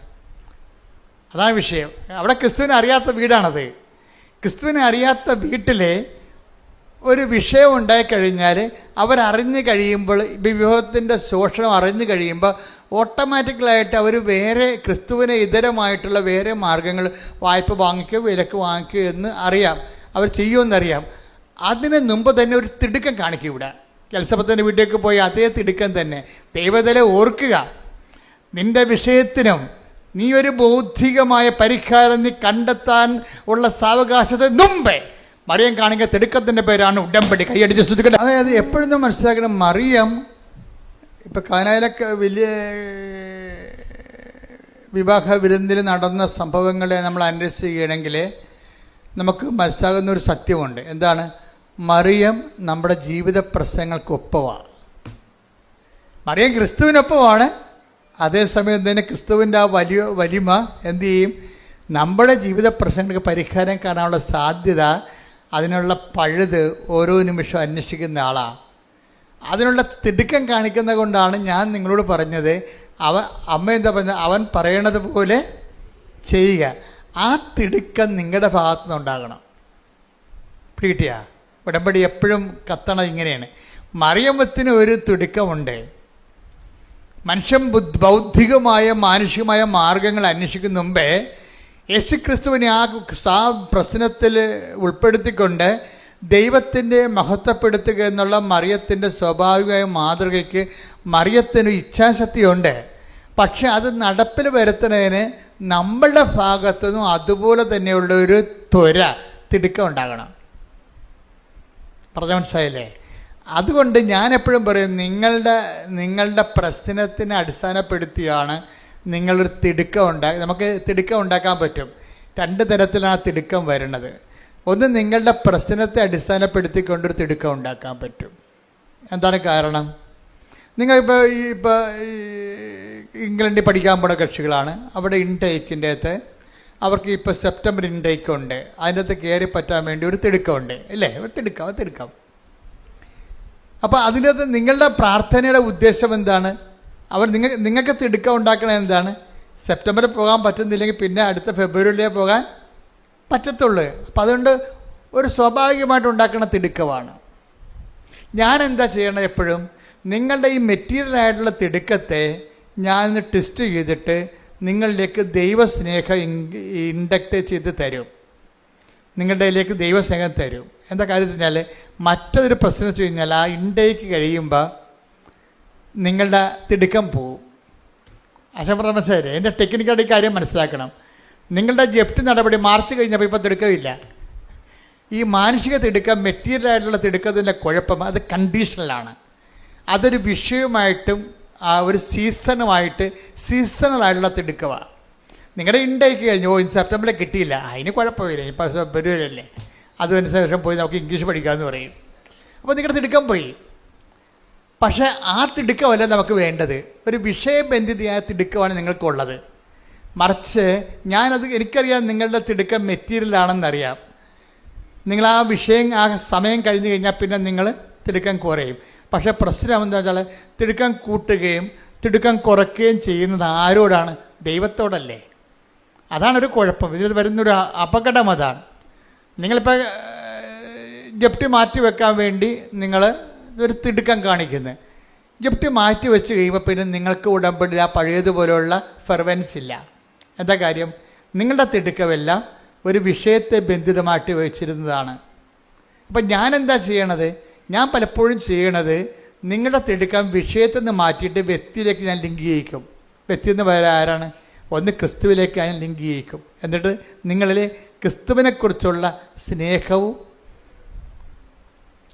അതാണ് വിഷയം. അവിടെ ക്രിസ്തുവിനെ അറിയാത്ത വീടാണത്. ക്രിസ്തുവിനെ അറിയാത്ത വീട്ടിൽ ഒരു വിഷയം ഉണ്ടായിക്കഴിഞ്ഞാൽ അവരറിഞ്ഞു കഴിയുമ്പോൾ, വിവാഹത്തിൻ്റെ ശോഷണം അറിഞ്ഞു കഴിയുമ്പോൾ ഓട്ടോമാറ്റിക്കലായിട്ട് അവർ വേറെ ക്രിസ്തുവിനെ ഇതരമായിട്ടുള്ള വേറെ മാർഗങ്ങൾ, വായ്പ വാങ്ങിക്കുക, വിലക്ക് വാങ്ങിക്കുക എന്ന് അറിയാം, അവർ ചെയ്യുമെന്നറിയാം. അതിന് മുമ്പ് തന്നെ ഒരു തിടുക്കം കാണിക്കും. ഇവിടെ എലിസബത്തിൻ്റെ വീട്ടിലേക്ക് പോയി അതേ തിടുക്കം തന്നെ. ദൈവത്തിലെ ഓർക്കുക, നിൻ്റെ വിഷയത്തിനും നീ ഒരു ബൗദ്ധികമായ പരിഹാരം നീ കണ്ടെത്താൻ ഉള്ള സാവകാശത്തിന് മുമ്പേ മറിയം കാണിക്കുക തിടുക്കത്തിൻ്റെ പേരാണ് ഉടമ്പടി. കൈയടിച്ച് ശ്രദ്ധിക്കട്ടെ. അതായത് എപ്പോഴും മനസ്സിലാക്കണം, മറിയം ഇപ്പം കാനായിലൊക്കെ വലിയ വിവാഹ വിരുന്നിൽ നടന്ന സംഭവങ്ങളെ നമ്മൾ അന്വേഷിക്കുകയാണെങ്കിൽ നമുക്ക് മനസ്സിലാകുന്ന ഒരു സത്യമുണ്ട്. എന്താണ്? മറിയം നമ്മുടെ ജീവിത പ്രശ്നങ്ങൾക്കൊപ്പമാണ്. മറിയം ക്രിസ്തുവിനൊപ്പമാണ്. അതേസമയം തന്നെ ക്രിസ്തുവിൻ്റെ ആ വലിമ എന്തു ചെയ്യും? നമ്മുടെ ജീവിത പ്രശ്നങ്ങൾക്ക് പരിഹാരം കാണാനുള്ള സാധ്യത, അതിനുള്ള പഴുത് ഓരോ നിമിഷവും അന്വേഷിക്കുന്ന ആളാണ്. അതിനുള്ള തിടുക്കം കാണിക്കുന്നത് കൊണ്ടാണ് ഞാൻ നിങ്ങളോട് പറഞ്ഞത്, അമ്മ എന്താ പറഞ്ഞത്, അവൻ പറയണത് പോലെ ചെയ്യുക. ആ തിടുക്കം നിങ്ങളുടെ ഭാഗത്തു നിന്നുണ്ടാകണം. പിടികിട്ടിയ ഉടമ്പടി എപ്പോഴും കത്തണത് ഇങ്ങനെയാണ്. മറിയമ്മത്തിന് ഒരു തിടുക്കമുണ്ട്. മനുഷ്യൻ ബൗദ്ധികമായ മാനുഷികമായ മാർഗങ്ങൾ അന്വേഷിക്കുന്ന മുമ്പേ യേശുക്രിസ്തുവിനെ ആ പ്രശ്നത്തിൽ ഉൾപ്പെടുത്തിക്കൊണ്ട് ദൈവത്തിൻ്റെ മഹത്വപ്പെടുത്തുക എന്നുള്ള മറിയത്തിൻ്റെ സ്വാഭാവികമായ മാതൃകയ്ക്ക് മറിയത്തിന് ഇച്ഛാശക്തിയുണ്ട്. പക്ഷെ അത് നടപ്പിൽ വരുത്തുന്നതിന് നമ്മളുടെ ഭാഗത്തുനിന്നും അതുപോലെ തന്നെയുള്ള ഒരു ത്വര, തിടുക്കം ഉണ്ടാകണം. പറഞ്ഞ മനസ്സിലായില്ലേ? അതുകൊണ്ട് ഞാൻ എപ്പോഴും പറയും, നിങ്ങളുടെ പ്രശ്നത്തിനെ അടിസ്ഥാനപ്പെടുത്തിയാണ് നിങ്ങളൊരു തിടുക്കം നമുക്ക് തിടുക്കം ഉണ്ടാക്കാൻ പറ്റും. രണ്ട് തരത്തിലാണ് തിടുക്കം വരുന്നത്. ഒന്ന്, നിങ്ങളുടെ പ്രശ്നത്തെ അടിസ്ഥാനപ്പെടുത്തിക്കൊണ്ടൊരു തിടുക്കം ഉണ്ടാക്കാൻ പറ്റും. എന്താണ് കാരണം? നിങ്ങളിപ്പോൾ ഇംഗ്ലണ്ടിൽ പഠിക്കാൻ പോണ കക്ഷികളാണ്. അവിടെ ഇൻടേക്കിൻ്റെ അകത്ത് അവർക്ക് ഇപ്പോൾ സെപ്റ്റംബർ ഇൻടേക്ക് ഉണ്ട്. അതിൻ്റെ അകത്ത് കയറി പറ്റാൻ വേണ്ടി ഒരു തിടുക്കമുണ്ട്, ഇല്ലേ? ഒരു തിടുക്കം. അപ്പോൾ അതിനകത്ത് നിങ്ങളുടെ പ്രാർത്ഥനയുടെ ഉദ്ദേശം എന്താണ്? നിങ്ങൾക്ക് തിടുക്കം ഉണ്ടാക്കണത് എന്താണ്? സെപ്റ്റംബറിൽ പോകാൻ പറ്റുന്നില്ലെങ്കിൽ പിന്നെ അടുത്ത ഫെബ്രുവരിയിലേ പോകാൻ പറ്റത്തുള്ളൂ. അപ്പം അതുകൊണ്ട് ഒരു സ്വാഭാവികമായിട്ട് ഉണ്ടാക്കുന്ന തിടുക്കമാണ്. ഞാൻ എന്താ ചെയ്യണത്? എപ്പോഴും നിങ്ങളുടെ ഈ മെറ്റീരിയലായിട്ടുള്ള തിടുക്കത്തെ ഞാനൊന്ന് ടെസ്റ്റ് ചെയ്തിട്ട് നിങ്ങളിലേക്ക് ദൈവസ്നേഹം ഇൻഡക്റ്റ് ചെയ്ത് തരും. നിങ്ങളുടെ ഇതിലേക്ക് ദൈവസ്നേഹം തരും. എന്താ കാര്യം വെച്ചാൽ, മറ്റൊരു പ്രശ്നം വെച്ച് കഴിഞ്ഞാൽ ആ ഇൻടേക്ക് കഴിയുമ്പോൾ നിങ്ങളുടെ തിടുക്കം പോവും. അശംപ്രദ മനസ്സിലായില്ലേ? എൻ്റെ ടെക്നിക്കൽ കാര്യം മനസ്സിലാക്കണം. നിങ്ങളുടെ ജപ്തി നടപടി മാർച്ച് കഴിഞ്ഞപ്പോൾ ഇപ്പോൾ തിടുക്കമില്ല. ഈ മാനുഷിക തിടുക്കം, മെറ്റീരിയലായിട്ടുള്ള തിടുക്കത്തിൻ്റെ കുഴപ്പം അത് കണ്ടീഷണലാണ്. അതൊരു വിഷയമായിട്ടും ഒരു സീസണലായിട്ടുള്ള തിടുക്കമാണ്. നിങ്ങളുടെ ഇൻടേക്ക് കഴിഞ്ഞു, സെപ്റ്റംബറിൽ കിട്ടിയില്ല, അതിന് കുഴപ്പമില്ല, ഇപ്പോൾ ഫെബ്രുവരിയല്ലേ, അതിനുശേഷം പോയി നമുക്ക് ഇംഗ്ലീഷ് പഠിക്കാമെന്ന് പറയും. അപ്പോൾ നിങ്ങളുടെ തിടുക്കം പോയി. പക്ഷേ ആ തിടുക്കമല്ല നമുക്ക് വേണ്ടത്. ഒരു വിഷയബന്ധിതയായ തിടുക്കമാണ് നിങ്ങൾക്കുള്ളത്. മറിച്ച് എനിക്കറിയാം നിങ്ങളുടെ തിടുക്കം മെറ്റീരിയലാണെന്നറിയാം. നിങ്ങൾ ആ വിഷയം, ആ സമയം കഴിഞ്ഞ് കഴിഞ്ഞാൽ പിന്നെ നിങ്ങൾ തിടുക്കം കുറയും. പക്ഷേ പ്രശ്നം എന്താ വെച്ചാൽ, തിടുക്കം കൂട്ടുകയും തിടുക്കം കുറയ്ക്കുകയും ചെയ്യുന്നത് ആരോടാണ്? ദൈവത്തോടല്ലേ. അതാണൊരു കുഴപ്പം. ഇതിൽ വരുന്നൊരു അപകടം അതാണ്. നിങ്ങളിപ്പോൾ ജപ്തി മാറ്റി വെക്കാൻ വേണ്ടി നിങ്ങൾ ഒരു തിടുക്കം കാണിക്കുന്നത്, ഈജിപ്റ്റ് മാറ്റി വെച്ച് കഴിയുമ്പോൾ പിന്നെ നിങ്ങൾക്ക് ഉടമ്പടി ആ പഴയതുപോലെയുള്ള ഫെർവൻസ് ഇല്ല. എന്താ കാര്യം? നിങ്ങളുടെ തിടുക്കമെല്ലാം ഒരു വിഷയത്തെ ബന്ധിതമായിട്ട് വെച്ചിരുന്നതാണ്. അപ്പം ഞാൻ എന്താ ചെയ്യണത്? ഞാൻ പലപ്പോഴും ചെയ്യണത് നിങ്ങളുടെ തിടുക്കം വിഷയത്തിൽ നിന്ന് മാറ്റിയിട്ട് വ്യക്തിയിലേക്ക് ഞാൻ ലിങ്ക് ചെയ്യിക്കും. വ്യക്തി എന്ന് പറയുന്നത് ആരാണ്? ഒന്ന് ക്രിസ്തുവിലേക്ക് ഞാൻ ലിങ്ക് ചെയ്യിക്കും. എന്നിട്ട് നിങ്ങളിൽ ക്രിസ്തുവിനെക്കുറിച്ചുള്ള സ്നേഹവും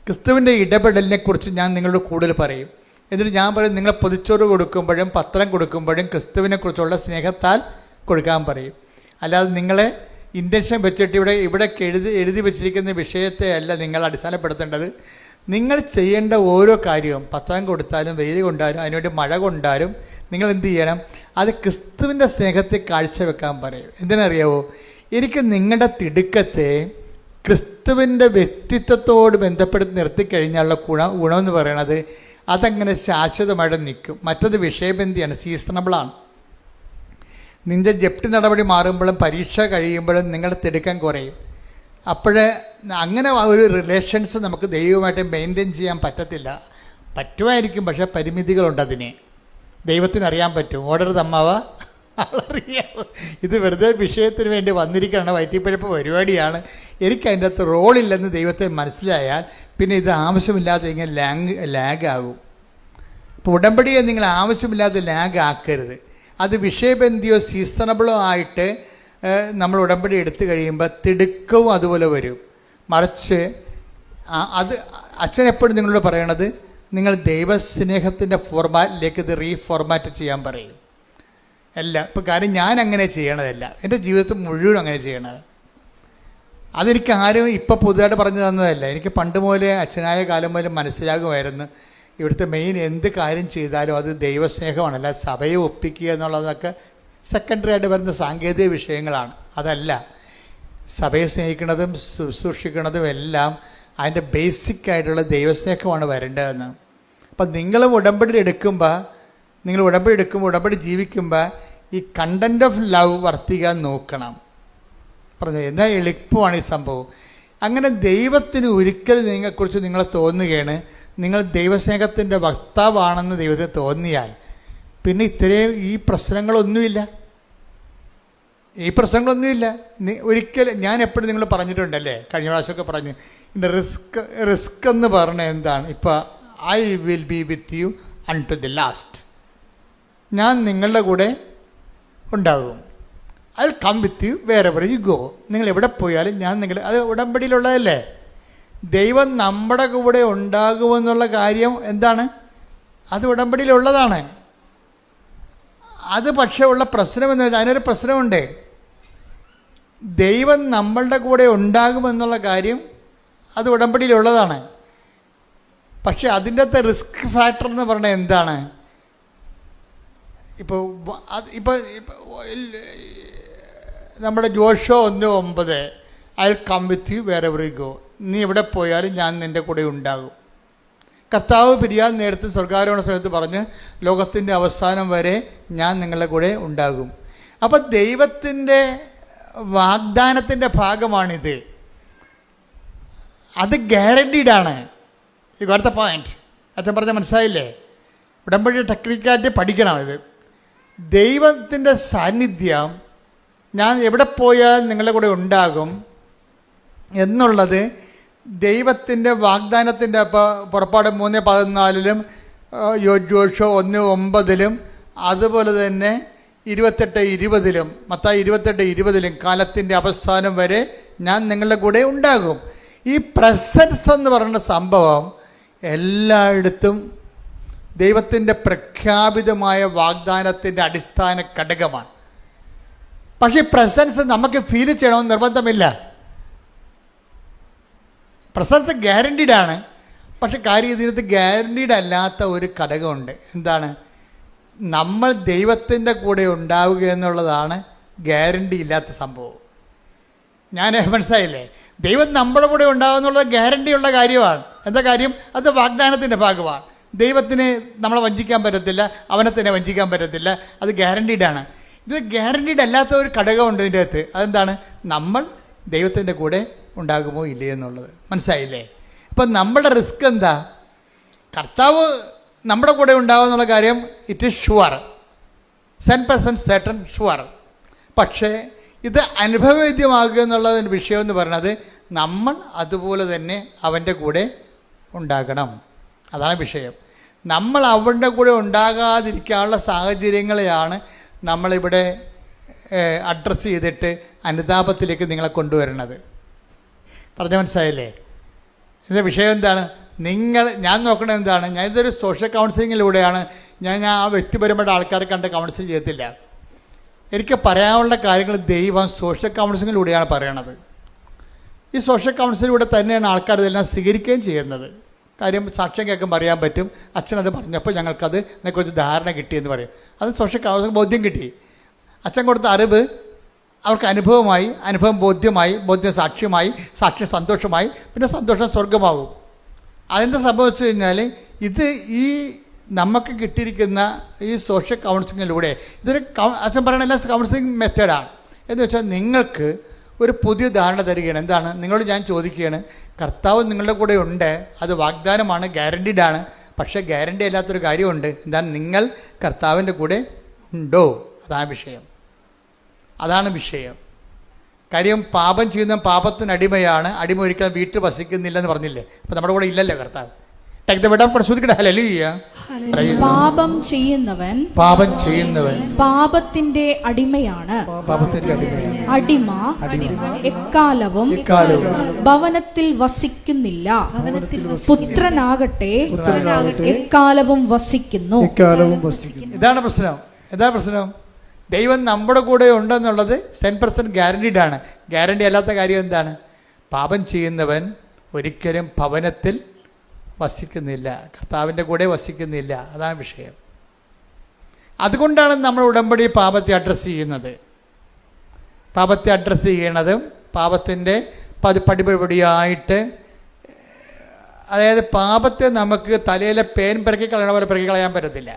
ക്രിസ്തുവിൻ്റെ ഇടപെടലിനെക്കുറിച്ച് ഞാൻ നിങ്ങളോട് കൂടുതൽ പറയും. എന്നിട്ട് ഞാൻ പറയും, നിങ്ങൾ പൊതിച്ചോറ് കൊടുക്കുമ്പോഴും പത്രം കൊടുക്കുമ്പോഴും ക്രിസ്തുവിനെക്കുറിച്ചുള്ള സ്നേഹത്താൽ കൊടുക്കാൻ പറയും. അല്ലാതെ നിങ്ങളെ ഇൻറ്റൻഷൻ വെച്ചിട്ട് ഇവിടെ എഴുതി വെച്ചിരിക്കുന്ന വിഷയത്തെ അല്ല നിങ്ങൾ അടിസ്ഥാനപ്പെടുത്തേണ്ടത്. നിങ്ങൾ ചെയ്യേണ്ട ഓരോ കാര്യവും, പത്രം കൊടുത്താലും വെയിൽ കൊണ്ടാലും അതിനുവേണ്ടി മഴ കൊണ്ടാലും നിങ്ങൾ എന്ത് ചെയ്യണം? അത് ക്രിസ്തുവിൻ്റെ സ്നേഹത്തെ കാഴ്ചവെക്കാൻ പറയും. എന്തിനറിയാവോ? എനിക്ക് നിങ്ങളുടെ തിടുക്കത്തെ ക്രിസ്തുവിൻ്റെ വ്യക്തിത്വത്തോട് ബന്ധപ്പെടുത്തി നിർത്തിക്കഴിഞ്ഞാലുള്ള ഗുണമെന്ന് പറയണത് അതങ്ങനെ ശാശ്വതമായിട്ട് നിൽക്കും. മറ്റത് വിഷയബന്ധിയാണ്, സീസണബിളാണ്. നിൻ്റെ ജപ്തി നടപടി മാറുമ്പോഴും പരീക്ഷ കഴിയുമ്പോഴും നിങ്ങളുടെ തിടുക്കം കുറയും. അപ്പോൾ അങ്ങനെ ഒരു റിലേഷൻസ് നമുക്ക് ദൈവമായിട്ട് മെയിൻറ്റെയിൻ ചെയ്യാൻ പറ്റത്തില്ല. പറ്റുമായിരിക്കും, പക്ഷേ പരിമിതികളുണ്ട്. അതിന് ദൈവത്തിനറിയാൻ പറ്റും. ഓർഡർ തമ്മാവ അറിയാം, ഇത് വെറുതെ വിഷയത്തിന് വേണ്ടി വന്നിരിക്കുകയാണ്, വയറ്റിപ്പഴപ്പ് പരിപാടിയാണ്, എനിക്ക് അതിൻ്റെ അകത്ത് റോളില്ലെന്ന് ദൈവത്തെ മനസ്സിലായാൽ പിന്നെ ഇത് ആവശ്യമില്ലാതെ ഇങ്ങനെ ലാഗാകും. ഇപ്പോൾ ഉടമ്പടിയെ നിങ്ങൾ ആവശ്യമില്ലാതെ ലാഗാക്കരുത്. അത് വിഷയബന്ധിയോ സീസണബിളോ ആയിട്ട് നമ്മൾ ഉടമ്പടി എടുത്തു കഴിയുമ്പോൾ തിടുക്കവും അതുപോലെ വരും. മറിച്ച് അത് അച്ഛൻ എപ്പോഴും നിങ്ങളോട് പറയണത്, നിങ്ങൾ ദൈവസ്നേഹത്തിൻ്റെ ഫോർമാറ്റിലേക്ക് ഇത് റീഫോർമാറ്റ് ചെയ്യാൻ പറയും. എല്ലാം ഇപ്പോൾ കാര്യം ഞാൻ അങ്ങനെ ചെയ്യണതല്ല, എൻ്റെ ജീവിതത്തിൽ മുഴുവൻ അങ്ങനെ ചെയ്യണത്. അതെനിക്ക് ആരും ഇപ്പം പുതുതായിട്ട് പറഞ്ഞു തന്നതല്ല. എനിക്ക് പണ്ട് മുതലേ അച്ഛനായ കാലം മുതലേ മനസ്സിലാകുമായിരുന്നു, ഇവിടുത്തെ മെയിൻ എന്ത് കാര്യം ചെയ്താലും അത് ദൈവസ്നേഹമാണ്. അല്ല സഭയെ ഒപ്പിക്കുക എന്നുള്ളതൊക്കെ സെക്കൻഡറി ആയിട്ട് വരുന്ന സാങ്കേതിക വിഷയങ്ങളാണ്. അതല്ല, സഭയെ സ്നേഹിക്കുന്നതും ശുശ്രൂഷിക്കുന്നതും എല്ലാം അതിൻ്റെ ബേസിക്കായിട്ടുള്ള ദൈവസ്നേഹമാണ് വരേണ്ടതെന്ന്. അപ്പം നിങ്ങളും ഉടമ്പടി എടുക്കുമ്പോൾ ഉടമ്പടി ജീവിക്കുമ്പോൾ ഈ കണ്ടൻറ് ഓഫ് ലവ് വർത്തിക്കാൻ നോക്കണം. പറഞ്ഞു എന്നാൽ എളുപ്പമാണ് ഈ സംഭവം. അങ്ങനെ ദൈവത്തിന് ഒരിക്കൽ നിങ്ങളെക്കുറിച്ച് നിങ്ങൾ തോന്നുകയാണ്, നിങ്ങൾ ദൈവസ്നേഹത്തിൻ്റെ വക്താവാണെന്ന് ദൈവത്തിന് തോന്നിയാൽ പിന്നെ ഇത്രയും ഈ പ്രശ്നങ്ങളൊന്നുമില്ല. ഒരിക്കൽ ഞാൻ എപ്പോഴും നിങ്ങൾ പറഞ്ഞിട്ടുണ്ടല്ലേ, കഴിഞ്ഞ പ്രാവശ്യമൊക്കെ പറഞ്ഞു, ഇതിൻ്റെ റിസ്ക് എന്ന് പറഞ്ഞാൽ എന്താണ്? ഇപ്പോൾ I will be with you unto the last. ഞാൻ നിങ്ങളുടെ കൂടെ ഉണ്ടാകും. I will come with you wherever you go. നിങ്ങൾ എവിടെ പോയാലും ഞാൻ അത് ഉടമ്പടിയിലുള്ളതല്ലേ. ദൈവം നമ്മുടെ കൂടെ ഉണ്ടാകുമെന്നുള്ള കാര്യം എന്താണ്? അത് ഉടമ്പടിയിലുള്ളതാണ്. അത് പക്ഷേ ഉള്ള പ്രശ്നമെന്ന് വെച്ചാൽ അതിനൊരു പ്രശ്നമുണ്ട്. ദൈവം നമ്മളുടെ കൂടെ ഉണ്ടാകുമെന്നുള്ള കാര്യം അത് ഉടമ്പടിയിലുള്ളതാണ്. പക്ഷെ അതിൻ്റെ അകത്ത് റിസ്ക് ഫാക്ടർ എന്ന് പറഞ്ഞാൽ എന്താണ്? ഇപ്പോൾ നമ്മുടെ ജോഷോ 1:9 I will come with you wherever you go. നീ എവിടെ പോയാലും ഞാൻ നിൻ്റെ കൂടെ ഉണ്ടാകും. കർത്താവ് പിരിയാൻ നേരത്ത് സ്വർഗ്ഗാരോഹണ സമയത്ത് പറഞ്ഞ് ലോകത്തിൻ്റെ അവസാനം വരെ ഞാൻ നിങ്ങളുടെ കൂടെ ഉണ്ടാകും. അപ്പം ദൈവത്തിൻ്റെ വാഗ്ദാനത്തിൻ്റെ ഭാഗമാണിത്. അത് ഗ്യാരണ്ടീഡാണ്. You got the point. അച്ഛൻ പറഞ്ഞാൽ മനസ്സിലായില്ലേ? ഉടമ്പടി ടെക്നിക്കായിട്ട് പഠിക്കണം. ഇത് ദൈവത്തിൻ്റെ സാന്നിധ്യം ഞാൻ എവിടെ പോയാൽ നിങ്ങളുടെ കൂടെ ഉണ്ടാകും എന്നുള്ളത് ദൈവത്തിൻ്റെ വാഗ്ദാനത്തിൻ്റെ പുറപ്പാട് 3:14 ജോഷുവ 1:9 അതുപോലെ തന്നെ 28:20 മത്തായി 28:20 കാലത്തിൻ്റെ അവസാനം വരെ ഞാൻ നിങ്ങളുടെ കൂടെ ഉണ്ടാകും. ഈ പ്രസൻസ് എന്ന് പറയുന്ന സംഭവം എല്ലായിടത്തും ദൈവത്തിൻ്റെ പ്രഖ്യാപിതമായ വാഗ്ദാനത്തിൻ്റെ അടിസ്ഥാന ഘടകമാണ്. പക്ഷേ ഈ പ്രസൻസ് നമുക്ക് ഫീൽ ചെയ്യണമെന്ന് നിർബന്ധമില്ല. പ്രസൻസ് ഗ്യാരണ്ടീഡാണ്. പക്ഷെ കാര്യം ഇതിനകത്ത് ഗ്യാരണ്ടീഡ് അല്ലാത്ത ഒരു ഘടകമുണ്ട്. എന്താണ്? നമ്മൾ ദൈവത്തിൻ്റെ കൂടെ ഉണ്ടാവുക എന്നുള്ളതാണ് ഗ്യാരണ്ടി ഇല്ലാത്ത സംഭവം. ഞാൻ മനസ്സിലായില്ലേ? ദൈവം നമ്മുടെ കൂടെ ഉണ്ടാവുക എന്നുള്ളത് ഗ്യാരണ്ടിയുള്ള കാര്യമാണ്. എന്താ കാര്യം? അത് വാഗ്ദാനത്തിൻ്റെ ഭാഗമാണ്. ദൈവത്തിന് നമ്മളെ വഞ്ചിക്കാൻ പറ്റത്തില്ല, അവനെ തന്നെ വഞ്ചിക്കാൻ പറ്റത്തില്ല. അത് ഗ്യാരണ്ടീഡാണ്. ഇത് ഗ്യാരണ്ടീഡ് അല്ലാത്ത ഒരു ഘടകമുണ്ട് ഇതിൻ്റെ അകത്ത്. അതെന്താണ്? നമ്മൾ ദൈവത്തിൻ്റെ കൂടെ ഉണ്ടാകുമോ ഇല്ലേ എന്നുള്ളത്. മനസ്സിലായില്ലേ? അപ്പം നമ്മളുടെ റിസ്ക് എന്താ? കർത്താവ് നമ്മുടെ കൂടെ ഉണ്ടാകുമെന്നുള്ള കാര്യം it is sure, 100% certain sure. പക്ഷേ ഇത് അനുഭവവേദ്യമാകുക എന്നുള്ള വിഷയം എന്ന് പറയുന്നത് നമ്മൾ അതുപോലെ തന്നെ അവൻ്റെ കൂടെ ഉണ്ടാകണം. അതാണ് വിഷയം. നമ്മൾ അവൻ്റെ കൂടെ ഉണ്ടാകാതിരിക്കാനുള്ള സാഹചര്യങ്ങളെയാണ് നമ്മളിവിടെ അഡ്രസ്സ് ചെയ്തിട്ട് അനുതാപത്തിലേക്ക് നിങ്ങളെ കൊണ്ടുവരുന്നത്. പറഞ്ഞ മനസ്സിലായില്ലേ? ഇതിൻ്റെ വിഷയം എന്താണ്? ഞാൻ നോക്കണത് എന്താണ്? ഞാൻ ഇതൊരു സോഷ്യൽ കൗൺസിലിങ്ങിലൂടെയാണ്. ഞാൻ ആ വ്യക്തിപരമായിട്ട് ആൾക്കാരെ കണ്ട് കൗൺസിൽ ചെയ്യത്തില്ല. എനിക്ക് പറയാനുള്ള കാര്യങ്ങൾ ദൈവം സോഷ്യൽ കൗൺസിലിങ്ങിലൂടെയാണ് പറയണത്. ഈ സോഷ്യൽ കൗൺസിലിലൂടെ തന്നെയാണ് ആൾക്കാർ ഇതെല്ലാം സ്വീകരിക്കുകയും ചെയ്യുന്നത്. കാര്യം സാക്ഷ്യം കേൾക്കുമ്പോൾ അറിയാൻ പറ്റും, അച്ഛനത് പറഞ്ഞപ്പോൾ ഞങ്ങൾക്കത് അതിനെക്കുറിച്ച് ധാരണ കിട്ടിയെന്ന് പറയും. അത് സോഷ്യൽ കൗൺസിലിംഗ് ബോധ്യം കിട്ടി. അച്ഛൻ കൊടുത്ത അറിവ് അവർക്ക് അനുഭവമായി, അനുഭവം ബോധ്യമായി, ബോധ്യം സാക്ഷ്യമായി, സാക്ഷ്യം സന്തോഷമായി, പിന്നെ സന്തോഷം സ്വർഗമാവും. അതെന്താ സംഭവിച്ചു കഴിഞ്ഞാൽ ഇത് ഈ നമുക്ക് കിട്ടിയിരിക്കുന്ന ഈ സോഷ്യൽ കൗൺസിലിങ്ങിലൂടെ ഇതൊരു അച്ഛൻ പറയുന്ന എല്ലാ കൗൺസിലിംഗ് മെത്തേഡാണ്. എന്ന് വെച്ചാൽ നിങ്ങൾക്ക് ഒരു പുതിയ ധാരണ തരികയാണ്. എന്താണ്? നിങ്ങളോട് ഞാൻ ചോദിക്കുകയാണ്, കർത്താവ് നിങ്ങളുടെ കൂടെ ഉണ്ട്, അത് വാഗ്ദാനമാണ്, ഗ്യാരണ്ടീഡാണ്. പക്ഷേ ഗ്യാരണ്ടി അല്ലാത്തൊരു കാര്യമുണ്ട്. എന്താണ്? നിങ്ങൾ കർത്താവിൻ്റെ കൂടെ ഉണ്ടോ? അതാണ് വിഷയം. അതാണ് വിഷയം. കാര്യം പാപം ചെയ്യുന്ന പാപത്തിന് അടിമയാണ്, അടിമ ഒരിക്കലും വീട്ടിൽ വസിക്കുന്നില്ലെന്ന് പറഞ്ഞില്ലേ? അപ്പം നമ്മുടെ കൂടെ ഇല്ലല്ലോ കർത്താവ്. പാപം ചെയ്യുന്നവൻ പാപത്തിന്റെ അടിമയാണ്. അടിമ എക്കാലവും ഭവനത്തിൽ വസിക്കുന്നില്ല. പുത്രനാകട്ടെ എക്കാലവും വസിക്കുന്നു. ഇതാണ് പ്രശ്നം. എന്താ പ്രശ്നം? ദൈവം നമ്മുടെ കൂടെ ഉണ്ടെന്നുള്ളത് 100% ഗ്യാരണ്ടീഡാണ്. ഗ്യാരണ്ടി അല്ലാത്ത കാര്യം എന്താണ്? പാപം ചെയ്യുന്നവൻ ഒരിക്കലും ഭവനത്തിൽ വസിക്കുന്നില്ല, കർത്താവിൻ്റെ കൂടെ വസിക്കുന്നില്ല. അതാണ് വിഷയം. അതുകൊണ്ടാണ് നമ്മൾ ഉടമ്പടി പാപത്തെ അഡ്രസ്സ് ചെയ്യുന്നത്. പാപത്തെ അഡ്രസ്സ് ചെയ്യണതും പാപത്തിൻ്റെ പടിപടിയായിട്ട്, അതായത് പാപത്തെ നമുക്ക് തലയിലെ പേൻ പിറക്കി കളയണ പോലെ പിറക്കി കളയാൻ പറ്റത്തില്ല.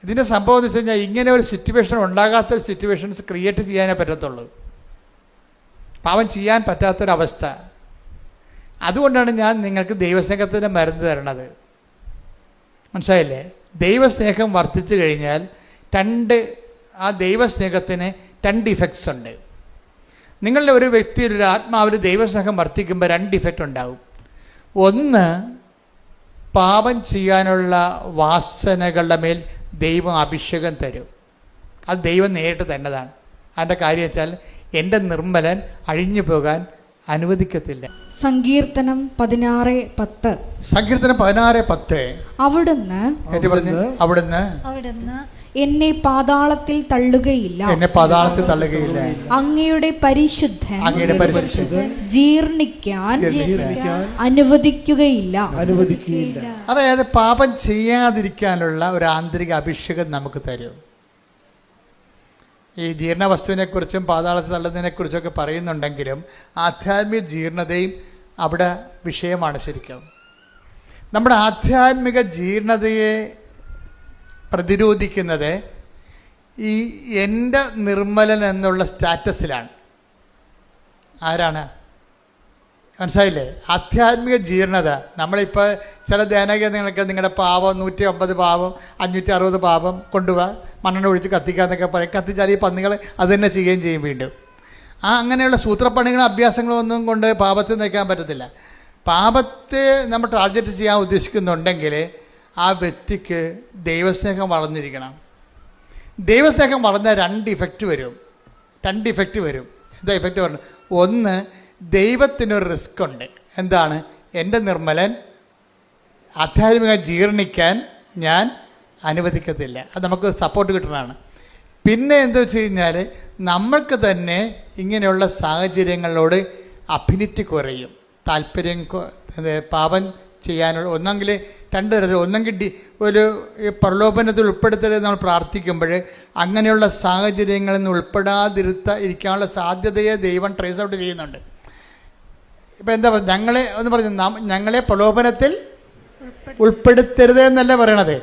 ഇതിൻ്റെ സംഭവം എന്ന് വെച്ച് കഴിഞ്ഞാൽ ഇങ്ങനെ ഒരു സിറ്റുവേഷൻ ഉണ്ടാകാത്ത സിറ്റുവേഷൻസ് ക്രിയേറ്റ് ചെയ്യാനേ പറ്റത്തുള്ളൂ. പാപം ചെയ്യാൻ പറ്റാത്തൊരവസ്ഥ. അതുകൊണ്ടാണ് ഞാൻ നിങ്ങൾക്ക് ദൈവസ്നേഹത്തിൻ്റെ മരുന്ന് തരണത്. മനസ്സിലായില്ലേ? ദൈവസ്നേഹം വർദ്ധിച്ചു കഴിഞ്ഞാൽ ആ ദൈവസ്നേഹത്തിന് 2 ഇഫക്ട്സ് ഉണ്ട്. നിങ്ങളുടെ ഒരു വ്യക്തി, ഒരു ആത്മാവിൽ ദൈവസ്നേഹം വർദ്ധിക്കുമ്പോൾ 2 ഇഫക്റ്റ് ഉണ്ടാവും. ഒന്ന്, പാപം ചെയ്യാനുള്ള വാസനകളുടെ മേൽ ദൈവം അഭിഷേകം തരും. അത് ദൈവം നേരിട്ട് തന്നതാണ്. അതിൻ്റെ കാര്യം വെച്ചാൽ എൻ്റെ നിർമ്മലൻ അഴിഞ്ഞു പോകാൻ അനുവദിക്കത്തില്ല. സങ്കീർത്തനം 16:10. സങ്കീർത്തനം 16:10. അവിടുന്ന് എന്നെ പാതാളത്തിൽ തള്ളുകയില്ല. അങ്ങയുടെ പരിശുദ്ധൻ ജീർണിക്കാൻ അനുവദിക്കുകയില്ല. അതായത് പാപം ചെയ്യാതിരിക്കാനുള്ള ഒരു ആന്തരിക അഭിഷേകം നമുക്ക് തരും. ഈ ജീർണവസ്തുവിനെക്കുറിച്ചും പാതാളത്തിൽ തള്ളുന്നതിനെക്കുറിച്ചൊക്കെ പറയുന്നുണ്ടെങ്കിലും ആധ്യാത്മിക ജീർണതയും അവിടെ വിഷയമാണ്. ശരിക്കും നമ്മുടെ ആധ്യാത്മിക ജീർണതയെ പ്രതിരോധിക്കുന്നത് ഈ എൻ്റെ നിർമ്മലൻ എന്നുള്ള സ്റ്റാറ്റസിലാണ്. ആരാണ്? മനസ്സിലായില്ലേ? ആധ്യാത്മിക ജീർണത. നമ്മളിപ്പോൾ ചില ധ്യാനകേന്ദ്രങ്ങളൊക്കെ നിങ്ങളുടെ പാപം 150 പാപം 560 പാപം കൊണ്ടുപോവാ, മണ്ണെണ്ണ ഒഴിച്ച് കത്തിക്കാന്നൊക്കെ പറയും. കത്തിച്ചാൽ ഈ പന്നികൾ അത് തന്നെ ചെയ്യുകയും ചെയ്യും വീണ്ടും. അങ്ങനെയുള്ള സൂത്രപ്പണികളും അഭ്യാസങ്ങളും ഒന്നും കൊണ്ട് പാപത്തെ നയിക്കാൻ പറ്റത്തില്ല. പാപത്തെ നമ്മൾ ടാർഗറ്റ് ചെയ്യാൻ ഉദ്ദേശിക്കുന്നുണ്ടെങ്കിൽ ആ വ്യക്തിക്ക് ദൈവസ്നേഹം വളർന്നിരിക്കണം. ദൈവസ്നേഹം വളർന്നാൽ 2 ഇഫക്റ്റ് വരും. എന്താ ഇഫക്റ്റ് വരുന്നത്? ഒന്ന്, ദൈവത്തിനൊരു റിസ്ക് ഉണ്ട്. എന്താണ്? എൻ്റെ നിർമ്മലൻ ആധ്യാത്മിക ജീർണിക്കാൻ ഞാൻ അനുവദിക്കത്തില്ല. അത് നമുക്ക് സപ്പോർട്ട് കിട്ടുന്നതാണ്. പിന്നെ എന്താ വെച്ച് കഴിഞ്ഞാൽ നമ്മൾക്ക് തന്നെ ഇങ്ങനെയുള്ള സാഹചര്യങ്ങളോട് അഫിനിറ്റി കുറയും, താല്പര്യം. പാപം ചെയ്യാനുള്ള ഒന്നെങ്കിൽ 2 തരത്തിൽ, ഒന്നെങ്കിൽ ഒരു പ്രലോഭനത്തിൽ ഉൾപ്പെടുത്തരുത് നമ്മൾ പ്രാർത്ഥിക്കുമ്പോൾ അങ്ങനെയുള്ള സാഹചര്യങ്ങളിൽ നിന്ന് ഇരിക്കാനുള്ള സാധ്യതയെ ദൈവം ട്രേസ് ഔട്ട് ചെയ്യുന്നുണ്ട്. ഇപ്പം എന്താ ഞങ്ങളെ പ്രലോഭനത്തിൽ ഉൾപ്പെടുത്തരുത് എന്നല്ല പറയണത്.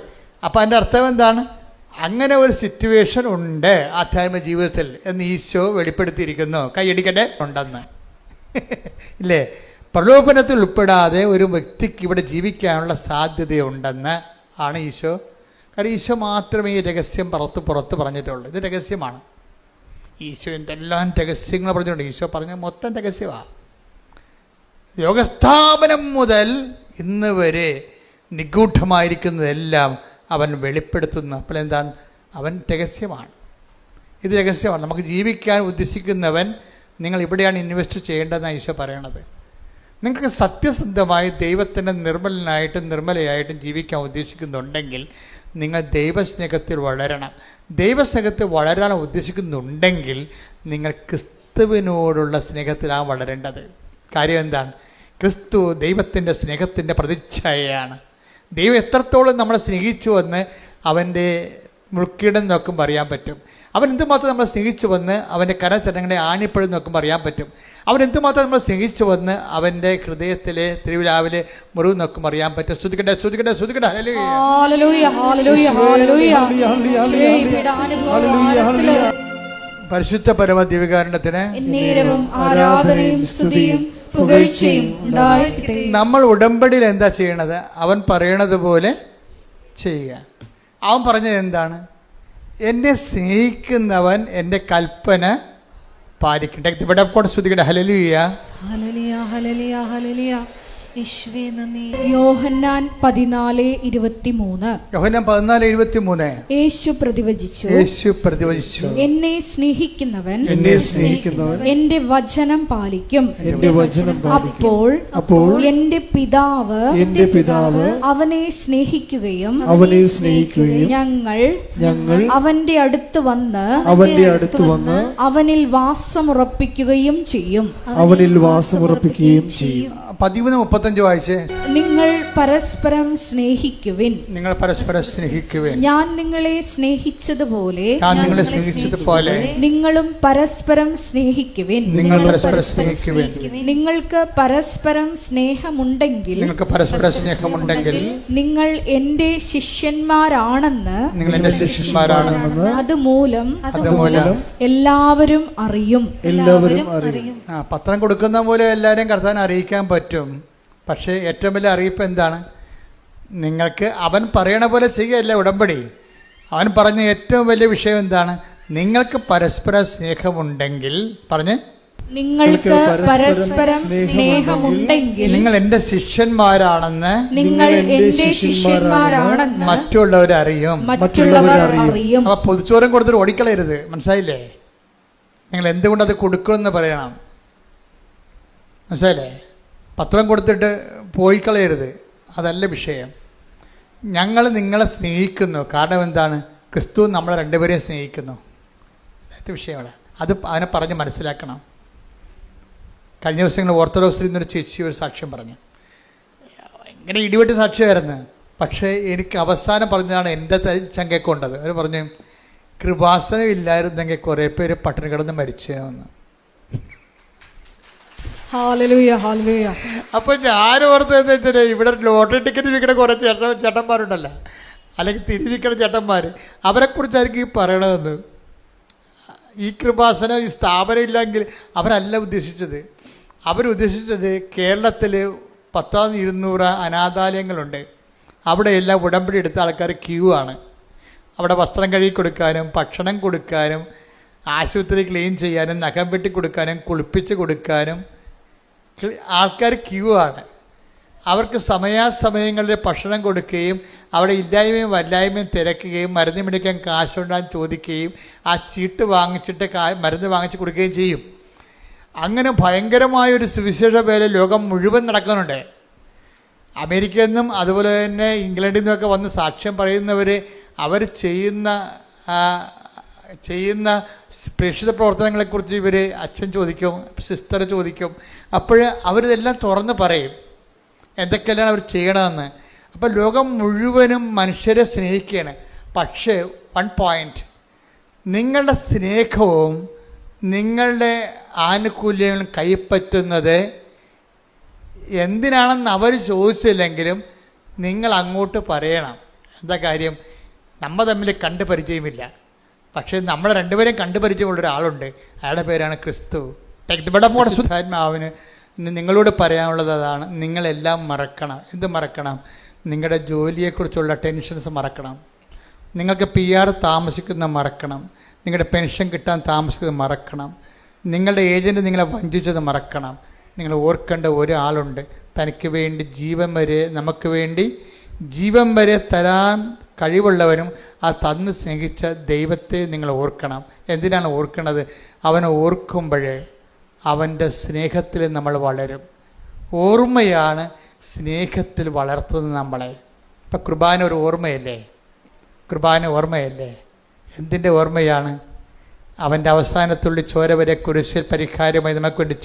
അപ്പം അതിൻ്റെ അർത്ഥം എന്താണ്? അങ്ങനെ ഒരു സിറ്റുവേഷൻ ഉണ്ട് ആധ്യാത്മിക ജീവിതത്തിൽ എന്ന് ഈശോ വെളിപ്പെടുത്തിയിരിക്കുന്നു. കൈയടിക്കട്ടെ, ഉണ്ടെന്ന്. ഇല്ലേ? പ്രലോഭനത്തിൽ ഉൾപ്പെടാതെ ഒരു വ്യക്തിക്ക് ഇവിടെ ജീവിക്കാനുള്ള സാധ്യതയുണ്ടെന്ന് ആണ് ഈശോ. കാരണം ഈശോ മാത്രമേ ഈ രഹസ്യം പുറത്ത് പറഞ്ഞിട്ടുള്ളൂ. ഇത് രഹസ്യമാണ്. ഈശോ എന്തെല്ലാം രഹസ്യങ്ങൾ പറഞ്ഞിട്ടുണ്ട്. ഈശോ പറഞ്ഞ മൊത്തം രഹസ്യമാണ്. ലോകസ്ഥാപനം മുതൽ ഇന്ന് വരെ നിഗൂഢമായിരിക്കുന്നതെല്ലാം അവൻ വെളിപ്പെടുത്തുന്നു. അപ്പോൾ എന്താണ്? അവൻ രഹസ്യമാണ്. ഇത് രഹസ്യമാണ്. നമുക്ക് ജീവിക്കാൻ ഉദ്ദേശിക്കുന്നവൻ നിങ്ങൾ ഇവിടെയാണ് ഇൻവെസ്റ്റ് ചെയ്യേണ്ടതെന്നാണ് ഈശോ പറയണത്. നിങ്ങൾക്ക് സത്യസന്ധമായി ദൈവത്തിൻ്റെ നിർമ്മലയായിട്ടും ജീവിക്കാൻ ഉദ്ദേശിക്കുന്നുണ്ടെങ്കിൽ നിങ്ങൾ ദൈവസ്നേഹത്തിൽ വളരണം. ദൈവസ്നേഹത്തിൽ വളരാൻ ഉദ്ദേശിക്കുന്നുണ്ടെങ്കിൽ നിങ്ങൾ ക്രിസ്തുവിനോടുള്ള സ്നേഹത്തിലാണ് വളരേണ്ടത്. കാര്യം എന്താണ്? ക്രിസ്തു ദൈവത്തിൻ്റെ സ്നേഹത്തിൻ്റെ പ്രതിച്ഛായയാണ്. ദൈവം എത്രത്തോളം നമ്മളെ സ്നേഹിച്ചുവെന്ന് അവൻ്റെ മുൾക്കിടം നോക്കുമ്പോൾ അറിയാൻ പറ്റും. അവൻ എന്തുമാത്രം നമ്മളെ സ്നേഹിച്ചു വന്ന് അവൻ്റെ കരചരണങ്ങളെ ആണിപ്പഴും നോക്കുമ്പോൾ അറിയാൻ പറ്റും. അവൻ എന്തുമാത്രം നമ്മളെ സ്നേഹിച്ചു വന്ന് അവൻ്റെ ഹൃദയത്തിലെ തിരുവിലാവിലെ മുറിവ് നോക്കുമ്പോൾ അറിയാൻ പറ്റും. ശ്രുതിക്കട്ടെ, ശ്രുതിക്കട്ടെ, ശ്രുതിക്കട്ടെ. പരിശുദ്ധ പരമ ദിവ്യകാരുണ്യത്തിന് ആരാധനയും സ്തുതിയും പുകഴ്ചയും ഉണ്ടായിരിക്കട്ടെ. നമ്മൾ ഉടമ്പടിയിൽ എന്താ ചെയ്യണത്? അവൻ പറയണത് പോലെ ചെയ്യുക. അവൻ പറഞ്ഞത് എന്താണ്? എന്നെ സ്നേഹിക്കുന്നവൻ എൻ്റെ കൽപ്പന പാലിക്കട്ടെ. ഇവിടെ കൂടെ ശ്രുതിക്കട്ടെ. Hallelujah, hallelujah, hallelujah, hallelujah. യേശുവേ നന്ദി. യോഹന്നാൻ 14:23. യോഹന്നാൻ 14:23. യേശു പ്രതിവചിച്ചു, എന്നെ സ്നേഹിക്കുന്നവൻ എന്റെ വചനം പാലിക്കും. അപ്പോൾ എന്റെ പിതാവ് അവനെ സ്നേഹിക്കുകയും ഞങ്ങൾ അവന്റെ അടുത്ത് വന്ന് അവനിൽ വാസമുറപ്പിക്കുകയും ചെയ്യും. 13:35 വായിച്ചേ. നിങ്ങൾ പരസ്പരം സ്നേഹിക്കുവിൻ. ഞാൻ നിങ്ങളെ സ്നേഹിച്ചതുപോലെ നിങ്ങളും പരസ്പരം സ്നേഹിക്കുവിൻ. നിങ്ങൾക്ക് പരസ്പരം സ്നേഹമുണ്ടെങ്കിൽ നിങ്ങൾ എന്റെ ശിഷ്യന്മാരാണെന്ന് അതുമൂലം എല്ലാവരും അറിയും. പത്രം കൊടുക്കുന്ന പോലെ എല്ലാവരും കർത്താൻ അറിയിക്കാൻ പറ്റും. പക്ഷേ ഏറ്റവും വലിയ അറിയിപ്പ് എന്താണ്? നിങ്ങൾക്ക് അവൻ പറയണ പോലെ ചെയ്യുകയല്ല ഉടമ്പടി. അവൻ പറഞ്ഞ ഏറ്റവും വലിയ വിഷയം എന്താണ്? നിങ്ങൾക്ക് പരസ്പര സ്നേഹമുണ്ടെങ്കിൽ നിങ്ങൾക്ക് പരസ്പരം സ്നേഹമുണ്ടെങ്കിൽ നിങ്ങൾ എൻ്റെ ശിഷ്യന്മാരാണെന്ന് മറ്റുള്ളവർ അറിയും. അപ്പൊ പൊതുച്ചോറും കൊടുത്തിട്ട് ഓടിക്കളയരുത്. മനസ്സിലായില്ലേ? നിങ്ങൾ എന്തുകൊണ്ടത് കൊടുക്കുമെന്ന് പറയണം. മനസ്സിലായില്ലേ? പത്രം കൊടുത്തിട്ട് പോയി കളയരുത്. അതല്ല വിഷയം. ഞങ്ങൾ നിങ്ങളെ സ്നേഹിക്കുന്നു. കാരണം എന്താണ്? ക്രിസ്തു നമ്മളെ രണ്ടുപേരെയും സ്നേഹിക്കുന്നു. അത് വിഷയമാണ്. അവനെ പറഞ്ഞ് മനസ്സിലാക്കണം. കഴിഞ്ഞ ദിവസങ്ങൾ ഓർത്തഡോക്സിൽ നിന്നൊരു ചേച്ചി ഒരു സാക്ഷ്യം പറഞ്ഞു. ഭയങ്കര ഇടിവെട്ട് സാക്ഷ്യമായിരുന്നു. പക്ഷേ എനിക്ക് അവസാനം പറഞ്ഞതാണ് എൻ്റെ ചങ്കക്കൊണ്ടത്. അവർ പറഞ്ഞു, കൃപാസനം ഇല്ലായിരുന്നെങ്കിൽ കുറേ പേര് പട്ടിണി കിടന്ന് മരിച്ചതെന്ന്. അപ്പൊ ഞാൻ ഓർത്തതെന്ന് വെച്ചാൽ ഇവിടെ ലോട്ടറി ടിക്കറ്റ് വിൽക്കണ കുറേ ചേട്ടന്മാരുണ്ടല്ലോ, അല്ലെങ്കിൽ തിരിവിക്കണ ചേട്ടന്മാർ, അവരെക്കുറിച്ചായിരിക്കും ഈ പറയണതെന്ന്. ഈ കൃപാസനം, ഈ സ്ഥാപനം ഇല്ലെങ്കിൽ അവരല്ല ഉദ്ദേശിച്ചത്. അവരുദ്ദേശിച്ചത് കേരളത്തിൽ 10,200 അനാഥാലയങ്ങളുണ്ട്. അവിടെയെല്ലാം ഉടമ്പടി എടുത്ത ആൾക്കാർ ക്യൂ ആണ്. അവിടെ വസ്ത്രം കഴുകി കൊടുക്കാനും ഭക്ഷണം കൊടുക്കാനും ആശുപത്രി ക്ലീൻ ചെയ്യാനും നഖം വെട്ടി കൊടുക്കാനും കുളിപ്പിച്ച് കൊടുക്കാനും ആൾക്കാർ ക്യൂ ആണ്. അവർക്ക് സമയാസമയങ്ങളിൽ ഭക്ഷണം കൊടുക്കുകയും അവിടെ ഇല്ലായ്മയും വല്ലായ്മയും തിരക്കുകയും മരുന്ന് മേടിക്കാൻ കാശുണ്ടാൻ ചോദിക്കുകയും ആ ചീട്ട് വാങ്ങിച്ചിട്ട് മരുന്ന് വാങ്ങിച്ച് കൊടുക്കുകയും ചെയ്യും. അങ്ങനെ ഭയങ്കരമായൊരു സുവിശേഷ പേര് ലോകം മുഴുവൻ നടക്കുന്നുണ്ട്. അമേരിക്കയിൽ നിന്നും അതുപോലെ തന്നെ ഇംഗ്ലണ്ടിൽ നിന്നൊക്കെ വന്ന് സാക്ഷ്യം പറയുന്നവർ അവർ ചെയ്യുന്ന പ്രേക്ഷിത പ്രവർത്തനങ്ങളെക്കുറിച്ച് ഇവർ അച്ഛൻ ചോദിക്കും, സിസ്റ്റർ ചോദിക്കും. അപ്പോൾ അവരിതെല്ലാം തുറന്ന് പറയും എന്തൊക്കെയാണ് അവർ ചെയ്യണമെന്ന്. അപ്പോൾ ലോകം മുഴുവനും മനുഷ്യരെ സ്നേഹിക്കുകയാണ്. പക്ഷേ വൺ പോയിൻ്റ്, നിങ്ങളുടെ സ്നേഹവും നിങ്ങളുടെ ആനുകൂല്യങ്ങളും കൈപ്പറ്റുന്നത് എന്തിനാണെന്ന് അവർ ചോദിച്ചില്ലെങ്കിലും നിങ്ങൾ അങ്ങോട്ട് പറയണം. എന്താ കാര്യം? നമ്മൾ തമ്മിൽ കണ്ടു പരിചയമില്ല, പക്ഷേ നമ്മൾ രണ്ടുപേരെയും കണ്ടു പരിചയമുള്ള ഒരാളുണ്ട്. അയാളുടെ പേരാണ് ക്രിസ്തു. ശുദ്ധാത്മാവിന് നിങ്ങളോട് പറയാനുള്ളത് അതാണ്. നിങ്ങളെല്ലാം മറക്കണം. എന്ത് മറക്കണം? നിങ്ങളുടെ ജോലിയെക്കുറിച്ചുള്ള ടെൻഷൻസ് മറക്കണം. നിങ്ങൾക്ക് PR താമസിക്കുന്ന മറക്കണം. നിങ്ങളുടെ പെൻഷൻ കിട്ടാൻ താമസിക്കുന്നത് മറക്കണം. നിങ്ങളുടെ ഏജൻറ്റ് നിങ്ങളെ വഞ്ചിച്ചത് മറക്കണം. നിങ്ങൾ ഓർക്കേണ്ട ഒരാളുണ്ട്, തനിക്ക് വേണ്ടി ജീവൻ വരെ, നമുക്ക് വേണ്ടി ജീവൻ വരെ തരാൻ കഴിവുള്ളവനും ആ തന്ന് സ്നേഹിച്ച ദൈവത്തെ നിങ്ങൾ ഓർക്കണം. എന്തിനാണ് ഓർക്കണത്? അവനെ ഓർക്കുമ്പോഴേ അവൻ്റെ സ്നേഹത്തിൽ നമ്മൾ വളരും. ഓർമ്മയാണ് സ്നേഹത്തിൽ വളർത്തുന്നത് നമ്മളെ. ഇപ്പം കുർബാന ഒരു ഓർമ്മയല്ലേ? കുർബാന ഓർമ്മയല്ലേ? എന്തിൻ്റെ ഓർമ്മയാണ്? അവൻ്റെ അവസാനത്തുള്ളി ചോര വരെ കുരിശിൽ പരിഹാരമായി നമുക്ക് വേണ്ടി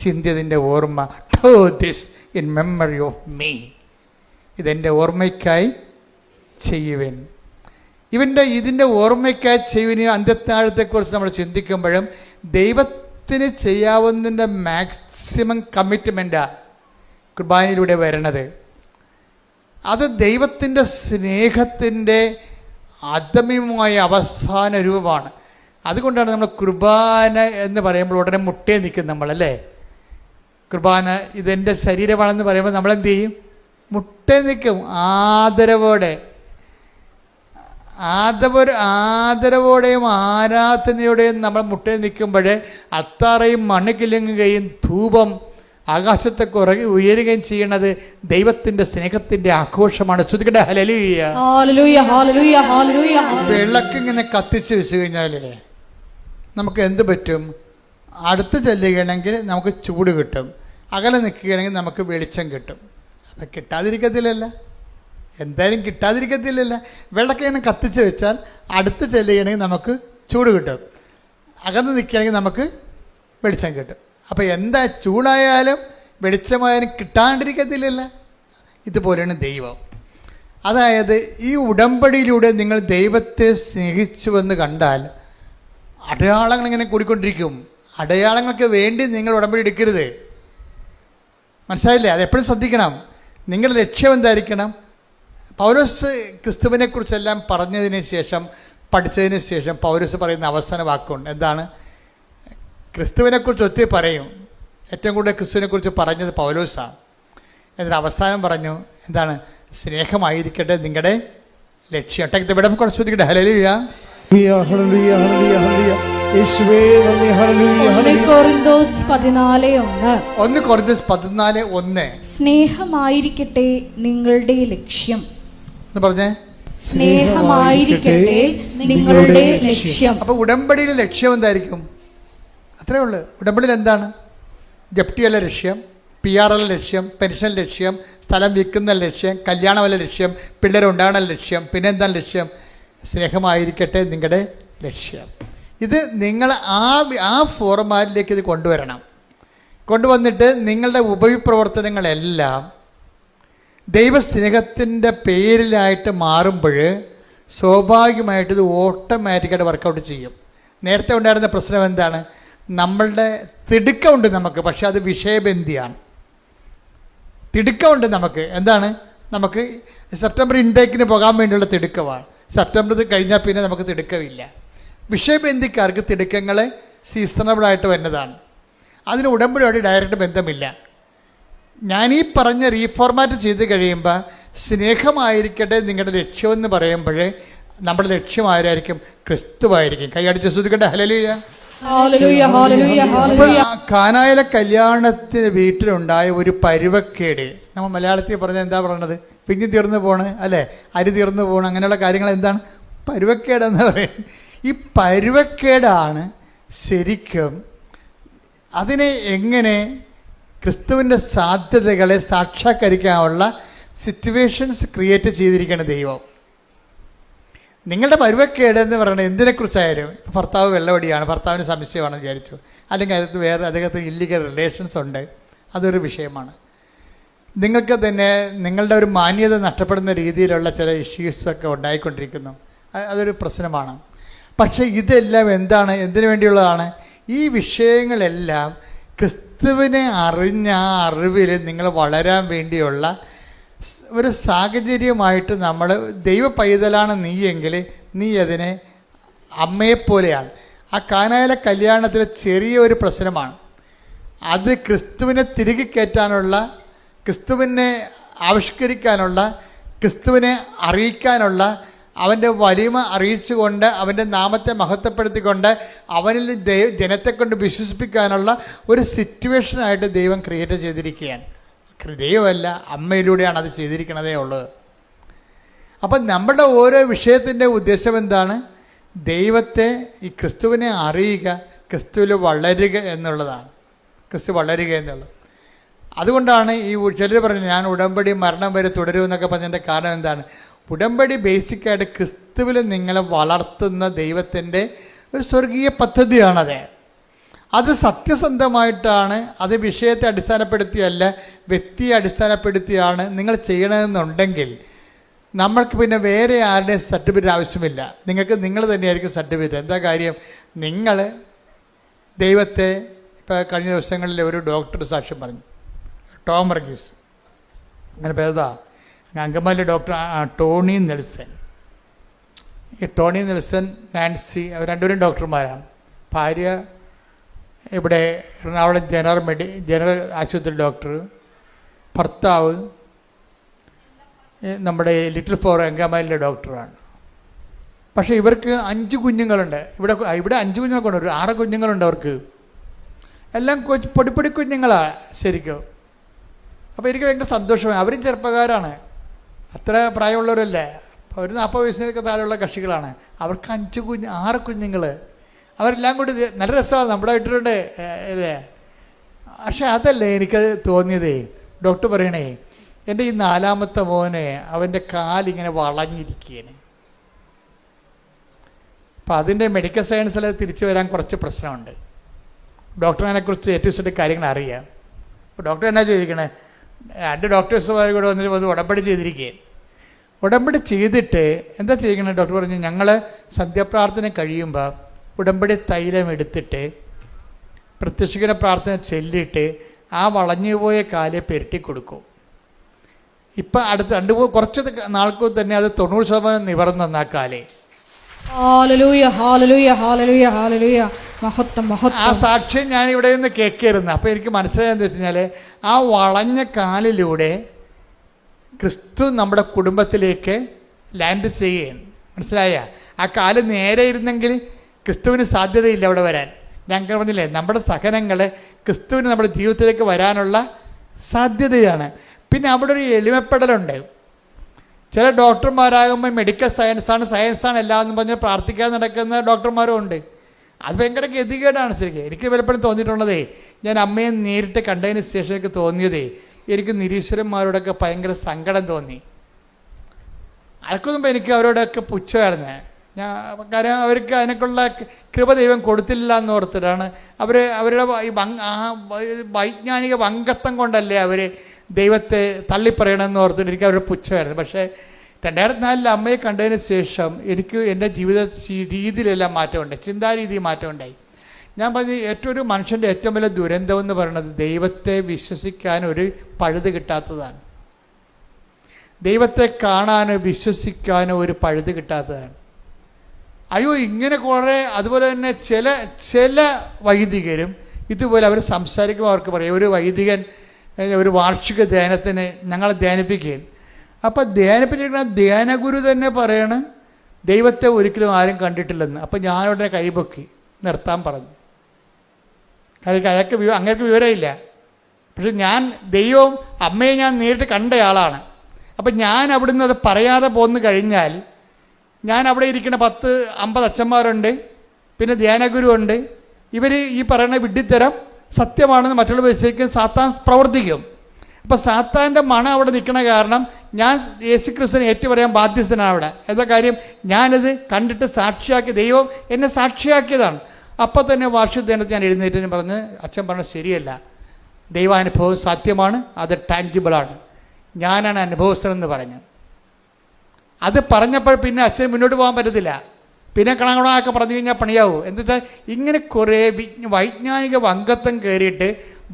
ചിന്തിയതിൻ്റെ ഓർമ്മ. Do this in memory of me. ഇതെൻ്റെ ഓർമ്മയ്ക്കായി ചെയ്യുവൻ. ഇതിൻ്റെ ഓർമ്മയ്ക്കായി ചെയ്യുവിന് അന്ത്യത്താഴത്തെക്കുറിച്ച് നമ്മൾ ചിന്തിക്കുമ്പോഴും ദൈവത്തിന് ചെയ്യാവുന്നതിൻ്റെ മാക്സിമം കമ്മിറ്റ്മെൻറ്റാണ് കുർബാനയിലൂടെ വരണത്. അത് ദൈവത്തിൻ്റെ സ്നേഹത്തിൻ്റെ അദമ്യമായ അവസാന രൂപമാണ്. അതുകൊണ്ടാണ് നമ്മൾ കുർബാന എന്ന് പറയുമ്പോൾ ഉടനെ മുട്ടേ നിൽക്കും നമ്മളല്ലേ. കുർബാന ഇതെൻ്റെ ശരീരമാണെന്ന് പറയുമ്പോൾ നമ്മളെന്ത് ചെയ്യും? മുട്ടേ നിൽക്കും. ആദരവോടെയും ആരാധനയോടെയും നമ്മൾ മുട്ടേ നിൽക്കുമ്പോൾ അത്താറയും മണ്ണ് കിലുങ്ങുകയും ധൂപം ആകാശത്തെ ഉയരുകയും ചെയ്യണത് ദൈവത്തിന്റെ സ്നേഹത്തിന്റെ ആഘോഷമാണ്. ശ്രുതികട്ടെ ഹല്ലേലൂയ. വിളക്കിങ്ങനെ കത്തിച്ച് വെച്ച് കഴിഞ്ഞാൽ നമുക്ക് എന്ത് പറ്റും? അടുത്ത് ചെല്ലുകയാണെങ്കിൽ നമുക്ക് ചൂട് കിട്ടും, അകലെ നിൽക്കുകയാണെങ്കിൽ നമുക്ക് വെളിച്ചം കിട്ടും. അപ്പം കിട്ടാതിരിക്കത്തില്ലല്ല, എന്തായാലും കിട്ടാതിരിക്കത്തില്ലല്ല. വിളക്കിങ്ങനെ കത്തിച്ച് വെച്ചാൽ അടുത്ത് ചെല്ലുകയാണെങ്കിൽ നമുക്ക് ചൂട് കിട്ടും, അകന്ന് നിൽക്കുകയാണെങ്കിൽ നമുക്ക് വെളിച്ചം കിട്ടും. അപ്പോൾ എന്താ ചൂടായാലും വെളിച്ചമായാലും കിട്ടാണ്ടിരിക്കത്തില്ലല്ല. ഇതുപോലെയാണ് ദൈവം. അതായത് ഈ ഉടമ്പടിയിലൂടെ നിങ്ങൾ ദൈവത്തെ സ്നേഹിച്ചുവെന്ന് കണ്ടാൽ അടയാളങ്ങൾ ഇങ്ങനെ കൂടിക്കൊണ്ടിരിക്കും. അടയാളങ്ങൾക്ക് വേണ്ടി നിങ്ങൾ ഉടമ്പടി എടുക്കരുത്. മനസ്സിലായില്ലേ? അതെപ്പോഴും ശ്രദ്ധിക്കണം. നിങ്ങളുടെ ലക്ഷ്യം എന്തായിരിക്കണം? പൗലോസ് ക്രിസ്തുവിനെക്കുറിച്ചെല്ലാം പറഞ്ഞതിന് ശേഷം, പഠിച്ചതിന് ശേഷം പൗലോസ് പറയുന്ന അവസാന വാക്കുണ്ട്. എന്താണ്? ക്രിസ്തുവിനെക്കുറിച്ച് ഒത്തിരി പറയും. ഏറ്റവും കൂടുതൽ ക്രിസ്തുവിനെക്കുറിച്ച് പറഞ്ഞത് പൗലോസാണ്. എന്നിട്ട് അവസാനം പറഞ്ഞു എന്താണ്? സ്നേഹമായിരിക്കട്ടെ നിങ്ങളുടെ ലക്ഷ്യം. ഇവിടെ കുറച്ച് ശ്രദ്ധിക്കട്ടെ. ഹല്ലേലൂയ. കൊരിന്തോസ് 14:1 സ്നേഹമായിരിക്കട്ടെ നിങ്ങളുടെ ലക്ഷ്യം എന്ന് പറഞ്ഞേ. സ്നേഹമായിരിക്കട്ടെ നിങ്ങളുടെ ലക്ഷ്യം. അപ്പൊ ഉടമ്പടിയിലെ ലക്ഷ്യം എന്തായിരിക്കും? അത്രേ ഉള്ളൂ. ഉടമ്പടിയിൽ എന്താണ്? ജപ്തിയല്ല ലക്ഷ്യം, PR അല്ല ലക്ഷ്യം, പെൻഷൻ ലക്ഷ്യം, സ്ഥലം വിൽക്കുന്ന ലക്ഷ്യം, കല്യാണമല്ല ലക്ഷ്യം, പിള്ളേരുണ്ടാകണ ലക്ഷ്യം. പിന്നെ എന്താണ് ലക്ഷ്യം? സ്നേഹമായിരിക്കട്ടെ നിങ്ങളുടെ ലക്ഷ്യം. ഇത് നിങ്ങൾ ആ ഫോർമാറ്റിലേക്ക് ഇത് കൊണ്ടുവരണം. കൊണ്ടുവന്നിട്ട് നിങ്ങളുടെ ഉപവിപ്രവർത്തനങ്ങളെല്ലാം ദൈവസ്നേഹത്തിൻ്റെ പേരിലായിട്ട് മാറുമ്പോൾ സ്വാഭാവികമായിട്ട് ഇത് ഓട്ടോമാറ്റിക്കായിട്ട് വർക്കൗട്ട് ചെയ്യും. നേരത്തെ ഉണ്ടായിരുന്ന പ്രശ്നം എന്താണ്? നമ്മളുടെ തിടുക്കമുണ്ട് നമുക്ക്, പക്ഷെ അത് വിഷയബന്ധിയാണ്. തിടുക്കമുണ്ട് നമുക്ക്. എന്താണ്? നമുക്ക് സെപ്റ്റംബർ ഇൻടേക്കിന് പോകാൻ വേണ്ടിയുള്ള തിടുക്കമാണ്. സെപ്റ്റംബർ കഴിഞ്ഞാൽ പിന്നെ നമുക്ക് തിടുക്കമില്ല. വിഷയബന്ധിക്കാർക്ക് തിടുക്കങ്ങൾ സീസണബിളായിട്ട് വരുന്നതാണ്. അതിന് ഉടമ്പടിയോട് ഡയറക്റ്റ് ബന്ധമില്ല. ഞാനീ പറഞ്ഞ റീഫോർമാറ്റ് ചെയ്ത് കഴിയുമ്പോൾ സ്നേഹമായിരിക്കട്ടെ നിങ്ങളുടെ ലക്ഷ്യമെന്ന് പറയുമ്പോൾ നമ്മുടെ ലക്ഷ്യം ആരായിരിക്കും? ക്രിസ്തുവായിരിക്കും. കൈയടിച്ച് ശ്രദ്ധിക്കട്ടെ. ഹല്ലേലൂയ. കാനായിലെ കല്യാണത്തിന് വീട്ടിലുണ്ടായ ഒരു പരുവക്കേട്, നമ്മൾ മലയാളത്തിൽ പറഞ്ഞാൽ എന്താ പറയണത്? പിഞ്ഞി തീർന്നു പോണ് അല്ലേ, അരി തീർന്നു പോകണം, അങ്ങനെയുള്ള കാര്യങ്ങൾ എന്താണ്? പരുവക്കേടെന്ന് പറയും. ഈ പരുവക്കേടാണ് ശരിക്കും അതിനെ എങ്ങനെ ക്രിസ്തുവിൻ്റെ സാധ്യതകളെ സാക്ഷാത്കരിക്കാനുള്ള സിറ്റുവേഷൻസ് ക്രിയേറ്റ് ചെയ്തിരിക്കുകയാണ് ദൈവം. നിങ്ങളുടെ പരുവക്കേടെന്ന് പറയുന്നത് എന്തിനെക്കുറിച്ചായാലും, ഇപ്പോൾ ഭർത്താവ് വെള്ളവടിയാണ്, ഭർത്താവിന് സംശയമാണെന്ന് വിചാരിച്ചു, അല്ലെങ്കിൽ അദ്ദേഹത്തിന് ഇല്ലീഗൽ റിലേഷൻസ് ഉണ്ട്, അതൊരു വിഷയമാണ്. നിങ്ങൾക്ക് തന്നെ നിങ്ങളുടെ ഒരു മാന്യത നഷ്ടപ്പെടുന്ന രീതിയിലുള്ള ചില ഇഷ്യൂസൊക്കെ ഉണ്ടായിക്കൊണ്ടിരിക്കുന്നു, അതൊരു പ്രശ്നമാണ്. പക്ഷേ ഇതെല്ലാം എന്താണ്? എന്തിനു വേണ്ടിയുള്ളതാണ്? ഈ വിഷയങ്ങളെല്ലാം ക്രിസ്തുവിനെ അറിഞ്ഞ ആ അറിവിൽ നിങ്ങൾ വളരാൻ വേണ്ടിയുള്ള ഒരു സാഹചര്യമായിട്ട് നമ്മൾ ദൈവ പൈതലാണ് നീയെങ്കിൽ നീ അതിനെ അമ്മയെപ്പോലെയാണ്. ആ കാനായിലെ കല്യാണത്തിലെ ചെറിയൊരു പ്രശ്നമാണ് അത്. ക്രിസ്തുവിനെ തിരികെ കയറ്റാനുള്ള, ക്രിസ്തുവിനെ ആവിഷ്കരിക്കാനുള്ള, ക്രിസ്തുവിനെ അറിയിക്കാനുള്ള, അവൻ്റെ വലിമ അറിയിച്ചുകൊണ്ട് അവൻ്റെ നാമത്തെ മഹത്വപ്പെടുത്തിക്കൊണ്ട് അവനിൽ ജനത്തെ കൊണ്ട് വിശ്വസിപ്പിക്കാനുള്ള ഒരു സിറ്റുവേഷനായിട്ട് ദൈവം ക്രിയേറ്റ് ചെയ്തിരിക്കുകയാണ്. ദൈവമല്ല, അമ്മയിലൂടെയാണ് അത് ചെയ്തിരിക്കണതേ ഉള്ളത്. അപ്പം നമ്മുടെ ഓരോ വിഷയത്തിൻ്റെ ഉദ്ദേശം എന്താണ്? ദൈവത്തെ, ഈ ക്രിസ്തുവിനെ അറിയുക, ക്രിസ്തുവിൽ വളരുക എന്നുള്ളതാണ്. ക്രിസ്തു വളരുക എന്നുള്ളത്. അതുകൊണ്ടാണ് ഈ ചിലർ പറഞ്ഞു ഞാൻ ഉടമ്പടി മരണം വരെ തുടരുമെന്നൊക്കെ പറഞ്ഞതിൻ്റെ കാരണം എന്താണ്? ഉടമ്പടി ബേസിക്കായിട്ട് ക്രിസ്തുവിൽ നിങ്ങളെ വളർത്തുന്ന ദൈവത്തിൻ്റെ ഒരു സ്വർഗീയ പദ്ധതിയാണത്. അത് സത്യസന്ധമായിട്ടാണ്, അത് വിഷയത്തെ അടിസ്ഥാനപ്പെടുത്തിയല്ല, വ്യക്തിയെ അടിസ്ഥാനപ്പെടുത്തിയാണ് നിങ്ങൾ ചെയ്യണമെന്നുണ്ടെങ്കിൽ നമ്മൾക്ക് പിന്നെ വേറെ ആരുടെയും സർട്ടിഫിക്കറ്റ് ആവശ്യമില്ല. നിങ്ങൾ തന്നെയായിരിക്കും സർട്ടിഫിക്കറ്റ്. എന്താ കാര്യം? നിങ്ങൾ ദൈവത്തെ, ഇപ്പോൾ കഴിഞ്ഞ ദിവസങ്ങളിൽ ഒരു ഡോക്ടർ സാക്ഷ്യം പറഞ്ഞു, ടോം വർഗീസ്, അങ്ങനെ പേരുതാ, അങ്കമാലി ഡോക്ടർ ടോണി നെൽസൺ. ഈ ടോണി നെൽസൺ, നാൻസി, അവർ രണ്ടുപേരും ഡോക്ടർമാരാണ്. ഭാര്യ ഇവിടെ എറണാകുളം ജനറൽ ആശുപത്രി ഡോക്ടർ, ഭർത്താവ് നമ്മുടെ ലിറ്റിൽ ഫോർ അങ്കമാലിയിലെ ഡോക്ടറാണ്. പക്ഷേ ഇവർക്ക് 5 കുഞ്ഞുങ്ങളുണ്ട്. ഇവിടെ 5 കുഞ്ഞുങ്ങളൊക്കെ ഉണ്ട്, ഒരു 6 കുഞ്ഞുങ്ങളുണ്ട് അവർക്ക്. എല്ലാം പൊടിപ്പൊടി കുഞ്ഞുങ്ങളാണ് ശരിക്കും. അപ്പോൾ എനിക്ക് ഭയങ്കര സന്തോഷമായി. അവരും ചെറുപ്പക്കാരാണ്, അത്ര പ്രായമുള്ളവരല്ലേ, അവർ 40 വയസ്സിനൊക്കെ താഴെയുള്ള കക്ഷികളാണ്. അവർക്ക് 6 കുഞ്ഞുങ്ങൾ. അവരെല്ലാം കൂടി നല്ല രസമാണ്, നമ്മുടെ ഇട്ടിട്ടുണ്ട് അല്ലേ. പക്ഷെ അതല്ലേ എനിക്കത് തോന്നിയതേ. ഡോക്ടർ പറയണേ, എൻ്റെ ഈ 4ാമത്തെ മോനെ അവൻ്റെ കാലിങ്ങനെ വളഞ്ഞിരിക്കുകയാണ്. അപ്പം അതിൻ്റെ മെഡിക്കൽ സയൻസിൽ തിരിച്ചു വരാൻ കുറച്ച് പ്രശ്നമുണ്ട്. ഡോക്ടറിനെക്കുറിച്ച് ഏറ്റവും കൂടുതൽ കാര്യങ്ങൾ അറിയാം. അപ്പോൾ ഡോക്ടർ എന്നാ ചെയ്തിരിക്കണേ, 2 ഡോക്ടേഴ്സുമാർ കൂടെ വന്ന് ഉടമ്പടി ചെയ്തിരിക്കുകയാണ്. ഉടമ്പടി ചെയ്തിട്ട് എന്താ ചെയ്യിക്കണേ? ഡോക്ടർ പറഞ്ഞു, ഞങ്ങൾ സന്ധ്യാപ്രാർത്ഥന കഴിയുമ്പോൾ ഉടമ്പടി തൈലം എടുത്തിട്ട് പ്രത്യക്ഷീകരണ പ്രാർത്ഥന ചൊല്ലിയിട്ട് ആ വളഞ്ഞുപോയ കാലെ പെരട്ടി കൊടുക്കും. ഇപ്പം അടുത്ത കുറച്ച് നാൾക്ക് തന്നെ അത് 90% നിവർന്നു ആ കാലേ. ആ സാക്ഷ്യം ഞാൻ ഇവിടെ നിന്ന് കേൾക്കായിരുന്നു. അപ്പോൾ എനിക്ക് മനസ്സിലായെന്ന് വെച്ച് കഴിഞ്ഞാൽ ആ വളഞ്ഞ കാലിലൂടെ ക്രിസ്തു നമ്മുടെ കുടുംബത്തിലേക്ക് ലാൻഡ് ചെയ്യുകയാണ്. മനസ്സിലായ? ആ കാല് നേരെ ഇരുന്നെങ്കിൽ ക്രിസ്തുവിന് സാധ്യതയില്ല അവിടെ വരാൻ. ഞാൻ പറഞ്ഞില്ലേ, നമ്മുടെ സഹനങ്ങൾ ക്രിസ്തുവിന് നമ്മുടെ ജീവിതത്തിലേക്ക് വരാനുള്ള സാധ്യതയാണ്. പിന്നെ അവിടെ ഒരു എളിമപ്പെടലുണ്ട്. ചില ഡോക്ടർമാരാകുമ്പോൾ മെഡിക്കൽ സയൻസാണ് എല്ലാമെന്ന് പറഞ്ഞ് പ്രാർത്ഥിക്കാതെ നടക്കുന്ന ഡോക്ടർമാരും ഉണ്ട്. അത് ഭയങ്കര ഗതികേടാണ് ശരിക്കും. എനിക്ക് പലപ്പോഴും തോന്നിയിട്ടുള്ളതേ, ഞാൻ അമ്മയെ നേരിട്ട് കണ്ടതിന് ശേഷം എനിക്ക് തോന്നിയതേ, എനിക്ക് നിരീശ്വരന്മാരോടൊക്കെ ഭയങ്കര സങ്കടം തോന്നി. അതൊക്കെ മുമ്പ് എനിക്ക് അവരോടൊക്കെ പുച്ഛമായിരുന്നു. കാരണം അവർക്ക് അതിനൊക്കെയുള്ള കൃപ ദൈവം കൊടുത്തില്ല എന്ന് ഓർത്തിട്ടാണ് അവരുടെ വൈജ്ഞാനിക വങ്കത്വം കൊണ്ടല്ലേ അവർ ദൈവത്തെ തള്ളിപ്പറയണമെന്ന് ഓർത്തിട്ട് എനിക്ക് അവരുടെ പുച്ഛമായിരുന്നു. പക്ഷേ 2004 അമ്മയെ കണ്ടതിന് ശേഷം എനിക്ക് എൻ്റെ ജീവിത രീതിയിലെല്ലാം മാറ്റമുണ്ടായി, ചിന്താരീതി മാറ്റമുണ്ടായി. ഞാൻ പറഞ്ഞു, ഒരു മനുഷ്യൻ്റെ ഏറ്റവും വലിയ ദുരന്തം എന്ന് പറയുന്നത് ദൈവത്തെ വിശ്വസിക്കാൻ ഒരു പഴുത് കിട്ടാത്തതാണ്. ദൈവത്തെ കാണാനോ വിശ്വസിക്കാനോ ഒരു പഴുത് കിട്ടാത്തതാണ്. അയ്യോ, ഇങ്ങനെ കുറേ. അതുപോലെ തന്നെ ചില വൈദികരും ഇതുപോലെ അവർ സംസാരിക്കുമ്പോൾ അവർക്ക് പറയും, ഒരു വൈദികൻ ഒരു വാർഷിക ധ്യാനത്തിന് ഞങ്ങളെ ധ്യാനിപ്പിക്കുകയും, അപ്പം ധ്യാനിപ്പിച്ചിരിക്കുന്ന ധ്യാനഗുരു തന്നെ പറയണ് ദൈവത്തെ ഒരിക്കലും ആരും കണ്ടിട്ടില്ലെന്ന്. അപ്പം ഞാനുടനെ കൈപൊക്കി നിർത്താൻ പറഞ്ഞു. കാരണം അങ്ങേർക്ക് വിവരമില്ല. പക്ഷെ ഞാൻ ദൈവവും അമ്മയെ ഞാൻ നേരിട്ട് കണ്ടയാളാണ്. അപ്പം ഞാൻ അവിടുന്ന് അത് പറയാതെ പോന്നു കഴിഞ്ഞാൽ, ഞാൻ അവിടെ ഇരിക്കുന്ന 10-50 അച്ഛന്മാരുണ്ട്, പിന്നെ ധ്യാനഗുരു ഉണ്ട്. ഇവർ ഈ പറയുന്ന വിഡ്ഢിത്തരം സത്യമാണെന്ന് മറ്റുള്ളവർ വിശ്വസിക്കാൻ സാത്താൻ പ്രവർത്തിക്കും. അപ്പം സാത്താൻ്റെ മണം അവിടെ നിൽക്കണ കാരണം ഞാൻ യേശുക്രിസ്തുവിനെ ഏറ്റുപറയാൻ ബാധ്യസ്ഥനാണ് അവിടെ. എന്താ കാര്യം? ഞാനത് കണ്ടിട്ട് സാക്ഷിയാക്കി, ദൈവം എന്നെ സാക്ഷിയാക്കിയതാണ്. അപ്പം തന്നെ വാർഷിക ദിനത്തിൽ ഞാൻ എഴുന്നേറ്റ് പറഞ്ഞ്, അച്ഛൻ പറഞ്ഞത് ശരിയല്ല, ദൈവാനുഭവം സത്യമാണ്, അത് ടാൻജിബിളാണ്, ഞാനാണ് അനുഭവസ്ഥനെന്ന് പറഞ്ഞു. അത് പറഞ്ഞപ്പോൾ പിന്നെ അച്ഛന് മുന്നോട്ട് പോകാൻ പറ്റത്തില്ല. പിന്നെ കണക്കണമൊക്കെ പറഞ്ഞു കഴിഞ്ഞാൽ പണിയാവും. എന്താ വെച്ചാൽ ഇങ്ങനെ കുറേ വൈജ്ഞാനിക വങ്കത്വം കയറിയിട്ട്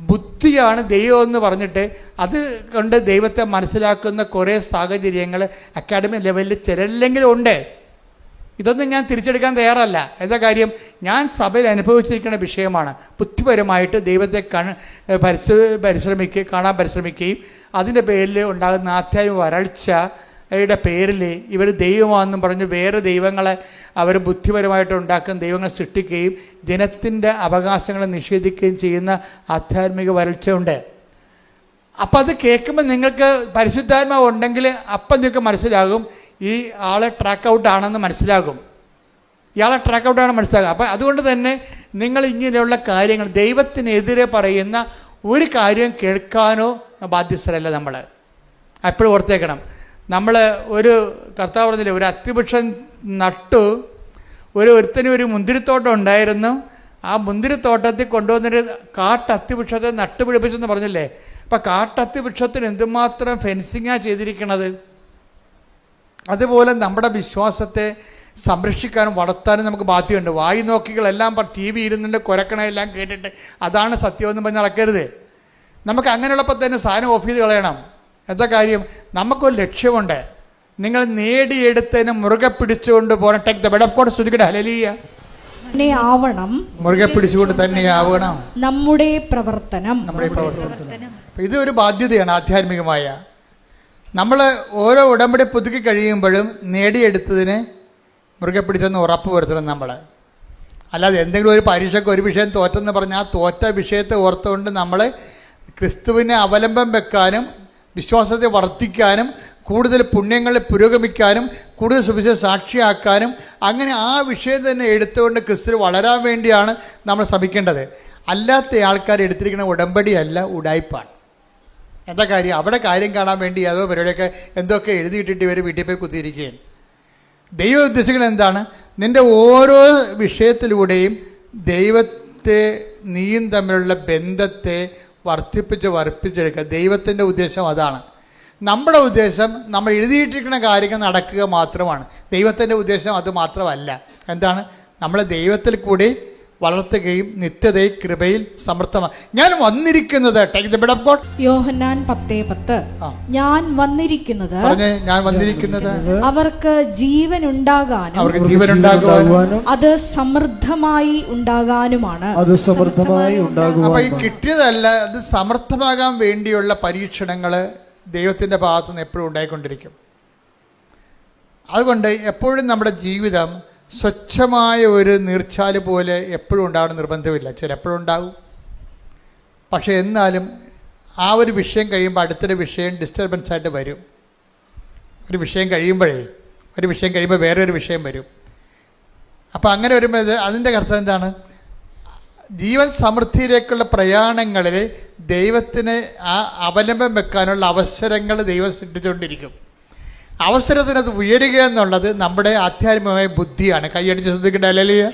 ബുദ്ധിയാണ് ദൈവം എന്ന് പറഞ്ഞിട്ട് അത് കൊണ്ട് ദൈവത്തെ മനസ്സിലാക്കുന്ന കുറേ സാഹചര്യങ്ങൾ അക്കാഡമിക് ലെവലിൽ ചിലരില്ലെങ്കിലും ഉണ്ട്. ഇതൊന്നും ഞാൻ തിരിച്ചെടുക്കാൻ തയ്യാറല്ല. എന്താ കാര്യം? ഞാൻ സഭയിൽ അനുഭവിച്ചിരിക്കുന്ന വിഷയമാണ്. ബുദ്ധിപരമായിട്ട് ദൈവത്തെ കാണാൻ പരിശ്രമിക്കുകയും അതിൻ്റെ പേരിൽ ഉണ്ടാകുന്ന ആധ്യാത്മിക വരൾച്ചയുടെ പേരിൽ ഇവർ ദൈവമാണെന്നും പറഞ്ഞ് വേറെ ദൈവങ്ങളെ അവർ ബുദ്ധിപരമായിട്ട് ഉണ്ടാക്കുന്ന ദൈവങ്ങളെ സൃഷ്ടിക്കുകയും ജനത്തിൻ്റെ അവകാശങ്ങളെ നിഷേധിക്കുകയും ചെയ്യുന്ന ആധ്യാത്മിക വരൾച്ചയുണ്ട്. അപ്പം അത് കേൾക്കുമ്പോൾ നിങ്ങൾക്ക് പരിശുദ്ധാത്മാവ് ഉണ്ടെങ്കിൽ അപ്പം നിങ്ങൾക്ക് മനസ്സിലാകും ഈ ആളെ ട്രാക്ക് ഔട്ട് ആണെന്ന് മനസ്സിലാകും. ഇയാളെ ട്രാക്ക് ഔട്ടാണ് മനസ്സിലാകുക. അപ്പം അതുകൊണ്ട് തന്നെ നിങ്ങൾ ഇങ്ങനെയുള്ള കാര്യങ്ങൾ ദൈവത്തിനെതിരെ പറയുന്ന ഒരു കാര്യം കേൾക്കാനോ ബാധ്യസ്ഥരല്ല നമ്മൾ. എപ്പോഴും ഓർത്തേക്കണം. നമ്മൾ ഒരു കർത്താവ് പറഞ്ഞില്ലേ, ഒരു അത്തിവൃക്ഷം നട്ടു, ഒരുത്തനും ഒരു മുന്തിരിത്തോട്ടം ഉണ്ടായിരുന്നു. ആ മുന്തിരിത്തോട്ടത്തിൽ കൊണ്ടുവന്നൊരു കാട്ടത്തിവൃക്ഷത്തെ നട്ടുപിടിപ്പിച്ചെന്ന് പറഞ്ഞില്ലേ. അപ്പം കാട്ടത്തിവൃക്ഷത്തിന് എന്തുമാത്രം ഫെൻസിങ്ങാണ് ചെയ്തിരിക്കണത്. അതുപോലെ നമ്മുടെ വിശ്വാസത്തെ സംരക്ഷിക്കാനും വളർത്താനും നമുക്ക് ബാധ്യതയുണ്ട്. വായി നോക്കികളെല്ലാം ടി വി ഇരുന്നുണ്ട് കുരക്കണമെല്ലാം കേട്ടിട്ട് അതാണ് സത്യമെന്ന് പറഞ്ഞ് നടക്കരുത്. നമുക്ക് അങ്ങനെയുള്ളപ്പോൾ തന്നെ സാധനം ഓഫ് ചെയ്ത് കളയണം. എന്താ കാര്യം? നമുക്കൊരു ലക്ഷ്യമുണ്ട്. നിങ്ങൾ നേടിയെടുത്തതിന് മുറുകെ പിടിച്ചുകൊണ്ട് പോകണം. Take the bed of God. ശ്രുതിക്കട്ടെ ഹല്ലേലൂയ. ആവണം, മുറുകെ പിടിച്ചുകൊണ്ട് തന്നെ ആവണം നമ്മുടെ പ്രവർത്തനം. ഇത് ഒരു ബാധ്യതയാണ് ആധ്യാത്മികമായ. നമ്മൾ ഓരോ ഉടമ്പടി പുതുക്കി കഴിയുമ്പോഴും നേടിയെടുത്തതിന് മുറുകെ പിടിച്ചെന്ന് ഉറപ്പ് വരുത്തണം നമ്മൾ. അല്ലാതെ എന്തെങ്കിലും ഒരു പരീക്ഷയ്ക്ക് ഒരു വിഷയം തോറ്റെന്ന് പറഞ്ഞാൽ ആ തോറ്റ വിഷയത്തെ ഓർത്തുകൊണ്ട് നമ്മൾ ക്രിസ്തുവിനെ അവലംബം വെക്കാനും വിശ്വാസത്തെ വർദ്ധിക്കാനും കൂടുതൽ പുണ്യങ്ങളിൽ പുരോഗമിക്കാനും കൂടുതൽ സുവിശേഷ സാക്ഷിയാക്കാനും അങ്ങനെ ആ വിഷയം തന്നെ എടുത്തുകൊണ്ട് ക്രിസ്തു വളരാൻ വേണ്ടിയാണ് നമ്മൾ ശ്രമിക്കേണ്ടത്. അല്ലാത്ത ആൾക്കാർ എടുത്തിരിക്കുന്ന ഉടമ്പടിയല്ല, ഉടായ്പാണ്. എന്താ കാര്യം? അവിടെ കാര്യം കാണാൻ വേണ്ടി അതോ പരിപാടിയൊക്കെ എന്തൊക്കെ എഴുതിയിട്ടിട്ട് ഇവർ വീട്ടിൽ പോയി കുത്തിയിരിക്കുകയാണ്. ദൈവം ഉദ്ദേശിക്കുന്നത് എന്താണ്? നിൻ്റെ ഓരോ വിഷയത്തിലൂടെയും ദൈവത്തെ നീയും തമ്മിലുള്ള ബന്ധത്തെ വർദ്ധിപ്പിച്ചെടുക്കുക. ദൈവത്തിൻ്റെ ഉദ്ദേശം അതാണ്. നമ്മുടെ ഉദ്ദേശം നമ്മൾ എഴുതിയിട്ടിരിക്കുന്ന കാര്യങ്ങൾ നടക്കുക മാത്രമാണ്. ദൈവത്തിൻ്റെ ഉദ്ദേശം അത് മാത്രമല്ല. എന്താണ്? നമ്മളെ ദൈവത്തിൽ കൂടി വളർത്തുകയും നിത്യതയിൽ കൃപയിൽ സമൃദ്ധമാണ്. ഞാൻ വന്നിരിക്കുന്നത് take the bed of God. Yohannan 10:10. ഞാൻ വന്നിരിക്കുന്നത് അവർക്ക് ജീവൻ ഉണ്ടാകാനും അത് സമൃദ്ധമായി ഉണ്ടാകാനുമാണ്. അപ്പൊ ഈ കിട്ടിയതല്ല, അത് സമൃദ്ധമാകാൻ വേണ്ടിയുള്ള പരീക്ഷണങ്ങള് ദൈവത്തിന്റെ ഭാഗത്തു നിന്ന് എപ്പോഴും ഉണ്ടായിക്കൊണ്ടിരിക്കും. അതുകൊണ്ട് എപ്പോഴും നമ്മുടെ ജീവിതം സ്വച്ഛമായ ഒരു നീർച്ചാല് പോലെ എപ്പോഴും ഉണ്ടാവണം നിർബന്ധമില്ല. ചിലപ്പോഴും ഉണ്ടാവും. പക്ഷെ എന്നാലും ആ ഒരു വിഷയം കഴിയുമ്പോൾ അടുത്തൊരു വിഷയം ഡിസ്റ്റർബൻസ് ആയിട്ട് വരും. ഒരു വിഷയം കഴിയുമ്പോൾ വേറെ ഒരു വിഷയം വരും. അപ്പോൾ അങ്ങനെ വരുമ്പോൾ അതിൻ്റെ അർത്ഥം എന്താണ്? ജീവൻ സമൃദ്ധിയിലേക്കുള്ള പ്രയാണങ്ങളിൽ ദൈവത്തിന് ആ അവലംബം വെക്കാനുള്ള അവസരങ്ങൾ ദൈവം സൃഷ്ടിച്ചുകൊണ്ടിരിക്കും. അവസരത്തിനത് ഉയരുക എന്നുള്ളത് നമ്മുടെ ആധ്യാത്മികമായ ബുദ്ധിയാണ്. കൈയടിച്ച് ശ്രദ്ധിക്കേണ്ട ഹല്ലേലൂയ.